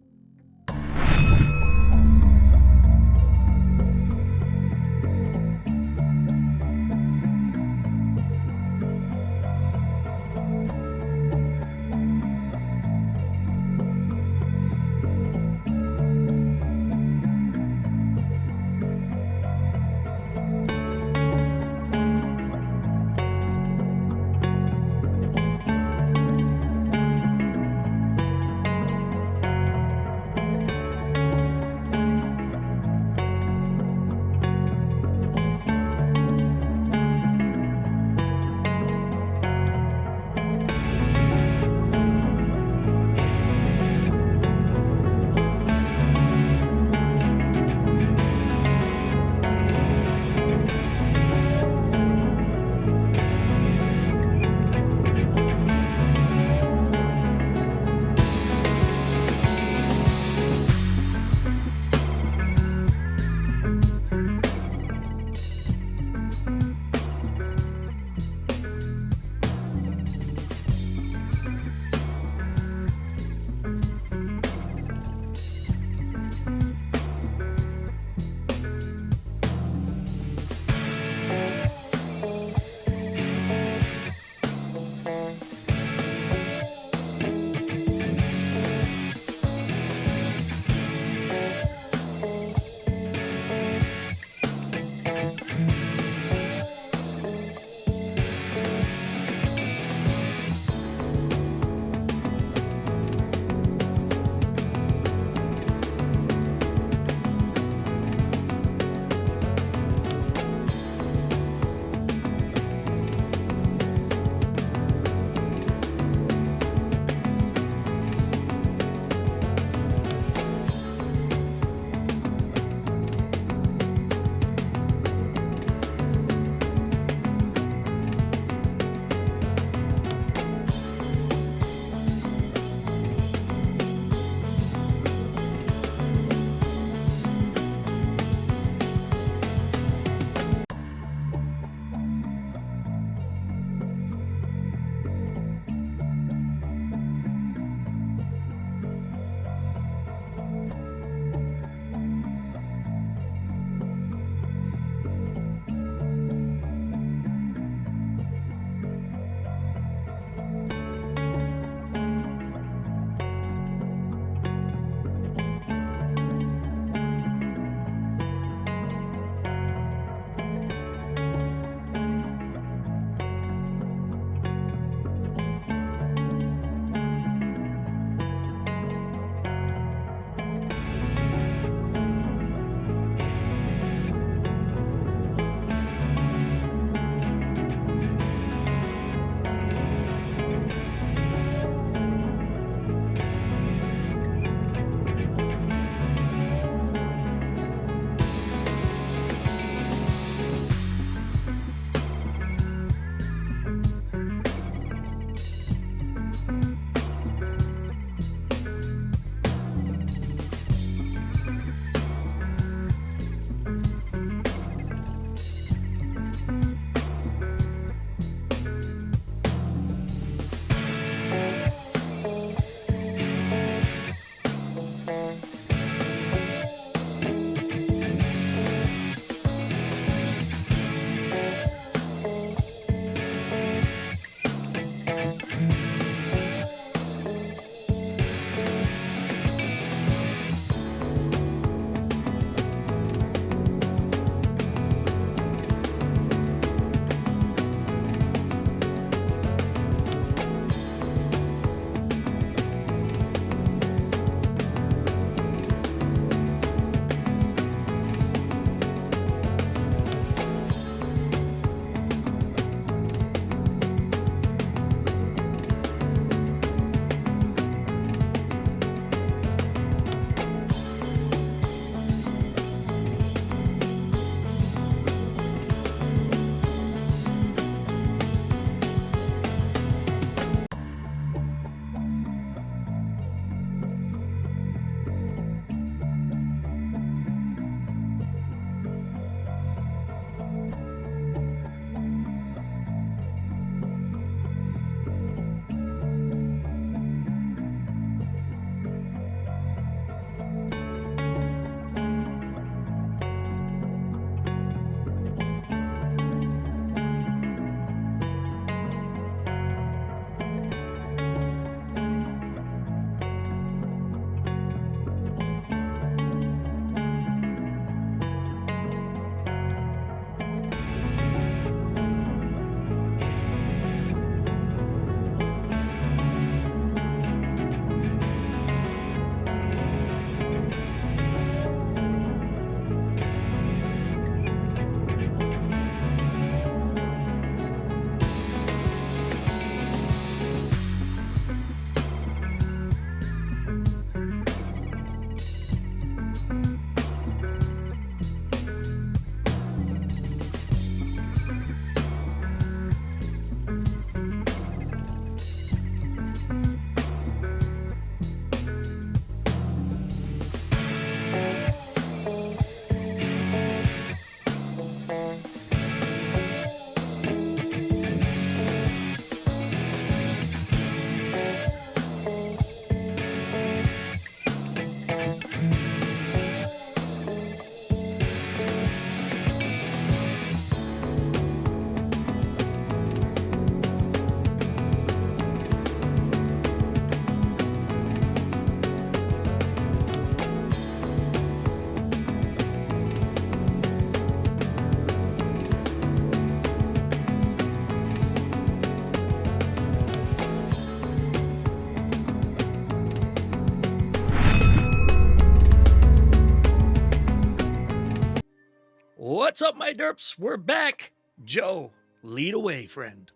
S1: What's up, my derps? We're back. Joe, lead away, friend.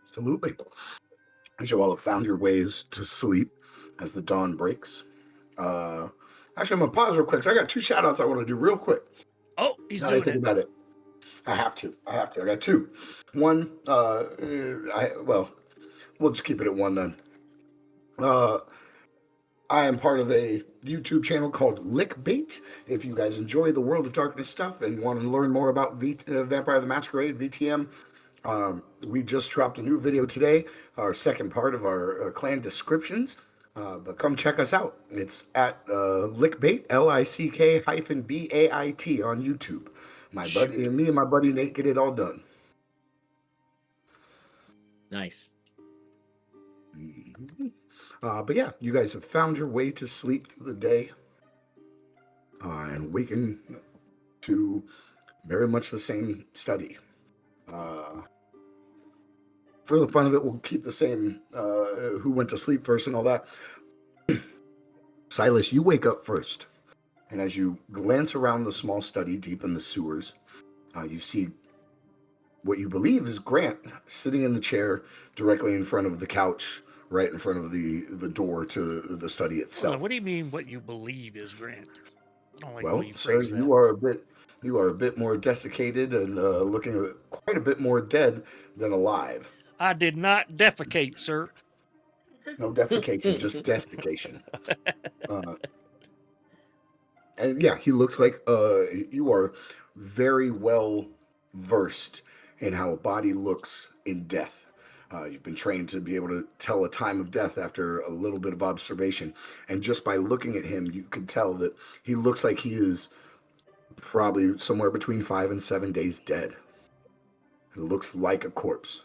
S4: Absolutely. As you all have found your ways to sleep as the dawn breaks. Actually, I'm going to pause real quick. So I got 2 shout outs I want to do real quick.
S1: Oh, he's
S4: Now that I
S1: doing
S4: think
S1: it.
S4: about it. I have to. I got 2. One, we'll just keep it at 1 then. I am part of a YouTube channel called Lickbait. If you guys enjoy the World of Darkness stuff and want to learn more about Vampire the Masquerade, VTM, we just dropped a new video today, our second part of our clan descriptions. But come check us out. It's at Lickbait, LICK-BAIT on YouTube. Me and my buddy Nate get it all done.
S3: Nice.
S4: Mm-hmm. But yeah, you guys have found your way to sleep through the day and waken to very much the same study. For the fun of it, we'll keep the same who went to sleep first and all that. Silas, you wake up first, and as you glance around the small study deep in the sewers, you see what you believe is Grant sitting in the chair directly in front of the couch, right in front of the door to the study itself.
S1: What do you mean what you believe is Grant? I don't like the
S4: Well,
S1: way you
S4: sir,
S1: phrase that.
S4: you are a bit more desiccated and looking quite a bit more dead than alive.
S1: I did not defecate, sir.
S4: No defecation, just desiccation. And yeah, he looks like you are very well versed in how a body looks in death. You've been trained to be able to tell a time of death after a little bit of observation. And just by looking at him, you can tell that he looks like he is probably somewhere between 5 and 7 days dead. It looks like a corpse.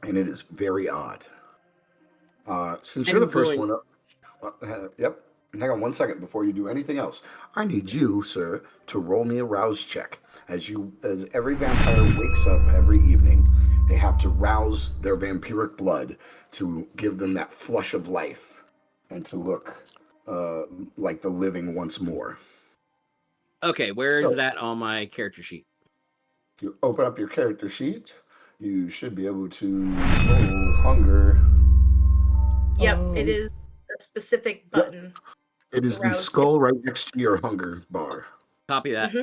S4: And it is very odd. Since you're the first one up... yep. Hang on 1 second before you do anything else. I need you, sir, to roll me a rouse check. As every vampire wakes up every evening, they have to rouse their vampiric blood to give them that flush of life and to look like the living once more.
S3: Okay, where is that on my character sheet?
S4: If you open up your character sheet, you should be able to roll hunger.
S2: Yep, it is a specific button.
S4: Yep. It is the skull right next to your hunger bar.
S3: Copy that.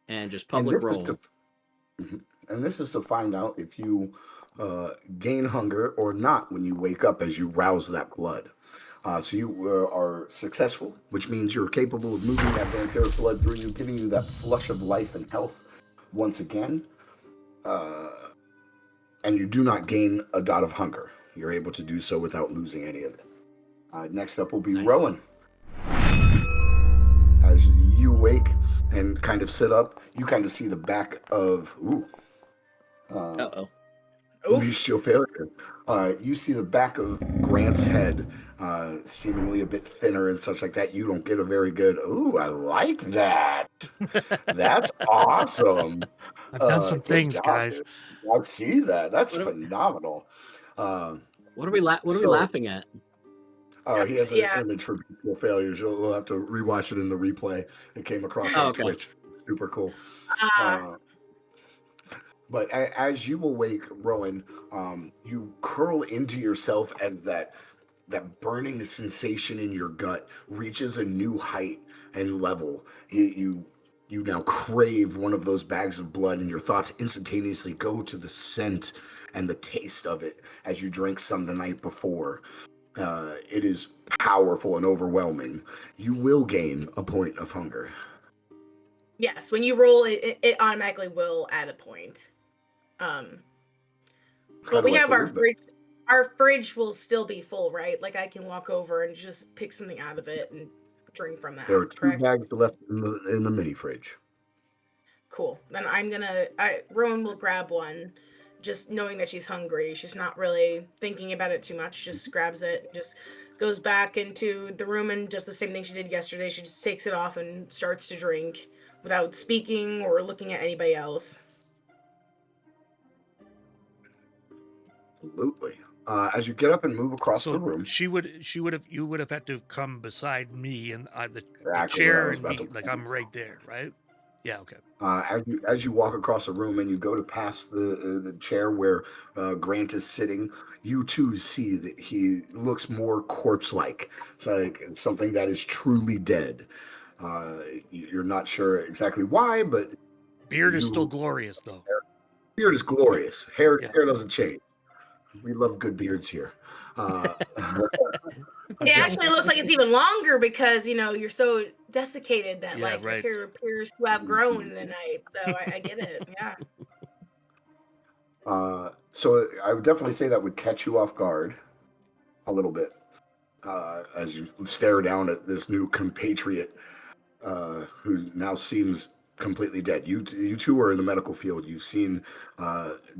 S3: And just public roll.
S4: And this is to find out if you gain hunger or not when you wake up as you rouse that blood. So you are successful, which means you're capable of moving that vampiric blood through you, giving you that flush of life and health once again. And you do not gain a dot of hunger. You're able to do so without losing any of it. Next up will be Rowan. As you wake and kind of sit up, you kind of see the back of Micio failure. You see the back of Grant's head, seemingly a bit thinner and such like that. You don't get a very good, I like that. That's awesome.
S1: I've done some things, guys.
S4: I see that. That's phenomenal.
S3: What are we laughing at?
S4: He has an image for Micio failures. You'll have to rewatch it in the replay. It came across on Twitch. Super cool. But as you awake, Rowan, you curl into yourself as that burning sensation in your gut reaches a new height and level. You now crave one of those bags of blood, and your thoughts instantaneously go to the scent and the taste of it as you drank some the night before. It is powerful and overwhelming. You will gain a point of hunger.
S2: Yes, when you roll it, it automatically will add a point. But we have our fridge. Our fridge will still be full, right? Like I can walk over and just pick something out of it and drink from that.
S4: There are 2 bags left in the mini fridge.
S2: Cool. Then Rowan will grab one, just knowing that she's hungry. She's not really thinking about it too much. Just grabs it, just goes back into the room and does the same thing she did yesterday. She just takes it off and starts to drink without speaking or looking at anybody else.
S4: Absolutely. As you get up and move across the room,
S1: you would have had to come beside me and the
S4: exactly what I
S1: chair
S4: was
S1: and
S4: about
S1: me,
S4: to
S1: like I'm right there, right? Yeah, okay.
S4: as you walk across the room and you go to pass the chair where Grant is sitting, you too see that he looks more corpse-like. It's like something that is truly dead. You're not sure exactly why, but
S1: Beard is still
S4: you
S1: glorious, though.
S4: beard is glorious. Hair
S1: Yeah.
S4: doesn't change. We love good beards here.
S2: It actually looks like it's even longer because you're so desiccated that
S1: Yeah,
S2: like your
S1: right.
S2: hair appears to have grown in the night. So I get it. Yeah.
S4: So I would definitely say that would catch you off guard a little bit as you stare down at this new compatriot who now seems completely dead. You two are in the medical field. You've seen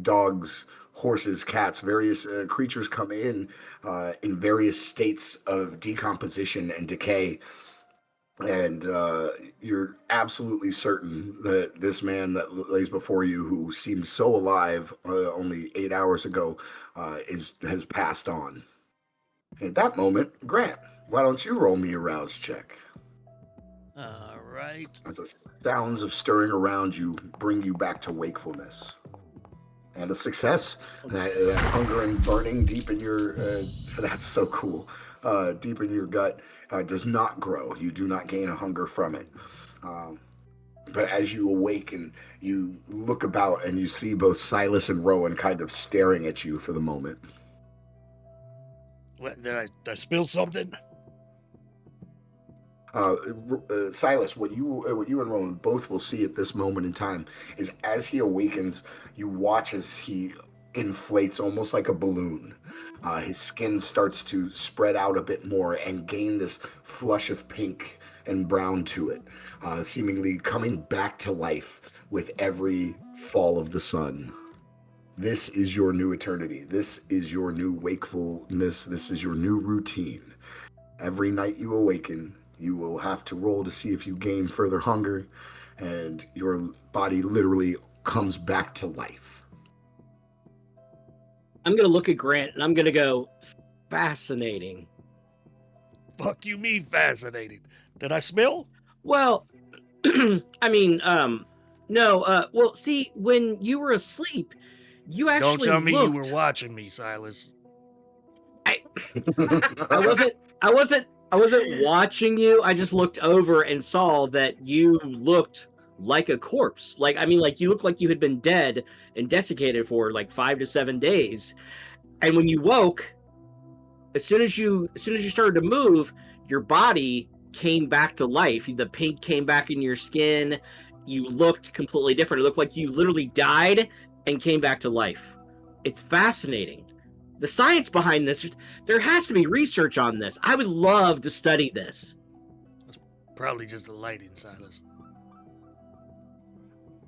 S4: dogs, horses, cats, various creatures come in various states of decomposition and decay. And you're absolutely certain that this man that lays before you, who seemed so alive only 8 hours ago, has passed on. At that moment, Grant, why don't you roll me a rouse check?
S1: All right.
S4: As the sounds of stirring around you bring you back to wakefulness. And a success. That hunger and burning deep in your... that's so cool. Deep in your gut does not grow. You do not gain a hunger from it. But as you awaken, you look about and you see both Silas and Rowan kind of staring at you for the moment.
S1: What, did I spill something?
S4: Silas, what you and Rowan both will see at this moment in time is as he awakens, you watch as he inflates almost like a balloon. His skin starts to spread out a bit more and gain this flush of pink and brown to it, seemingly coming back to life with every fall of the sun. This is your new eternity. This is your new wakefulness. This is your new routine. Every night you awaken, you will have to roll to see if you gain further hunger, and your body literally comes back to life.
S3: I'm going to look at Grant and I'm going to go, fascinating.
S1: Fuck you, me fascinating. Did I smell?
S3: Well, I mean, no, well, see, when you were asleep, you
S1: Don't
S3: actually
S1: tell me
S3: looked.
S1: you were watching me, Silas.
S3: I wasn't watching you. I just looked over and saw that you looked like a corpse. Like, I mean, like you looked like you had been dead and desiccated for like 5 to 7 days. And when you woke, as soon as you started to move, your body came back to life. The pink came back in your skin. You looked completely different. It looked like you literally died and came back to life. It's fascinating. The science behind this, there has to be research on this. I would love to study this.
S1: It's probably just the lighting, Silas.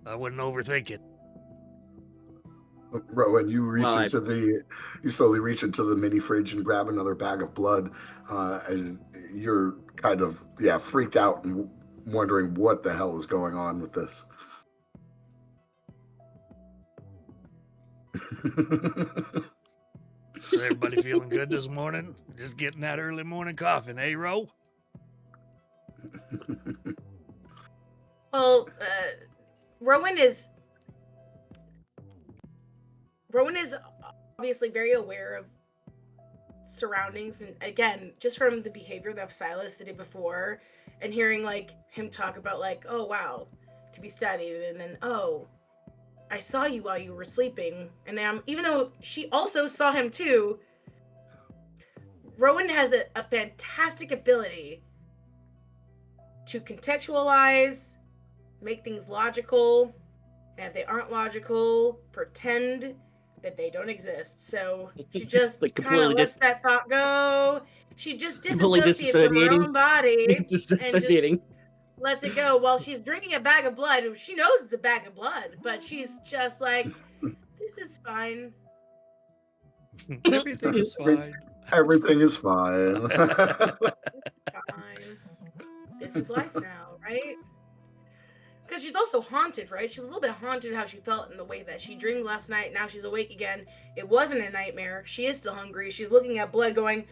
S1: I wouldn't overthink it.
S4: Rowan, you slowly reach into the mini fridge and grab another bag of blood. And you're kind of, freaked out and wondering what the hell is going on with this.
S1: Is everybody feeling good this morning? Just getting that early morning coffee, eh, Ro?
S2: Well, Rowan is obviously very aware of surroundings, and again, just from the behavior of Silas the day before, and hearing like him talk about like, oh wow, to be studied, and then I saw you while you were sleeping, and even though she also saw him too, Rowan has a fantastic ability to contextualize, make things logical, and if they aren't logical, pretend that they don't exist. So she just
S3: Like
S2: kind of lets that thought go. She just disassociates from her own body.
S3: Disassociating.
S2: Lets it go while she's drinking a bag of blood. She knows it's a bag of blood, but she's just like, this is fine.
S1: Everything is fine.
S4: Everything is fine.
S2: It's fine. This is life now, right? because she's also haunted, right? She's a little bit haunted how she felt in the way that she dreamed last night. Now she's awake again. It wasn't a nightmare. She is still hungry. She's looking at blood going,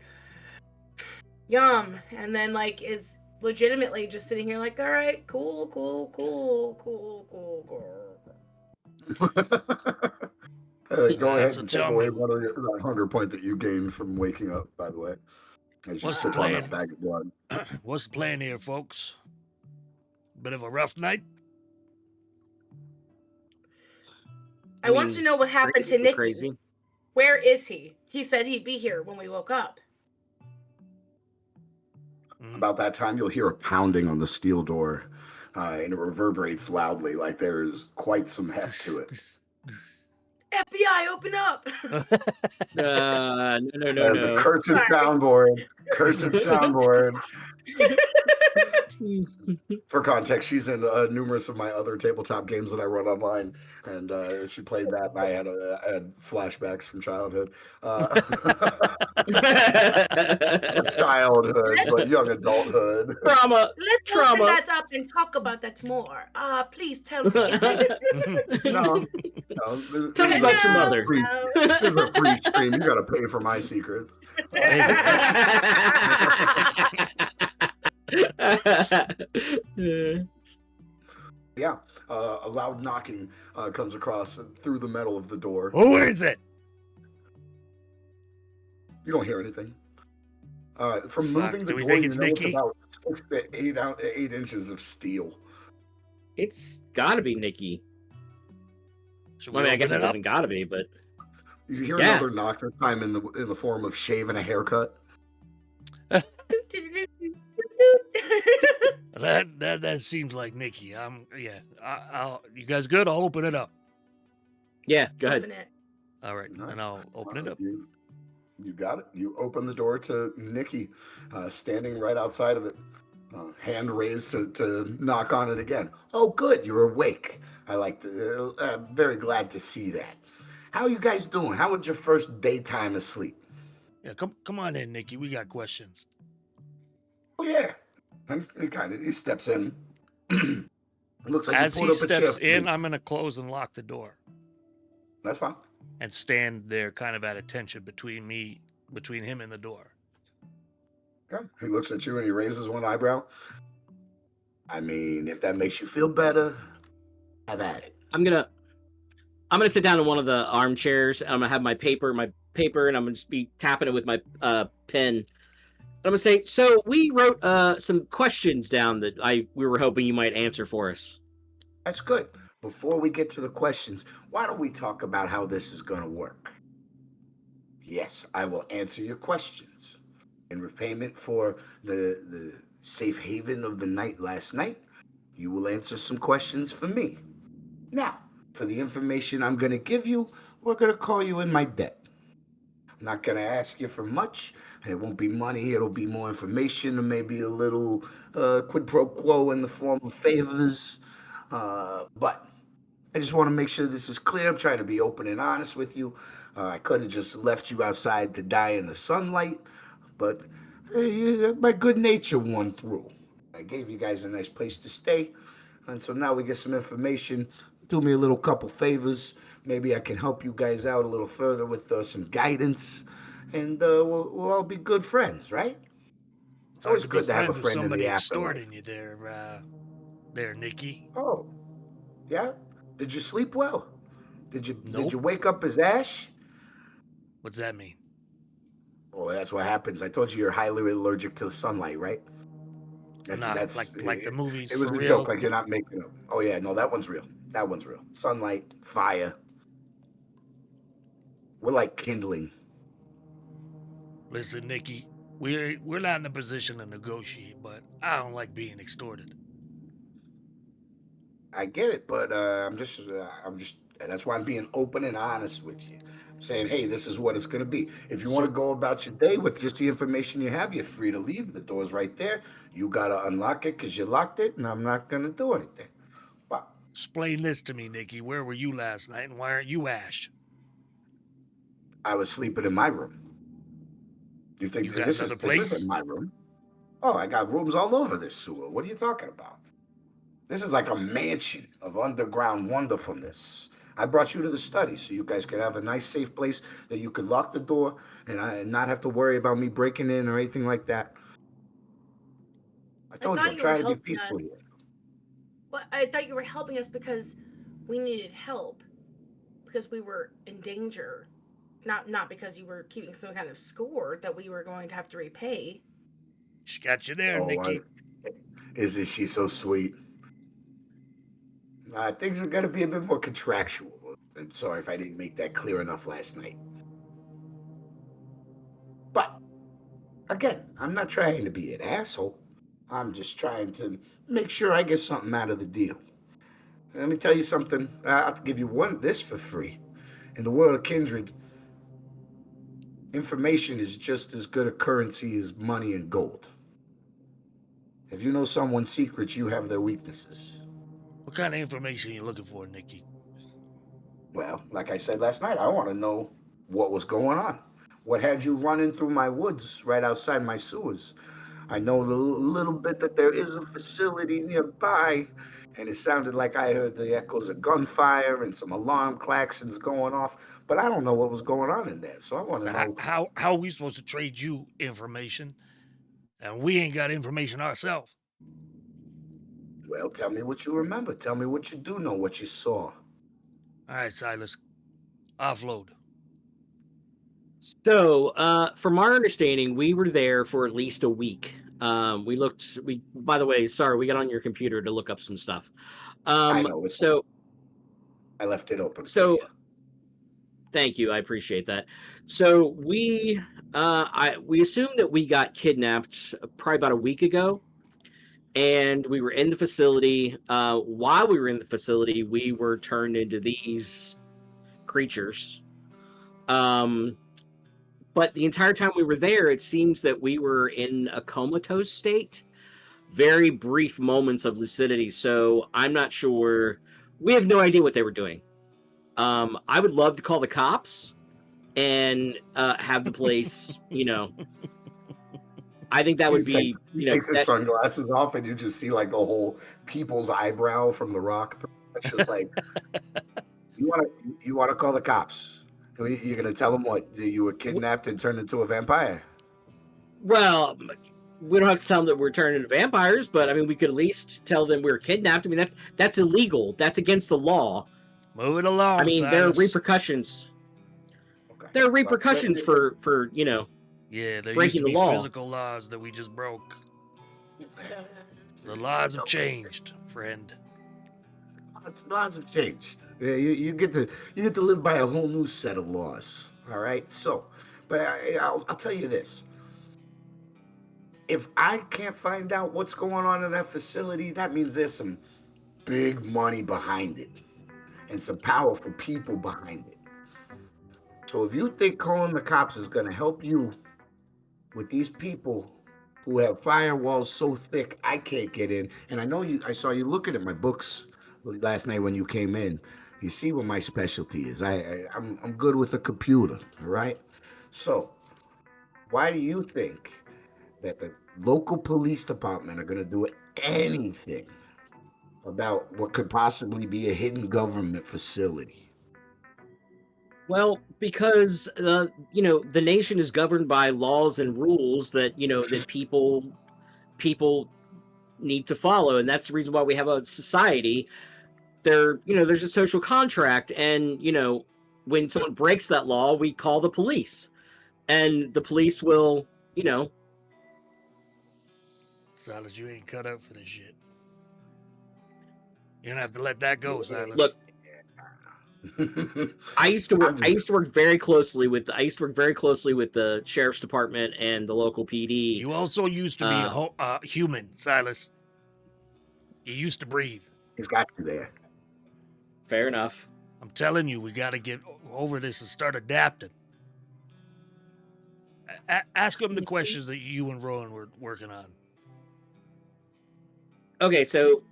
S2: yum. And then, like, is legitimately just sitting here like, all right, cool.
S4: Go ahead
S1: So
S4: and take
S1: tell
S4: away
S1: me,
S4: one of that hunger point that you gained from waking up, by the way. As you
S1: What's the
S4: sip on that
S1: plan?
S4: bag of blood.
S1: what's the plan here, folks? Bit of a rough night?
S2: I want to know what happened to Nikki.
S3: Crazy.
S2: Where is he? He said he'd be here when we woke up.
S4: About that time, you'll hear a pounding on the steel door, and it reverberates loudly, like there's quite some heft to it.
S2: FBI, open up!
S3: No.
S4: The cursed soundboard. Cursed soundboard. For context, she's in numerous of my other tabletop games that I run online, and she played that, and I had flashbacks from childhood. Childhood, but young adulthood.
S3: Trauma.
S2: Let's open that up and talk about that more. Please tell me.
S4: No.
S3: Tell me about your mother.
S4: This is a free stream. You got to pay for my secrets. Yeah, a loud knocking comes across through the metal of the door.
S1: Who is it?
S4: You don't hear anything. From moving the
S1: Do we
S4: door,
S1: think
S4: you
S1: it's
S4: know it's
S1: Nikki?
S4: about 6 to 8 inches of steel.
S3: It's gotta be Nikki.
S1: Should
S3: Well, I mean, I guess it
S1: open up?
S3: doesn't gotta be, but
S4: You hear
S3: Yeah.
S4: another knock, this time in the form of shave and a haircut.
S1: That seems like Nikki. I'll you guys good? I'll open it up.
S3: yeah, go ahead.
S2: Open it.
S1: All right, and I'll open it up.
S4: You got it. You open the door to Nikki, standing right outside of it, hand raised to knock on it again. Oh, good, you're awake. I'm very glad to see that. How are you guys doing? How was your first daytime asleep?
S1: Yeah, come on in, Nikki. We got questions.
S4: Oh yeah. And he steps in. Looks like
S1: As
S4: you
S1: he
S4: pulled up a chair
S1: steps
S4: for me.
S1: in, I'm gonna close and lock the door
S4: That's fine.
S1: and stand there, kind of at attention between him and the door.
S4: Okay. He looks at you and he raises one eyebrow. I mean, if that makes you feel better, have at it.
S3: I'm gonna sit down in one of the armchairs. I'm gonna have my paper, and I'm gonna just be tapping it with my pen. I'm gonna say, so we wrote some questions down that we were hoping you might answer for us.
S4: That's good. Before we get to the questions, why don't we talk about how this is going to work? Yes, I will answer your questions. In repayment for the safe haven of the night last night, you will answer some questions for me. Now, for the information I'm going to give you, we're going to call you in my debt. I'm not going to ask you for much. It won't be money. It'll be more information, or maybe a little quid pro quo in the form of favors. But I just want to make sure this is clear. I'm trying to be open and honest with you. I could have just left you outside to die in the sunlight, but my good nature won through. I gave you guys a nice place to stay, and so now we get some information. Do me a little couple favors. Maybe I can help you guys out a little further with some guidance, and we'll all be good friends, right? It's always good to have a
S1: friends with
S4: friend in
S1: somebody
S4: the afterlife.
S1: extorting you there, Nikki.
S4: Oh, yeah? Did you sleep well? Did you
S1: Nope.
S4: wake up as ash?
S1: What's that mean?
S4: Oh, that's what happens. I told you you're highly allergic to the sunlight, right?
S1: That's like the movies.
S4: It was
S1: for
S4: a
S1: real.
S4: joke, like you're not making it. Oh yeah, no, that one's real. That one's real. Sunlight, fire. We're like kindling.
S1: Listen, Nikki, we're not in a position to negotiate, but I don't like being extorted.
S4: I get it, but I'm just. That's why I'm being open and honest with you. I'm saying, hey, this is what it's going to be. If you want to go about your day with just the information you have, you're free to leave. The door's right there. You got to unlock it because you locked it, and I'm not going to do anything. But
S1: Explain this to me, Nikki. Where were you last night, and why aren't you Ash?
S4: I was sleeping in my room. You think
S1: You got another
S4: this
S1: place?
S4: isn't my room? Oh, I got rooms all over this sewer. What are you talking about? This is like a mansion of underground wonderfulness. I brought you to the study so you guys could have a nice, safe place that you could lock the door and not have to worry about me breaking in or anything like that. I
S2: I
S4: told you, I'm
S2: thought you were
S4: trying to be
S2: helping
S4: peaceful
S2: us.
S4: here.
S2: Well, I thought you were helping us because we needed help, because we were in danger, not because you were keeping some kind of score that we were going to have to repay.
S1: She got you there,
S4: Oh,
S1: Nikki.
S4: isn't she so sweet? Things are going to be a bit more contractual. I'm sorry if I didn't make that clear enough last night. But, again, I'm not trying to be an asshole. I'm just trying to make sure I get something out of the deal. Let me tell you something. I'll give you this for free. In the world of Kindred, information is just as good a currency as money and gold. If you know someone's secrets, you have their weaknesses.
S1: What kind of information are you looking for, Nikki?
S4: Well, like I said last night, I want to know what was going on. What had you running through my woods right outside my sewers? I know the little bit that there is a facility nearby, and it sounded like I heard the echoes of gunfire and some alarm klaxons going off, but I don't know what was going on in there. So I want to
S1: So
S4: know.
S1: how are we supposed to trade you information, and we ain't got information ourselves?
S4: Well, tell me what you remember. Tell me what you do know, what you saw.
S1: All right, Silas, offload.
S3: So, from our understanding, we were there for at least a week. By the way, sorry, we got on your computer to look up some stuff.
S4: I know. I left it open for you.
S3: Thank you. I appreciate that. So we assumed that we got kidnapped probably about a week ago, and we were in the facility. While we were in the facility, we were turned into these creatures. But the entire time we were there, it seems that we were in a comatose state. Very brief moments of lucidity. So I'm not sure. We have no idea what they were doing. I would love to call the cops and have the place, I think that would be,
S4: He takes his sunglasses off, and you just see like the whole people's eyebrow from The Rock. It's just like you want to call the cops. You're gonna tell them what you were kidnapped and turned into a vampire.
S3: Well, we don't have to tell them that we're turning into vampires, but I mean, we could at least tell them we were kidnapped. I mean, that's illegal. That's against the law.
S1: Move it along.
S3: I mean,
S1: Silas.
S3: there are repercussions.
S4: Okay.
S3: There are repercussions for
S1: Yeah, there
S3: breaking
S1: used to
S3: the
S1: be
S3: law.
S1: physical laws that we just broke. The laws have changed, friend.
S4: Laws have changed. Yeah, you get to live by a whole new set of laws. All right. So, but I'll tell you this: if I can't find out what's going on in that facility, that means there's some big money behind it and some powerful people behind it. So if you think calling the cops is going to help you with these people who have firewalls so thick I can't get in, and I saw you looking at my books last night when you came in. You see what my specialty is. I'm good with a computer, all right? So why do you think that the local police department are going to do anything about what could possibly be a hidden government facility?
S3: Well, because the nation is governed by laws and rules that that people need to follow, and that's the reason why we have a society. There's a social contract, and when someone breaks that law, we call the police, and the police will
S1: Silas, you ain't cut out for this shit. You're gonna have to let that go, Silas.
S3: Look, I used to work very closely with the sheriff's department and the local PD.
S1: You also used to be human, Silas. You used to breathe.
S4: He's got you there.
S3: Fair enough.
S1: I'm telling you, we got to get over this and start adapting. Ask him the questions that you and Rowan were working on.
S3: Okay, so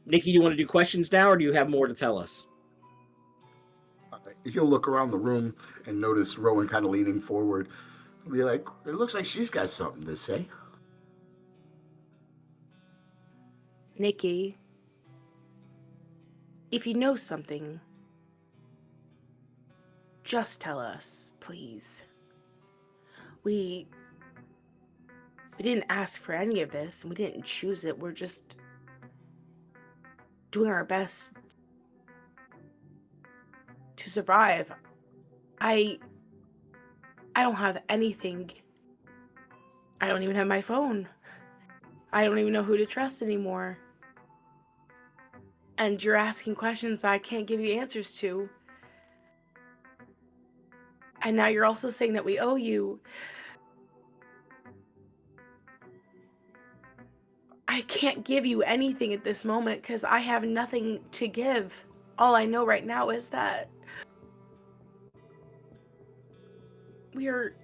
S3: Nikki, do you want to do questions now, or do you have more to tell us?
S4: You'll look around the room and notice Rowan kind of leaning forward. Be like, it looks like she's got something to say.
S2: Nikki, if you know something, just tell us, please. We didn't ask for any of this, and we didn't choose it. We're just doing our best to survive. I don't have anything. I don't even have my phone. I don't even know who to trust anymore. And you're asking questions I can't give you answers to. And now you're also saying that we owe you. I can't give you anything at this moment because I have nothing to give. All I know right now is that we're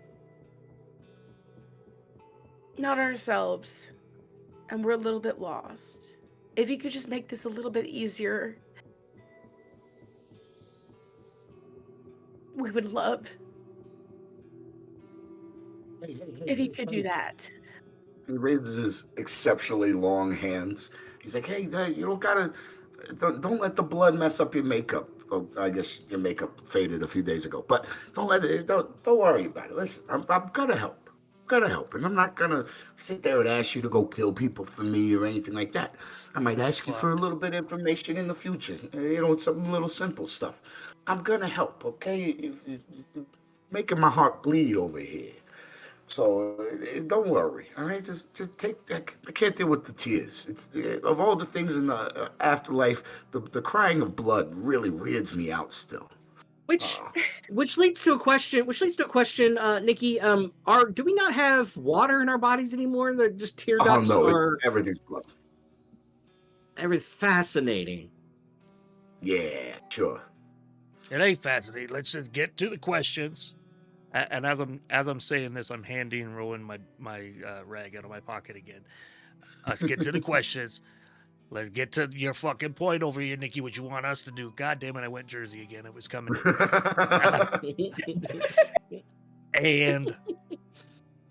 S2: not ourselves and we're a little bit lost. If you could just make this a little bit easier, we would love if you could do that.
S4: He raises his exceptionally long hands. He's like, "Hey, you don't gotta, don't let the blood mess up your makeup. Oh, I guess your makeup faded a few days ago, but don't worry about it. Listen, I'm gonna help. Gonna help, and I'm not gonna sit there and ask you to go kill people for me or anything like that. I might ask you for a little bit of information in the future. Some little simple stuff. I'm gonna help, okay? You're making my heart bleed over here. So don't worry, all right? Just take. I can't deal with the tears. It's of all the things in the afterlife, the crying of blood really weirds me out still.
S3: Which leads to a question. Nikki. Do we not have water in our bodies anymore? They're just tear
S4: Oh
S3: ducts,
S4: no,
S3: or
S4: everything's blood.
S3: Fascinating.
S4: Yeah, sure.
S1: It ain't fascinating. Let's just get to the questions. And as I'm saying this, I'm handing Rowan my rag out of my pocket again. Let's get to the questions. Let's get to your fucking point over here, Nikki. What you want us to do? God damn it! I went Jersey again. It was coming. And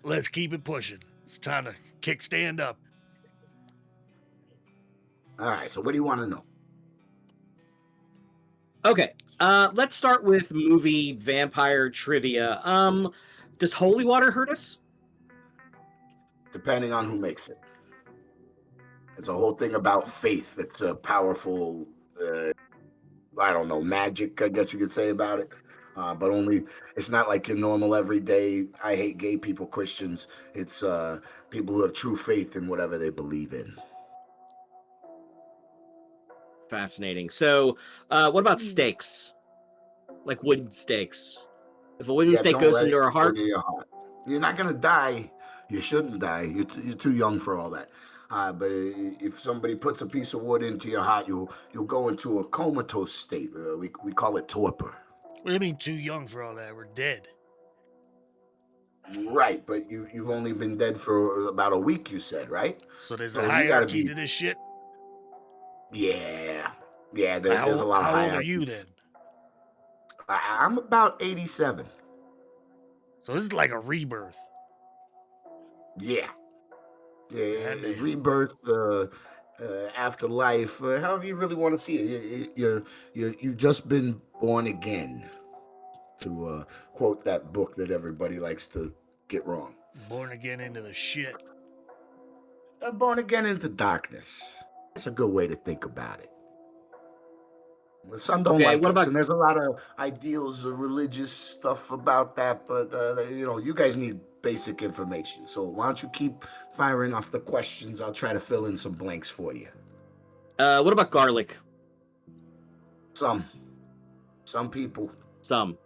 S1: let's keep it pushing. It's time to kickstand up.
S4: All right. So what do you want to know?
S3: Okay. Let's start with movie vampire trivia. Does holy water hurt us?
S4: Depending on who makes it. It's a whole thing about faith. It's a powerful, I don't know, magic, I guess you could say about it. But it's not like your normal everyday, I hate gay people, Christians. It's people who have true faith in whatever they believe in.
S3: Fascinating. So, what about stakes? Like wooden stakes? If a wooden stake goes into our heart?
S4: You're not going to die. You shouldn't die. You're too young for all that. But if somebody puts a piece of wood into your heart, you'll go into a comatose state. We call it torpor.
S1: What do you mean too young for all that? We're dead.
S4: Right, but you've only been dead for about a week, you said, right?
S1: So there's a hierarchy to this shit?
S4: Yeah. There's a lot of hierarchies.
S1: How old are you then?
S4: I'm about 87.
S1: So this is like a rebirth.
S4: Yeah, rebirth, afterlife, however you really want to see it. You've just been born again, to quote that book that everybody likes to get wrong.
S1: Born again into the shit.
S4: Born again into darkness. That's a good way to think about it. The sun don't like us, and there's a lot of ideals of religious stuff about that, but you guys need basic information. So why don't you keep firing off the questions? I'll try to fill in some blanks for you.
S3: What about garlic?
S4: Some people.
S3: Some.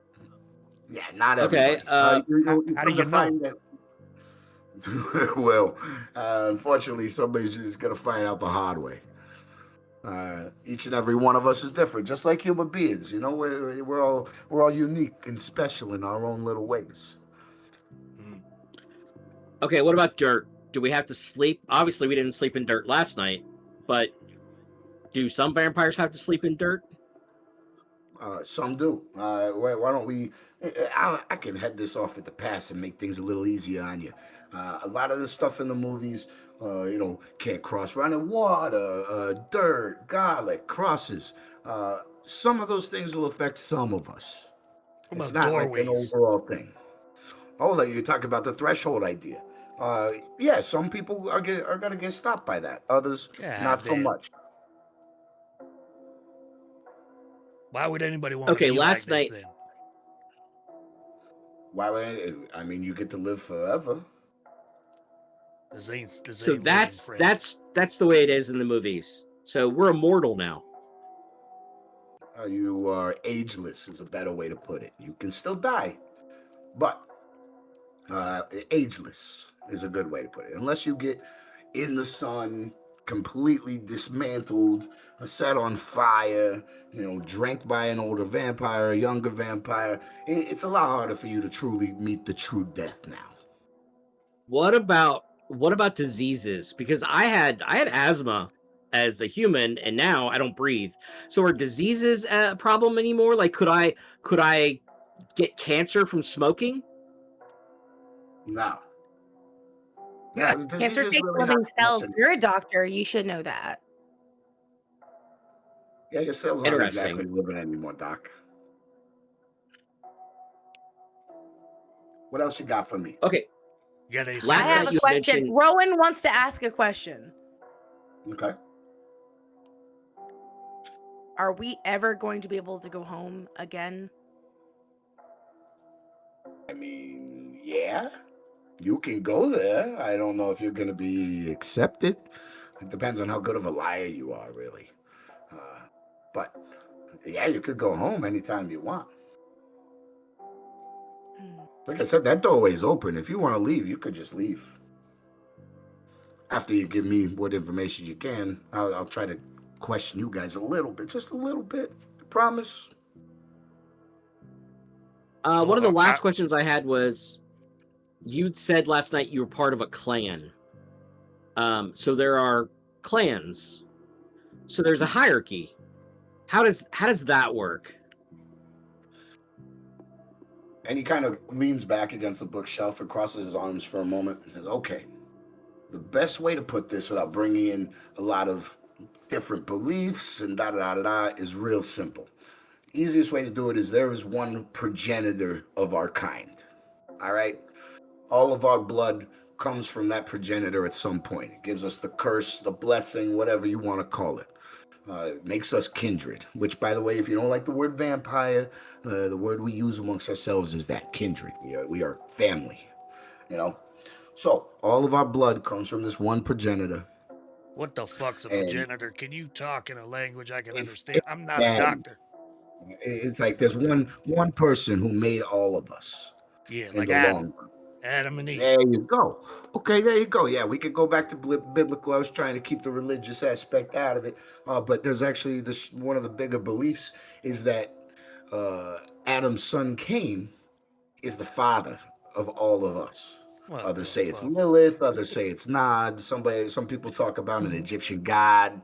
S4: Yeah, not everybody.
S3: Okay.
S1: How do you
S4: find that? Well, unfortunately, somebody's just gonna find out the hard way. Each and every one of us is different, just like human beings. We're all unique and special in our own little ways.
S3: Okay, what about dirt? Do we have to sleep? Obviously, we didn't sleep in dirt last night, but do some vampires have to sleep in dirt?
S4: Some do. Why don't we? I can head this off at the pass and make things a little easier on you. A lot of this stuff in the movies, can't cross running water, dirt, garlic, crosses. Some of those things will affect some of us.
S1: What
S4: It's
S1: about
S4: not like an
S1: doorways?
S4: overall thing. Oh, like you talk about the threshold idea. Yeah, some people are gonna get stopped by that. Others,
S1: God
S4: not so
S1: damn.
S4: much.
S1: Why would anybody want to
S3: Okay,
S1: be like
S3: last
S1: this
S3: night.
S1: then?
S4: Why would I mean, you get to live forever.
S1: This
S3: So
S1: ain't living, friend.
S3: that's the way it is in the movies. So we're immortal now.
S4: You are ageless is a better way to put it. You can still die, but ageless is a good way to put it. Unless you get in the sun, completely dismantled, or set on fire, drank by an older vampire, a younger vampire, it's a lot harder for you to truly meet the true death now.
S3: What about diseases? Because I had asthma as a human, and now I don't breathe. So are diseases a problem anymore? Like, could I get cancer from smoking?
S4: No.
S3: Yeah.
S4: No, disease
S2: Cancer
S4: is
S2: takes
S4: really not
S2: living
S4: much
S2: cells.
S4: in-
S2: You're a doctor. You should know that.
S4: Yeah, your cells aren't
S3: Interesting.
S4: exactly living anymore, Doc. What else you got for me?
S3: Okay.
S1: You got any
S2: I
S3: Last
S2: have
S3: night
S2: a
S3: you
S1: cigarettes?
S2: question.
S3: mentioned-
S2: Rowan wants to ask a question.
S4: Okay.
S2: Are we ever going to be able to go home again?
S4: I mean, yeah, you can go there. I don't know if you're going to be accepted. It depends on how good of a liar you are, really. But yeah, you could go home anytime you want. Like I said, that doorway is open. If you want to leave, you could just leave. After you give me what information you can, I'll try to question you guys a little bit, just a little bit. I promise.
S1: So,
S3: One of the last questions I had was, you'd said last night you were part of a clan. So there are clans. So there's a hierarchy. How does that work?
S4: And he kind of leans back against the bookshelf and crosses his arms for a moment and says, okay, the best way to put this without bringing in a lot of different beliefs and da-da-da-da-da is real simple. Easiest way to do it is there is one progenitor of our kind. All right? All of our blood comes from that progenitor at some point. It gives us the curse, the blessing, whatever you want to call it. It makes us kindred, which, by the way, if you don't like the word vampire, the word we use amongst ourselves is that kindred. We are family, So all of our blood comes from this one progenitor.
S1: what the fuck's a
S4: And
S1: progenitor? Can you talk in a language I can
S4: it's
S1: understand? I'm not a
S4: daddy.
S1: doctor.
S4: It's like there's one person who made all of us
S1: Yeah,
S4: in
S1: like
S4: the
S1: Adam.
S4: long run.
S1: Adam and Eve.
S4: There you go. Okay, there you go. Yeah, we could go back to biblical. I was trying to keep the religious aspect out of it, but there's actually this one of the bigger beliefs is that Adam's son Cain is the father of all of us.
S1: What
S4: Others
S1: the
S4: say it's
S1: fuck?
S4: Lilith. Others say it's Nod. Some people talk about an Egyptian god.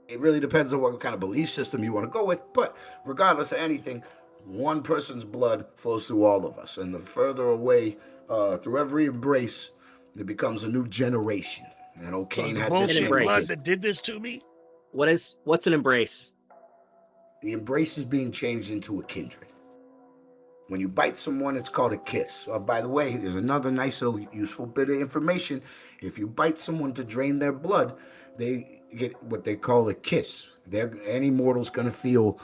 S4: It really depends on what kind of belief system you want to go with. But regardless of anything, one person's blood flows through all of us, and the further away, through every embrace, it becomes a new generation. And
S1: So
S4: Cain
S1: it's the
S4: had this
S1: bullshit
S3: embrace.
S1: blood
S4: embrace.
S1: that did this to me?
S3: What's an embrace?
S4: The embrace is being changed into a kindred. When you bite someone, it's called a kiss. By the way, there's another nice little useful bit of information. If you bite someone to drain their blood, they get what they call a kiss. Any mortal's going to feel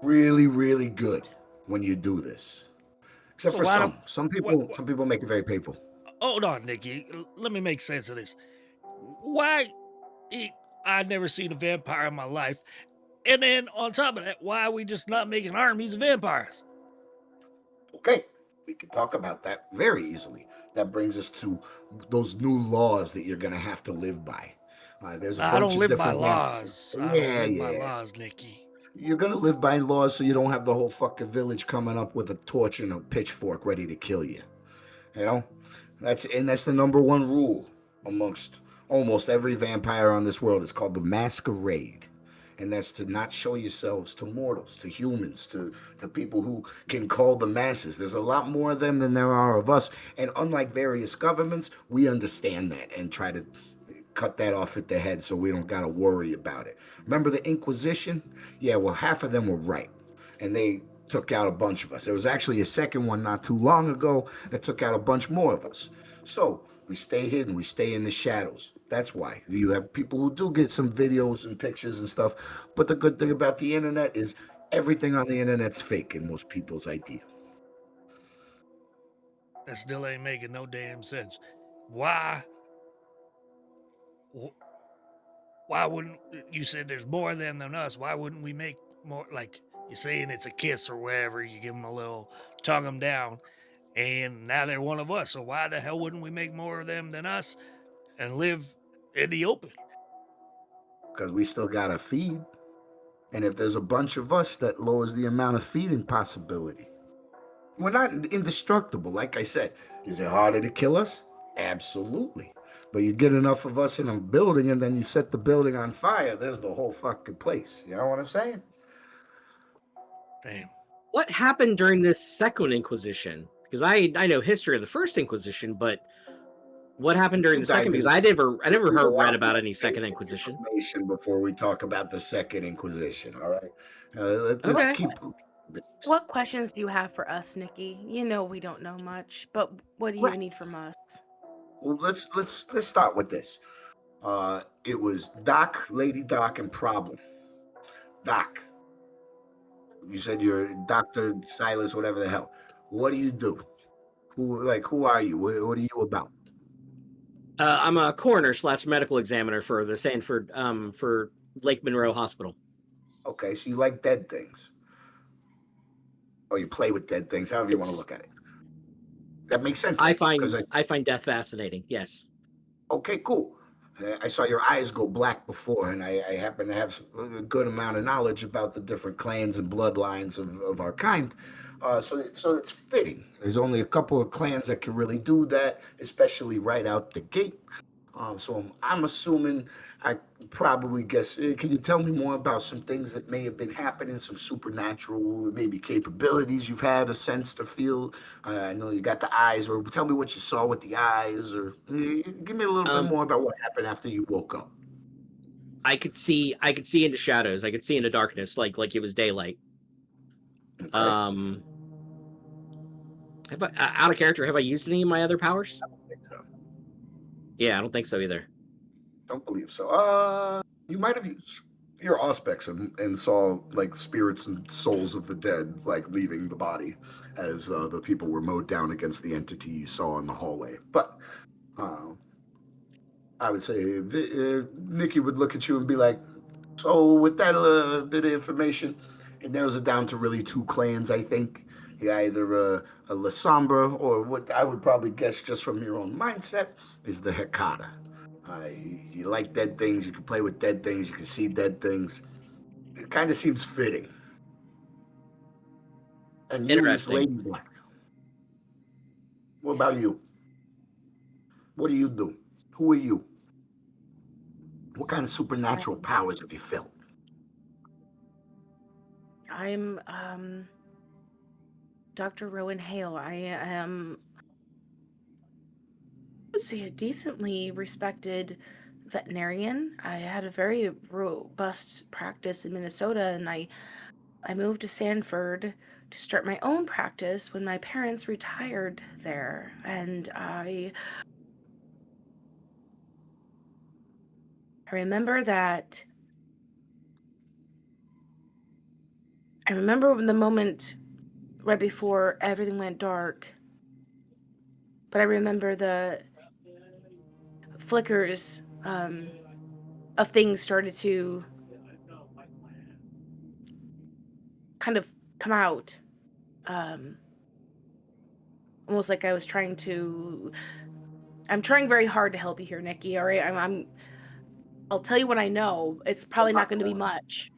S4: really, really good when you do this. Except
S1: So
S4: for
S1: why
S4: some.
S1: don't-
S4: Some
S1: what-
S4: people make it very painful.
S1: Hold on, Nikki. Let me make sense of this. Why? I've never seen a vampire in my life. And then on top of that, why are we just not making armies of vampires?
S4: Okay, we can talk about that very easily. That brings us to those new laws that you're going to have to live by. There's a
S1: I
S4: bunch
S1: don't
S4: of
S1: live by
S4: different
S1: laws. I don't live by laws, Nikki.
S4: You're going to live by laws so you don't have the whole fucking village coming up with a torch and a pitchfork ready to kill you. That's the number one rule amongst almost every vampire on this world. It's called the Masquerade. and that's to not show yourselves to mortals, to humans, to people who can call the masses. There's a lot more of them than there are of us, and unlike various governments, we understand that and try to cut that off at the head so we don't got to worry about it. Remember the Inquisition? Yeah, well, half of them were right, and they took out a bunch of us. There was actually a second one not too long ago that took out a bunch more of us. So we stay hidden, we stay in the shadows. That's why you have people who do get some videos and pictures and stuff. But the good thing about the internet is everything on the internet's fake in most people's idea.
S1: That still ain't making no damn sense. Why? Why wouldn't you said there's more of them than us? Why wouldn't we make more? Like you're saying, it's a kiss or whatever. You give them a little tongue them down, and now they're one of us. So why the hell wouldn't we make more of them than us and live in the open?
S4: Because we still got to feed. And if there's a bunch of us, that lowers the amount of feeding possibility. We're not indestructible, like I said. Is it harder to kill us? Absolutely. But you get enough of us in a building and then you set the building on fire, there's the whole fucking place. You know what I'm saying?
S1: Damn.
S3: What happened during this Second Inquisition? Because I know history of the First Inquisition, but what happened during the second? Because I never read about any Second Inquisition.
S4: Before we talk about the Second Inquisition, all right? Let's keep.
S2: What questions do you have for us, Nikki? You know we don't know much, but what do you need from us?
S4: Well, let's start with this. It was Doc, Lady Doc, and Problem. Doc, you said you're Dr. Silas, whatever the hell. What do you do? Who are you? What are you about?
S3: I'm a coroner / medical examiner for the Sanford for Lake Monroe Hospital.
S4: Okay, so you like dead things. Or you play with dead things, however you want to look at it. That makes sense.
S3: I find death fascinating. Yes.
S4: Okay, cool. I saw your eyes go black before, and I happen to have a good amount of knowledge about the different clans and bloodlines of our kind. So it's fitting. There's only a couple of clans that can really do that, especially right out the gate. So I'm assuming I probably guess. Can you tell me more about some things that may have been happening, some supernatural, maybe capabilities you've had, a sense to feel? I know you got the eyes, or tell me what you saw with the eyes, or give me a little bit more about what happened after you woke up.
S3: I could see into shadows. I could see into darkness, like it was daylight. Okay. Out of character, have I used any of my other powers?
S4: I don't think so.
S3: Yeah, I don't think so either.
S4: Don't believe so. You might have used your aspects and saw like spirits and souls of the dead like leaving the body as the people were mowed down against the entity you saw in the hallway. But I would say Nikki would look at you and be like, so with that bit of information, it narrows it down to really two clans, I think. You're either a La Sombra, or what I would probably guess just from your own mindset is the Hecata. You like dead things, you can play with dead things, you can see dead things. It kind of seems fitting. And you is Lady Black. What about you? What do you do? Who are you? What kind of supernatural powers have you felt?
S2: I'm Dr. Rowan Hale. I am, let's say, a decently respected veterinarian. I had a very robust practice in Minnesota, and I moved to Sanford to start my own practice when my parents retired there. And I remember that. I remember the moment right before everything went dark, but I remember the flickers of things started to kind of come out. Almost like I was trying very hard to help you here, Nikki. All right, I'll tell you what I know. It's probably not going to be much.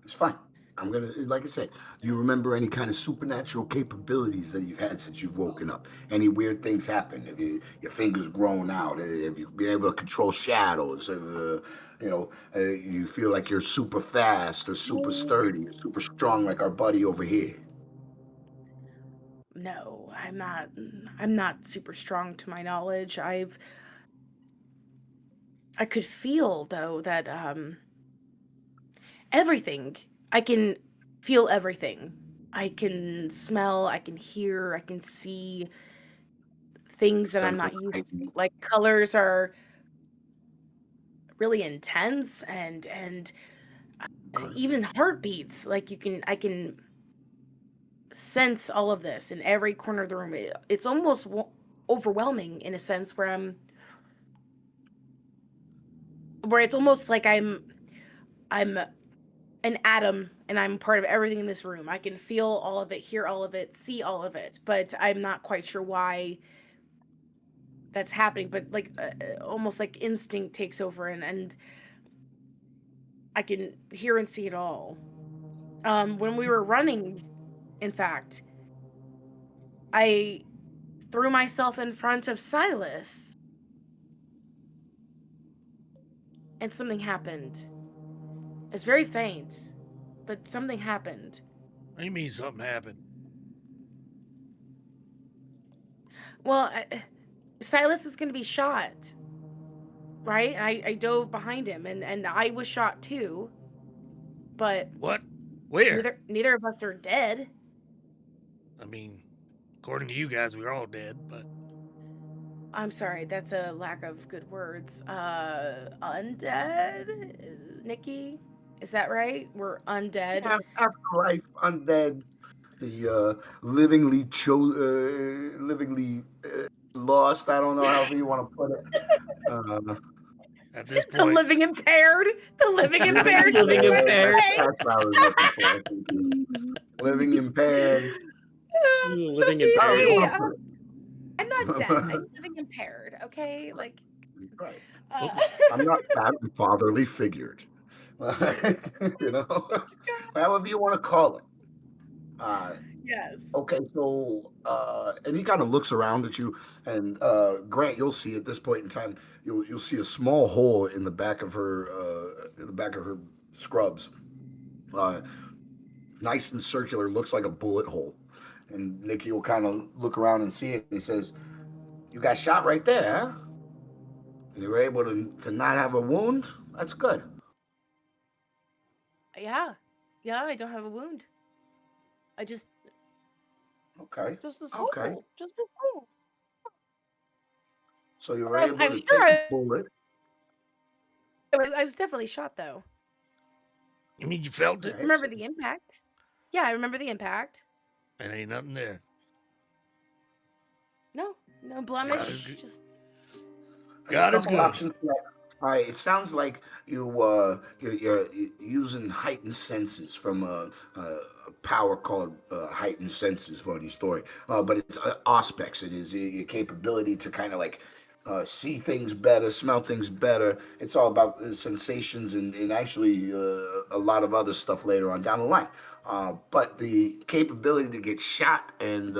S4: It's fine. I'm gonna, like I said, do you remember any kind of supernatural capabilities that you've had since you've woken up? Any weird things happen? If your fingers grown out, if you've been able to control shadows, if you feel like you're super fast or super sturdy, or super strong, like our buddy over here.
S2: No, I'm not. I'm not super strong to my knowledge. I could feel though that everything. I can feel everything. I can smell, I can hear, I can see things that I'm
S4: Sense of
S2: not used to.
S4: heightened.
S2: Like colors are really intense and even heartbeats. Like I can sense all of this in every corner of the room. It's almost overwhelming in a sense where it's almost like I'm an atom and I'm part of everything in this room. I can feel all of it, hear all of it, see all of it, but I'm not quite sure why that's happening. But like almost like instinct takes over and I can hear and see it all. When we were running, in fact, I threw myself in front of Silas and something happened. It's very faint, but something happened.
S1: What do you mean something happened?
S2: Well, Silas is going to be shot, right? I dove behind him, and I was shot too. But
S1: What? Where?
S2: neither of us are dead.
S1: I mean, according to you guys, we're all dead, but
S2: I'm sorry, that's a lack of good words. Undead, Nikki, is that right? We're undead.
S4: Yeah, afterlife, undead, the livingly lost. I don't know however you want to put it.
S1: at this
S2: The
S1: point,
S2: living impaired. The living impaired.
S3: Living impaired.
S4: That's what I was looking for. I think. Living impaired.
S2: So
S3: Living
S4: However you
S3: impaired.
S4: want to put it.
S2: I'm not dead. I'm living impaired. Okay, like.
S4: Right.
S2: Uh,
S4: I'm not fat and fatherly figured. You know, however you want to call it.
S2: yes.
S4: Okay, so and he kind of looks around at you, and Grant, you'll see at this point in time, you'll see a small hole in the back of her scrubs, uh, nice and circular, looks like a bullet hole. And Nikki will kind of look around and see it, and he says, "You got shot right there, huh? And you were able to not have a wound. That's good."
S2: Yeah. Yeah, I don't have a wound. I just
S4: Okay.
S2: this
S4: Okay.
S2: hole. Just this hole.
S4: So you were
S2: I'm,
S4: able
S2: I'm
S4: to
S2: sure
S4: take a bullet.
S2: I was definitely shot though.
S1: you mean you felt it?
S4: Right.
S2: Remember the impact? Yeah, I remember the impact.
S1: And ain't nothing there.
S2: No
S1: God is
S2: blemish.
S1: good.
S2: Just
S4: There's a
S1: God is
S4: couple
S1: good.
S4: options for that. All right, it sounds like you're using heightened senses from a power called heightened senses. Funny story, but it's aspects. It is your capability to kind of like see things better, smell things better. It's all about sensations and actually a lot of other stuff later on down the line. But the capability to get shot and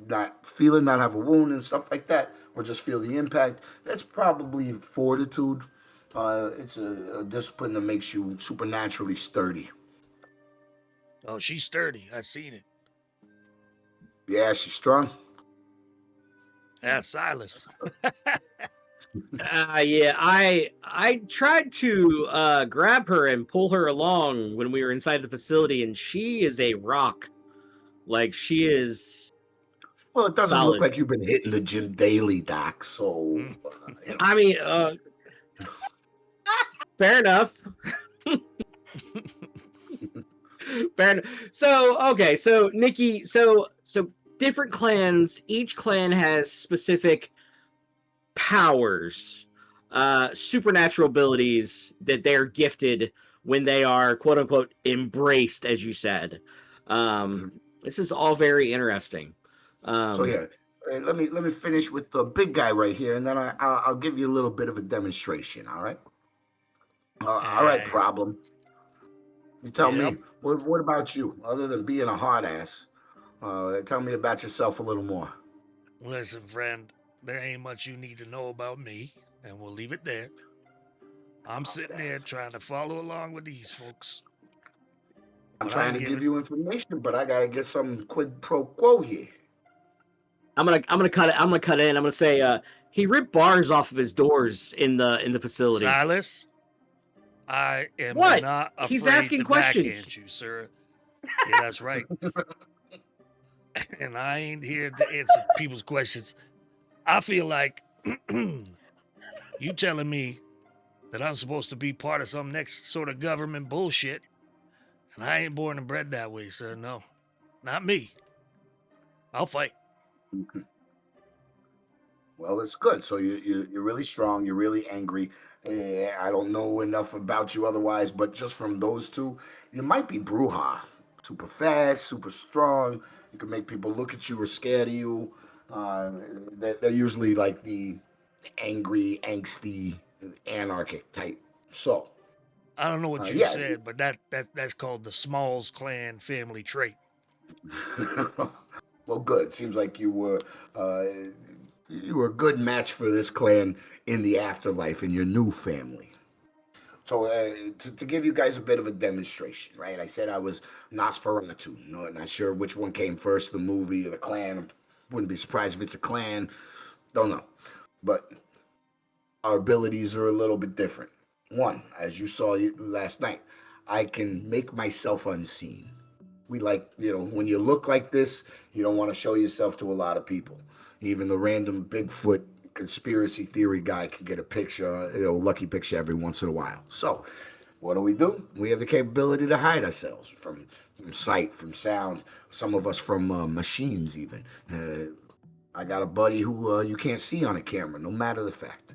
S4: not feel it, not have a wound and stuff like that, or just feel the impact. That's probably fortitude. It's a discipline that makes you supernaturally sturdy.
S1: Oh, she's sturdy. I seen it.
S4: Yeah, she's strong.
S1: That's Silas.
S3: Yeah, I tried to grab her and pull her along when we were inside the facility, and she is a rock. Like she is
S4: Well, it doesn't look
S3: solid.
S4: like you've been hitting the gym daily, Doc. So,
S3: I mean, fair enough. Fair enough. So okay, so Nikki, so different clans. Each clan has specific powers, supernatural abilities that they're gifted when they are quote unquote embraced, as you said. This is all very interesting.
S4: so yeah. Let me finish with the big guy right here, and then I'll give you a little bit of a demonstration. All right. All right.
S1: Hey.
S4: Problem. You tell
S1: Yep.
S4: me, what about you? Other than being a hard ass, tell me about yourself a little more.
S1: Listen, friend, there ain't much you need to know about me, and we'll leave it there. I'm sitting there trying to follow along with these folks.
S4: I'm
S1: But
S4: trying
S1: I'm
S4: to give
S1: giving
S4: you information, but I gotta get some quid pro quo here.
S3: I'm gonna cut it. I'm gonna cut in. I'm gonna say he ripped bars off of his doors in the facility.
S1: Silas, I am
S3: What?
S1: not
S3: He's
S1: afraid
S3: asking
S1: to
S3: questions.
S1: backhand you, sir. Yeah, that's right. And I ain't here to answer people's questions. I feel like you telling me that I'm supposed to be part of some next sort of government bullshit, and I ain't born and bred that way, sir. No, not me. I'll fight.
S4: Well, it's good. So you're really strong. You're really angry. I don't know enough about you otherwise, but just from those two, you might be Bruja. Super fast, super strong. You can make people look at you or scared of you. They're usually like the angry, angsty, anarchic type. So,
S1: I don't know what you
S4: yeah.
S1: said, but that's called the Smalls clan family trait.
S4: Well, good. Seems like you were a good match for this clan in the afterlife in your new family. So to give you guys a bit of a demonstration, right? I said I was Nosferatu. Not sure which one came first, the movie or the clan. Wouldn't be surprised if it's a clan. Don't know. But our abilities are a little bit different. One, as you saw last night, I can make myself unseen. We like, when you look like this, you don't want to show yourself to a lot of people. Even the random Bigfoot conspiracy theory guy can get a picture, lucky picture every once in a while. So, what do? We have the capability to hide ourselves from sight, from sound, some of us from machines even. I got a buddy who you can't see on a camera, no matter the fact.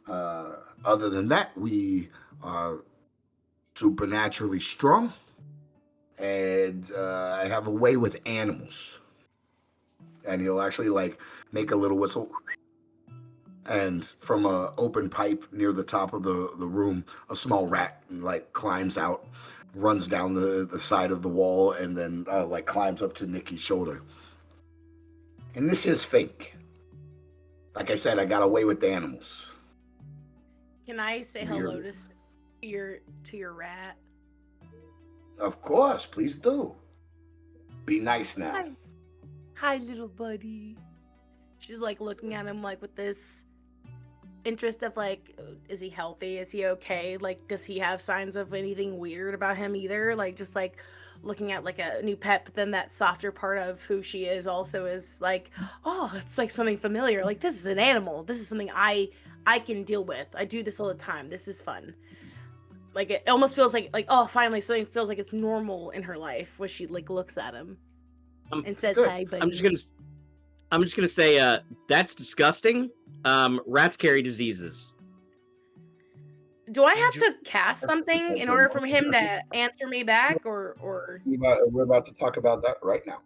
S4: Other than that, we are supernaturally strong, and I have a way with animals. And he'll actually make a little whistle, and from a open pipe near the top of the room, a small rat climbs out, runs down the side of the wall, and then climbs up to Nikki's shoulder. And this is Fink. Like I said, I got away with the animals.
S2: Can I say hello to your rat?
S4: Of course, please do. Be nice now.
S2: Hi, little buddy. She's looking at him with this interest of is he healthy? Is he okay? Does he have signs of anything weird about him either? Just looking at a new pet, but then that softer part of who she is also is oh, it's something familiar. This is an animal. This is something I can deal with. I do this all the time. This is fun. It almost feels oh, finally something feels like it's normal in her life where she looks at him and says, "Hi, buddy."
S3: I'm just gonna say that's disgusting. Rats carry diseases.
S2: Do I have to cast something in order for him to answer me back, or?
S4: We're about to talk about that right now.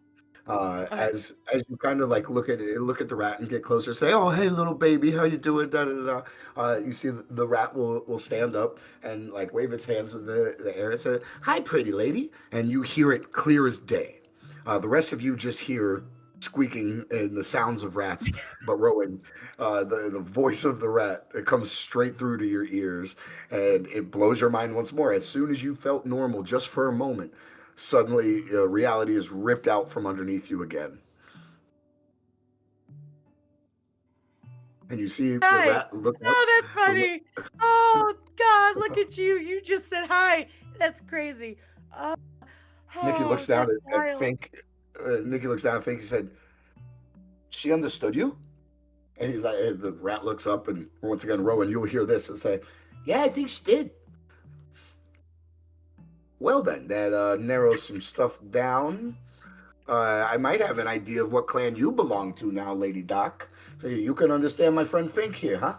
S2: Okay.
S4: As you kind of look at the rat and get closer, say, "Oh, hey, little baby, how you doing?" Da, da, da, da. You see the rat will stand up and wave its hands in the air and say, "Hi, pretty lady," and you hear it clear as day. The rest of you just hear squeaking and the sounds of rats, but Rowan, the voice of the rat, it comes straight through to your ears, and it blows your mind once more. As soon as you felt normal, just for a moment, suddenly reality is ripped out from underneath you again, and you see the rat look up.
S2: Oh, that's funny. Oh God, look at you! You just said hi. That's crazy.
S4: Nikki looks down
S2: that's
S4: at
S2: wild.
S4: Fink. Nikki looks down at Fink. He said, "She understood you?" And he's like, the rat looks up, and once again, Rowan, you'll hear this and say, "Yeah, I think she did." Well then, that narrows some stuff down. I might have an idea of what clan you belong to now, Lady Doc. So you can understand my friend Fink here, huh?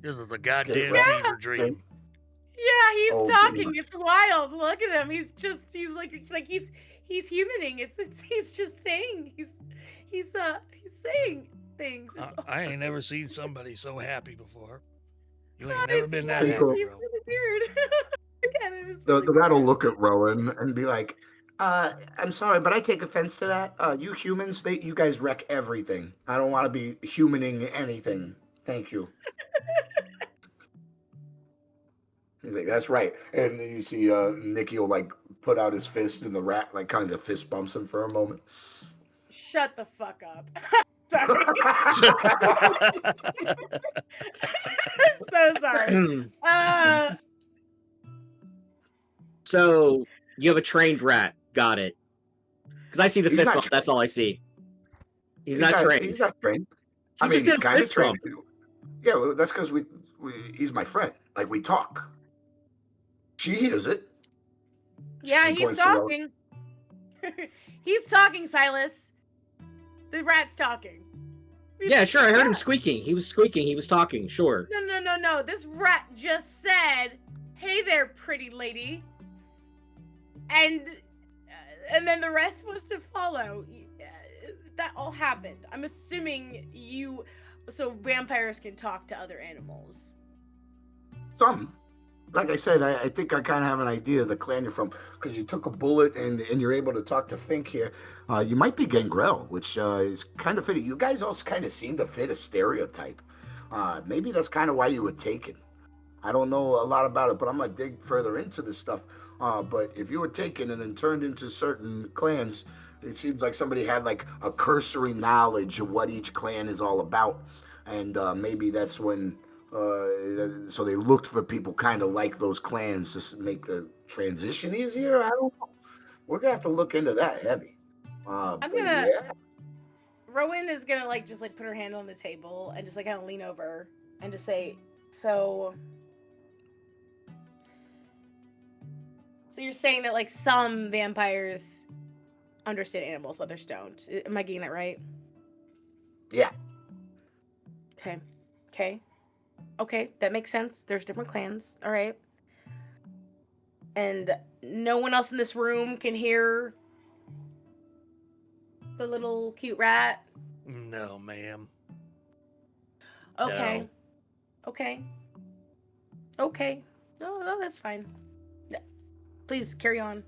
S1: This is a goddamn
S4: right.
S1: fever dream.
S2: Yeah, he's
S4: Oh,
S2: talking.
S4: dear.
S2: It's wild. Look at him. He's he's humaning. He's just saying he's saying things.
S1: I ain't never seen somebody so happy before. You ain't
S2: God,
S1: never
S2: it's
S1: been that
S2: funny.
S1: happy,
S2: He's
S1: bro.
S2: really weird. Look at him.
S4: The rat will look at Rowan and be like, I'm sorry, but I take offense to that. You humans, you guys wreck everything. I don't want to be humaning anything. Thank you. He's like, that's right. And then you see Nicky will like put out his fist and the rat like kind of fist bumps him for a moment.
S2: Shut the fuck up. Sorry. So sorry.
S3: So you have a trained rat. Got it. Because I see the fist bump. That's all I see. He's not trained.
S4: He's not trained.
S3: I mean, he's kind of trained.
S4: Yeah, well, that's because he's my friend. Like, we talk. She hears it.
S2: Yeah, he's talking. He's talking, Silas. The rat's talking.
S3: Yeah, sure. I heard him squeaking. He was squeaking. He was talking. Sure.
S2: No. This rat just said, "Hey there, pretty lady," and then the rest was to follow. That all happened. I'm assuming so vampires can talk to other animals.
S4: Some. Like I said, I think I kind of have an idea of the clan you're from, because you took a bullet and you're able to talk to Fink here. You might be Gangrel, which is kind of fitting. You guys also kind of seem to fit a stereotype. Maybe that's kind of why you were taken. I don't know a lot about it, but I'm going to dig further into this stuff. But if you were taken and then turned into certain clans, it seems like somebody had like a cursory knowledge of what each clan is all about. And maybe that's when... so they looked for people kind of like those clans to make the transition easier. I don't know. We're gonna have to look into that heavy.
S2: Rowan is gonna just put her hand on the table and just kind of lean over and just say, so you're saying that some vampires understand animals, others don't. Am I getting that right?
S4: Yeah.
S2: Okay, that makes sense. There's different clans. All right. And no one else in this room can hear the little cute rat?
S1: No, ma'am.
S2: Okay.
S1: No.
S2: Okay. No, that's fine. Please carry on.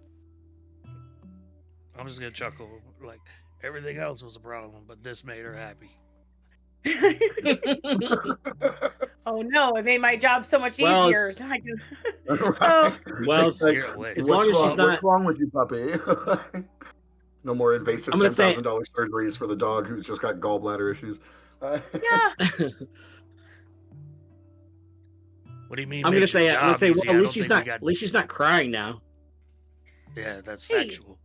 S1: I'm just going to chuckle. Like, everything else was a problem, but this made her happy.
S2: Oh no, it made my job so much easier.
S3: Well, as long as she's not...
S4: What's wrong with you, puppy? No more invasive $10,000 surgeries for the dog who's just got gallbladder issues.
S2: Yeah.
S1: What do you mean?
S3: I'm gonna say, well, at least she's not crying now.
S1: Yeah, that's factual.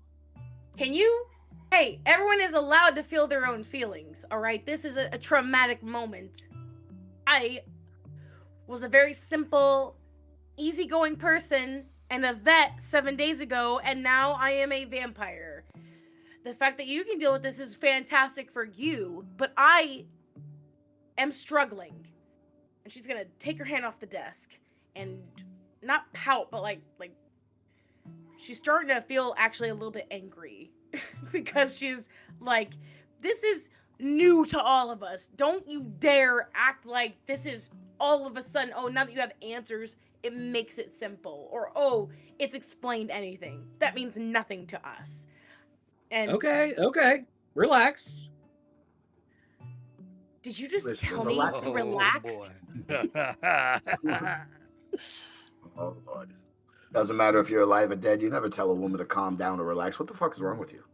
S2: Hey, everyone is allowed to feel their own feelings, all right? This is a traumatic moment. I was a very simple, easygoing person and a vet 7 days ago, and now I am a vampire. The fact that you can deal with this is fantastic for you, but I am struggling. And she's gonna take her hand off the desk and not pout, but she's starting to feel actually a little bit angry. Because she's like, this is new to all of us. Don't you dare act like this is all of a sudden, oh, now that you have answers, it makes it simple. Or, oh, it's explained anything. That means nothing to us. And
S3: Okay. Relax.
S2: Did you just tell me to relax?
S4: Oh, Lord. Doesn't matter if you're alive or dead. You never tell a woman to calm down or relax. What the fuck is wrong with you?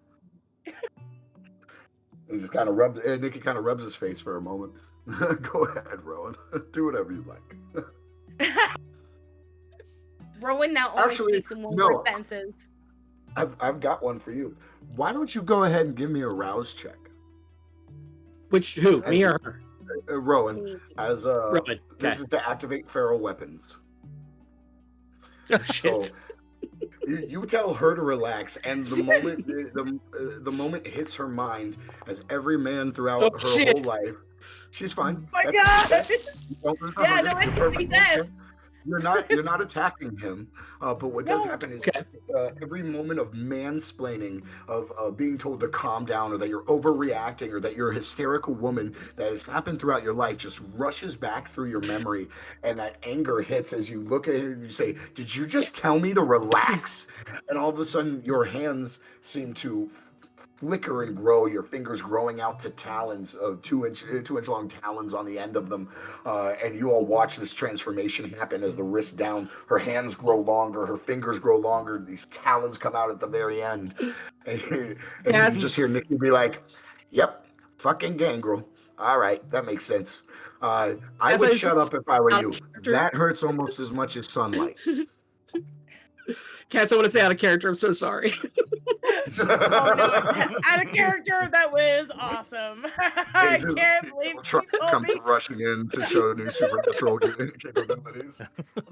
S4: He just kind of Nicky kind of rubs his face for a moment. Go ahead, Rowan. Do whatever you like.
S2: Rowan now only speaks in one-word sentences.
S4: I've got one for you. Why don't you go ahead and give me a rouse check?
S3: Who? Me or her?
S4: Rowan.
S3: Rowan. Okay.
S4: This is to activate feral weapons.
S3: Oh, shit.
S4: So, you tell her to relax, and the moment the moment hits her mind, as every man throughout her whole life, she's fine.
S2: Oh my God! Yeah, no, I can speak this.
S4: you're not attacking him, but what does
S2: No.
S4: happen is
S3: Okay.
S4: every moment of mansplaining, of being told to calm down, or that you're overreacting, or that you're a hysterical woman that has happened throughout your life, just rushes back through your memory, and that anger hits as you look at it and you say, "Did you just tell me to relax?" And all of a sudden, your hands seem to flicker and grow, your fingers growing out to talons of 2 inch long talons on the end of them, and you all watch this transformation happen as the wrist down, her hands grow longer, her fingers grow longer, these talons come out at the very end, and you
S3: Yes.
S4: just hear Nikki be like, "Yep, fucking gangrel. All right, that makes sense. I
S3: As
S4: would
S3: I
S4: shut up if I were
S3: out
S4: you.
S3: of character.
S4: That hurts almost as much as sunlight."
S3: Cass, I want to say out of character, I'm so sorry.
S2: Oh no, out of character, that was awesome. I
S4: Just
S2: can't believe
S4: try
S2: you
S4: to
S2: told
S4: come
S2: me.
S4: rushing in to show new supernatural capabilities.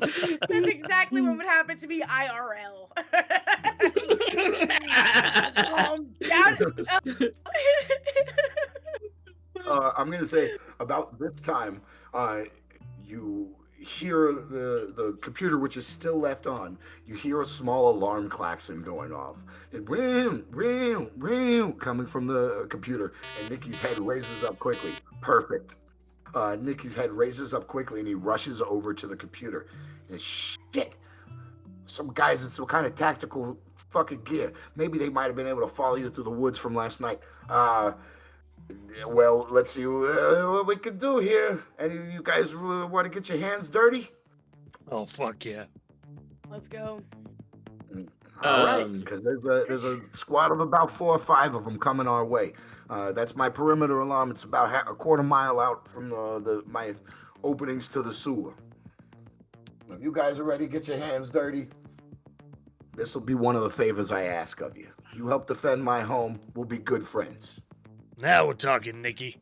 S2: That's exactly what would happen to me IRL. Just calm down.
S4: I'm gonna say about this time, you hear the computer, which is still left on. You hear a small alarm klaxon going off. And ring, ring, ring, coming from the computer, and Nikki's head raises up quickly. Perfect. Nikki's head raises up quickly, and he rushes over to the computer. And shit, some guys in some kind of tactical fucking gear. Maybe they might have been able to follow you through the woods from last night. Well, let's see what we can do here. Any of you guys want to get your hands dirty?
S1: Oh, fuck yeah.
S2: Let's go.
S4: All right, because there's a squad of about 4 or 5 of them coming our way. That's my perimeter alarm. It's about a quarter mile out from my openings to the sewer. If you guys are ready, get your hands dirty. This will be one of the favors I ask of you. You help defend my home. We'll be good friends.
S1: Now we're talking, Nikki.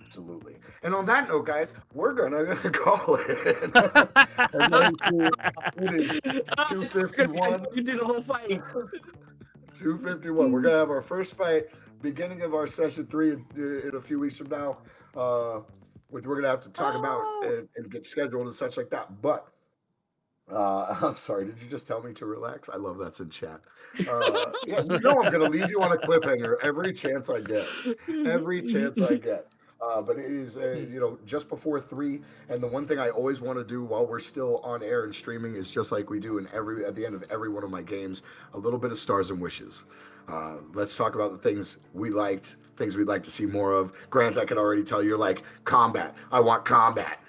S4: Absolutely. And on that note, guys, we're gonna call it. It is 2:51.
S3: You do the whole fight.
S4: 2:51. We're gonna have our first fight, beginning of our session 3 in a few weeks from now, which we're gonna have to talk about and get scheduled and such like that. But I'm sorry, did you just tell me to relax? I love that's in chat. Yeah, you know I'm gonna leave you on a cliffhanger every chance I get. Every chance I get. But it is, just before 3. And the one thing I always want to do while we're still on air and streaming is just like we do at the end of every one of my games, a little bit of stars and wishes. Let's talk about the things we liked, things we'd like to see more of. Grant, I can already tell you're like, combat. I want combat.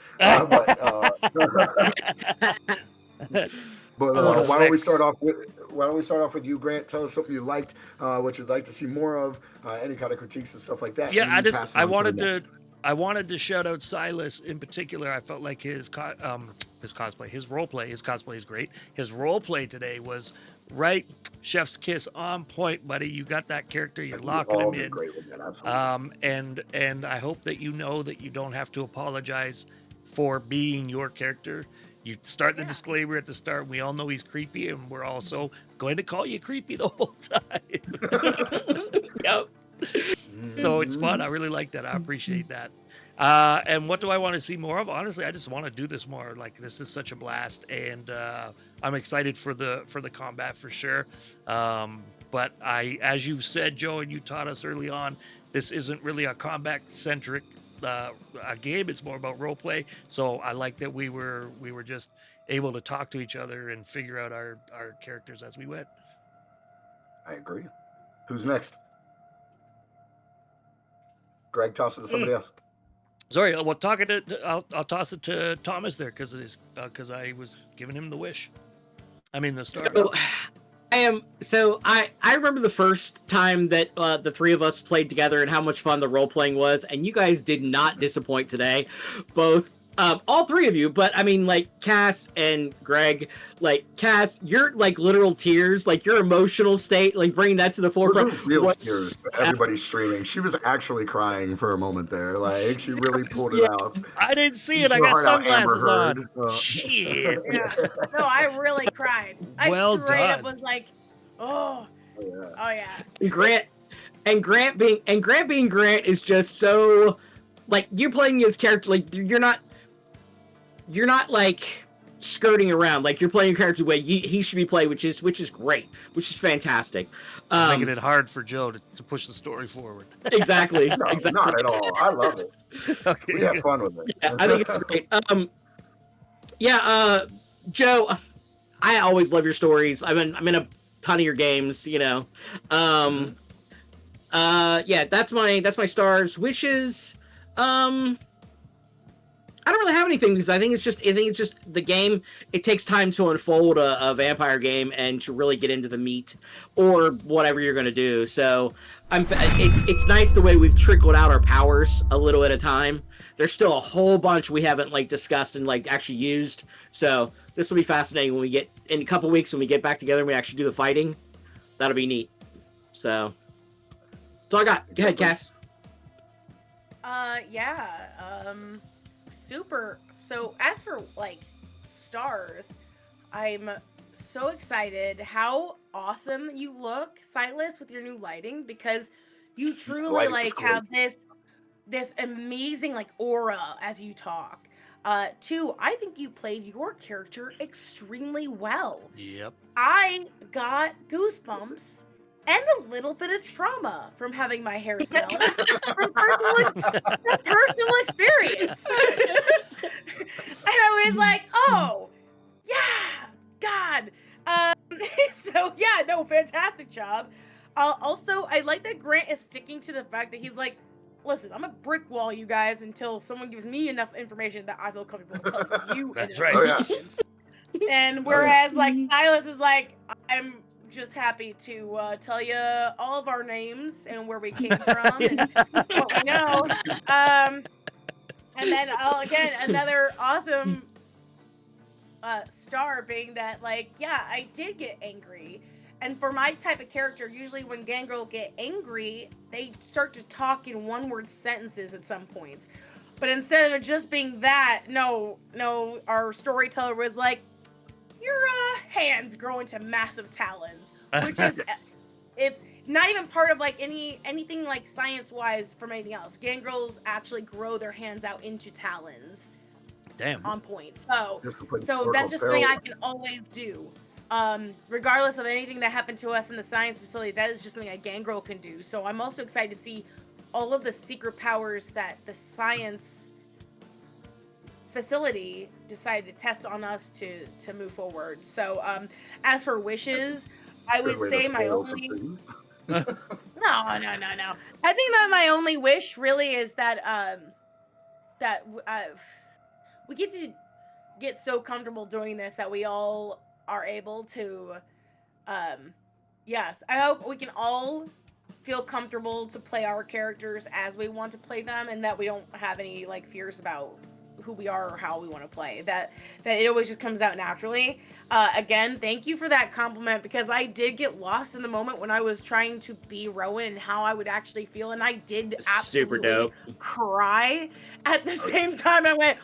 S4: But why don't we start off with you, Grant? Tell us something you liked, what you'd like to see more of, any kind of critiques and stuff like that.
S1: Yeah, I wanted to shout out Silas in particular. I felt like his cosplay is great. His role play today was right, chef's kiss on point, buddy. You got that character, you're locking him in.
S4: Great with that, absolutely.
S1: And I hope that you know that you don't have to apologize for being your character. You start the disclaimer at the start. We all know he's creepy, and we're also going to call you creepy the whole time. Yep. So it's fun. I really like that. I appreciate that. And what do I want to see more of? Honestly, I just want to do this more. Like, this is such a blast, and I'm excited for the combat for sure. But as you've said, Joe, and you taught us early on, this isn't really a combat centric a game. It's more about role play. So I like that we were just able to talk to each other and figure out our characters as we went.
S4: I agree. Who's next? Greg, toss it to somebody else.
S1: Sorry, well, I'll toss it to Thomas there because I was giving him the wish. I mean the star.
S3: I remember the first time that the 3 of us played together and how much fun the role playing was, and you guys did not disappoint today. Both all 3 of you, but I mean, like Cass and Greg, like Cass, your like literal tears, like your emotional state, like bringing that to the forefront.
S4: Those were real tears. Everybody's streaming. She was actually crying for a moment there. Like she really pulled it out.
S1: I didn't see it. I got sunglasses on. Shit.
S2: Yeah. No, I really cried. I straight up was like, oh yeah.
S3: Grant being Grant is just so like you're playing his character like you're not like skirting around, like you're playing characters the way he should be played, which is great, which is fantastic.
S1: Making it hard for Joe to push the story forward.
S3: Exactly.
S4: No,
S3: Exactly.
S4: not at all. I love it.
S1: Okay,
S4: We have
S1: good.
S4: fun with it.
S3: Yeah, I think it's great. Joe, I always love your stories. I'm in a ton of your games, you know. That's my stars. Wishes. I don't really have anything because I think it's just the game. It takes time to unfold a vampire game and to really get into the meat or whatever you're going to do. So it's nice the way we've trickled out our powers a little at a time. There's still a whole bunch we haven't like discussed and like actually used. So this will be fascinating when we get in a couple weeks when we get back together and we actually do the fighting. That'll be neat. So that's all I got. Go ahead, Cass.
S2: Super. So as for like stars, I'm so excited how awesome you look, Silas, with your new lighting, because you truly
S4: Lighting is
S2: like
S4: great.
S2: have this amazing like aura as you talk. Two, I think you played your character extremely well.
S1: Yep.
S2: I got goosebumps and a little bit of trauma from having my hair smell from personal experience. And I was like, oh, yeah, God. So, yeah, no, fantastic job. Also, I like that Grant is sticking to the fact that he's like, listen, I'm a brick wall, you guys, until someone gives me enough information that I feel comfortable telling you.
S1: That's
S2: enough
S1: right.
S4: Oh, yeah.
S2: information. And whereas, like, Silas is like, I'm just happy to tell you all of our names and where we came from and what we know. And then, again, another awesome star being that, like, yeah, I did get angry. And for my type of character, usually when gangrel get angry, they start to talk in one-word sentences at some points. But instead of it just being that, no, our storyteller was like, your hands grow into massive talons, which is it's not even part of like anything like science-wise from anything else. Gangrels actually grow their hands out into talons.
S1: Damn.
S2: On point. So that's
S4: historical
S2: just something I
S4: parallel.
S2: can always do. Regardless of anything that happened to us in the science facility, that is just something a gangrel can do. So I'm also excited to see all of the secret powers that the science facility decided to test on us to move forward. So as for wishes, I
S4: Good
S2: would
S4: way to
S2: say my
S4: spoil
S2: only
S4: something.
S2: no. I think that my only wish really is that we get to get so comfortable doing this that we all are able to yes, I hope we can all feel comfortable to play our characters as we want to play them, and that we don't have any like fears about who we are or how we want to play, that it always just comes out naturally. Again, thank you for that compliment, because I did get lost in the moment when I was trying to be Rowan and how I would actually feel, and I did
S3: Super
S2: absolutely
S3: dope.
S2: cry at the same time. I went,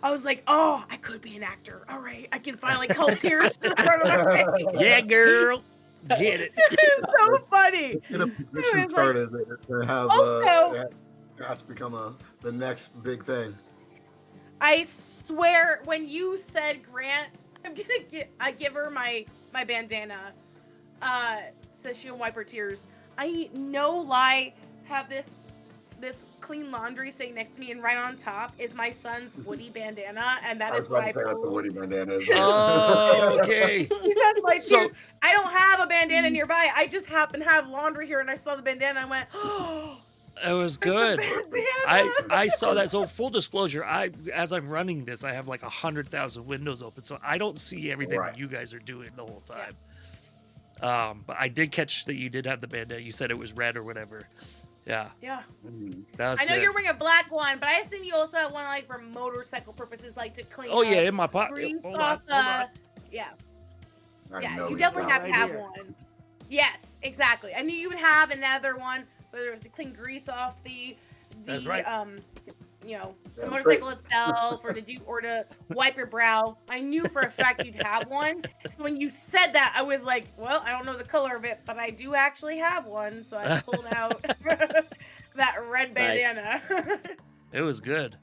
S2: I was like, oh, I could be an actor. All right, I can finally call tears to the front of my face.
S1: Yeah, girl. Get it.
S2: It's so funny.
S4: Get a petition
S2: Like,
S4: started to have
S2: also,
S4: has become the next big thing.
S2: I swear, when you said Grant, I give her my bandana, so she can wipe her tears. I no lie have this clean laundry sitting next to me, and right on top is my son's Woody bandana, and that is what I
S4: pulled. The Woody bandana.
S1: Oh, okay.
S2: He said my
S1: So-
S2: tears. I don't have a bandana nearby. I just happen to have laundry here, and I saw the bandana, and I went, oh.
S1: It was good. I saw that. So full disclosure, as I'm running this, I have like 100,000 windows open, so I don't see everything that you guys are doing the whole time. But I did catch that you did have the bandana. You said it was red or whatever. Yeah.
S2: Yeah.
S1: That was
S2: I know
S1: good.
S2: you're wearing a black one, but I assume you also have one like for motorcycle purposes, like to clean.
S1: Oh yeah, in my pocket.
S2: grease
S1: Hold
S2: off
S1: on.
S2: Yeah.
S4: I
S2: Yeah,
S4: know
S2: you definitely have
S1: right
S2: to have
S1: here.
S2: one. Yes, exactly. I knew you would have another one, whether it was to clean grease off the
S1: That's right.
S2: the
S4: That's
S2: motorcycle itself, or to wipe your brow. I knew for a fact you'd have one. So when you said that, I was like, well, I don't know the color of it, but I do actually have one. So I pulled out that red bandana.
S1: It was good.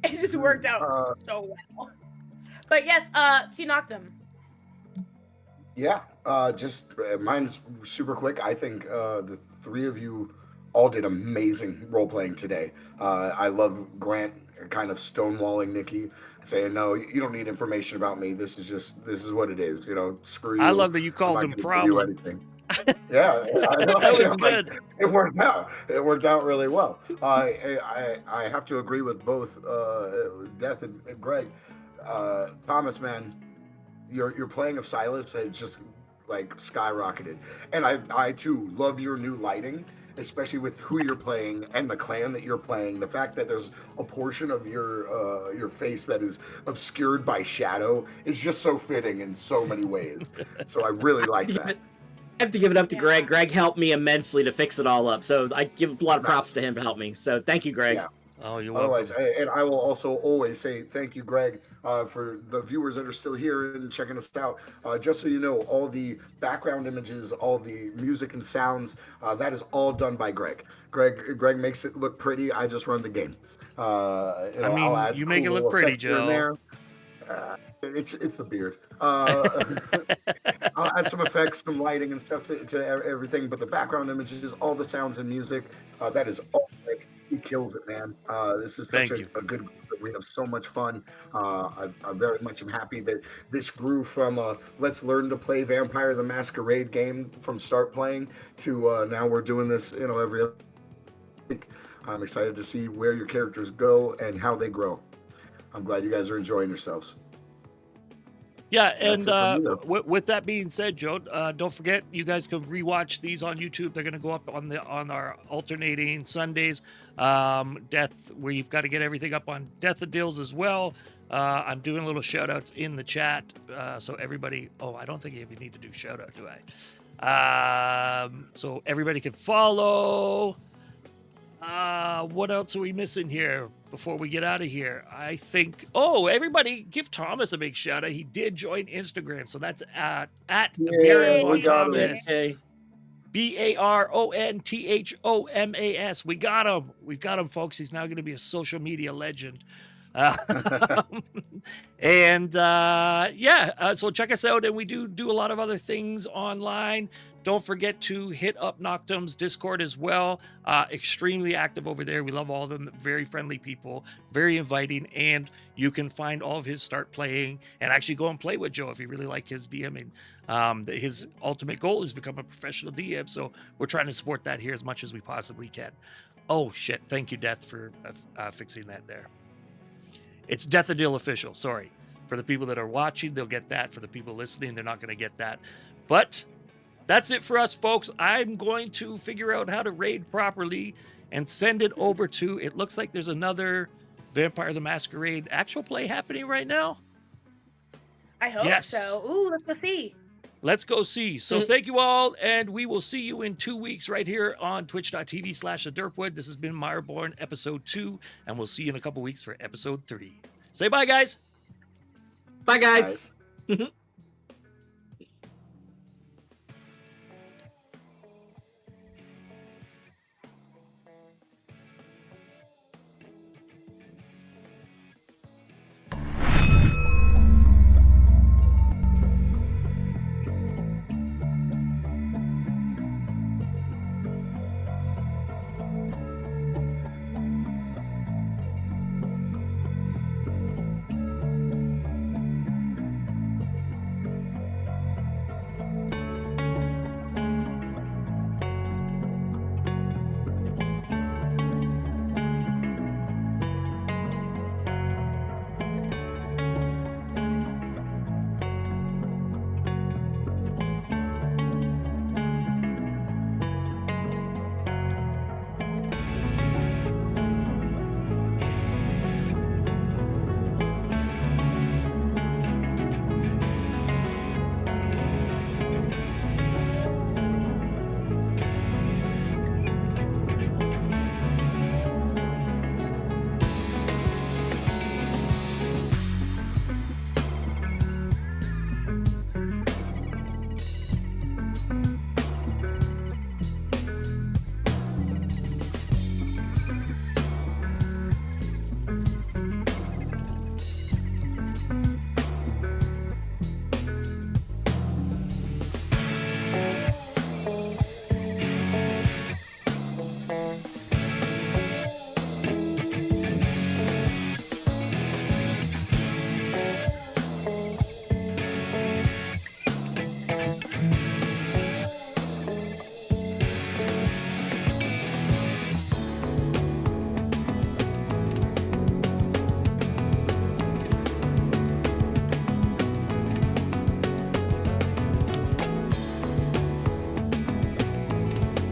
S2: It just worked out so well. But yes, so you knocked him.
S4: Yeah, mine's super quick. I think the three of you all did amazing role playing today. I love Grant kind of stonewalling Nikki, saying, "No, you don't need information about me. This is what it is. You know, screw you.
S1: I love that you
S4: I'm
S1: called
S4: not
S1: him
S4: going to give you
S1: problem.
S4: anything." Yeah, I know.
S1: That was
S4: Like,
S1: good.
S4: it worked out. It worked out really well. I have to agree with both Death and Greg. Thomas, man, your playing of Silas has just like skyrocketed, and I too love your new lighting, especially with who you're playing and the clan that you're playing. The fact that there's a portion of your face that is obscured by shadow is just so fitting in so many ways. So I really like that.
S3: I have to give it up to
S2: Yeah.
S3: Greg. Greg helped me immensely to fix it all up. So I give a lot of props
S4: Nice.
S3: to him to help me. So thank you, Greg.
S4: Yeah.
S1: Oh, you're welcome.
S4: Otherwise, and I will also always say thank you, Greg, for the viewers that are still here and checking us out. Just so you know, all the background images, all the music and sounds, that is all done by Greg. Greg makes it look pretty. I just run the game.
S1: I mean,
S4: I'll add
S1: you make it
S4: cool
S1: look pretty,
S4: effects here and
S1: Joe.
S4: there. It's the beard. I'll add some effects, some lighting and stuff to everything, but the background images, all the sounds and music, that is all Greg. He kills it, man. This is such
S1: Thank
S4: a
S1: you.
S4: good group. We have so much fun. I very much am happy that this grew from let's learn to play Vampire the Masquerade game from start playing to now we're doing this, every other week. I'm excited to see where your characters go and how they grow. I'm glad you guys are enjoying yourselves.
S1: Yeah,
S4: That's
S1: and
S4: it from me,
S1: with that being said, Joe, don't forget you guys can rewatch these on YouTube. They're going to go up on our alternating Sundays. Death, where you've got to get everything up on Death of Deals as well. I'm doing little shout outs in the chat, so everybody. Oh, I don't think you even need to do shout out, do I? So everybody can follow. What else are we missing here before we get out of here? I think, everybody give Thomas a big shout out. He did join Instagram. So that's at Baron Von
S4: we got him.
S1: Thomas.
S3: Okay.
S1: BARONTHOMAS. We got him. We've got him, folks. He's now going to be a social media legend. So check us out, and we do a lot of other things online. Don't forget to hit up Noctum's Discord as well. Extremely active over there. We love all of them. Very friendly people, very inviting, and you can find all of his start playing and actually go and play with Joe if you really like his DMing. His ultimate goal is to become a professional DM, so we're trying to support that here as much as we possibly can. Oh shit! Thank you, Death, for fixing that there. It's Death of Deal official. Sorry. For the people that are watching, they'll get that. For the people listening, they're not going to get that. But that's it for us, folks. I'm going to figure out how to raid properly and send it over to, it looks like there's another Vampire the Masquerade actual play happening right now.
S2: I hope
S1: Yes.
S2: so. Ooh, let's go see.
S1: Let's go see. So thank you all, and we will see you in 2 weeks right here on twitch.tv/thedirtwood. This has been Mireborn episode 2, and we'll see you in a couple weeks for episode 3. Say bye, guys.
S3: Bye, guys.
S4: Guys.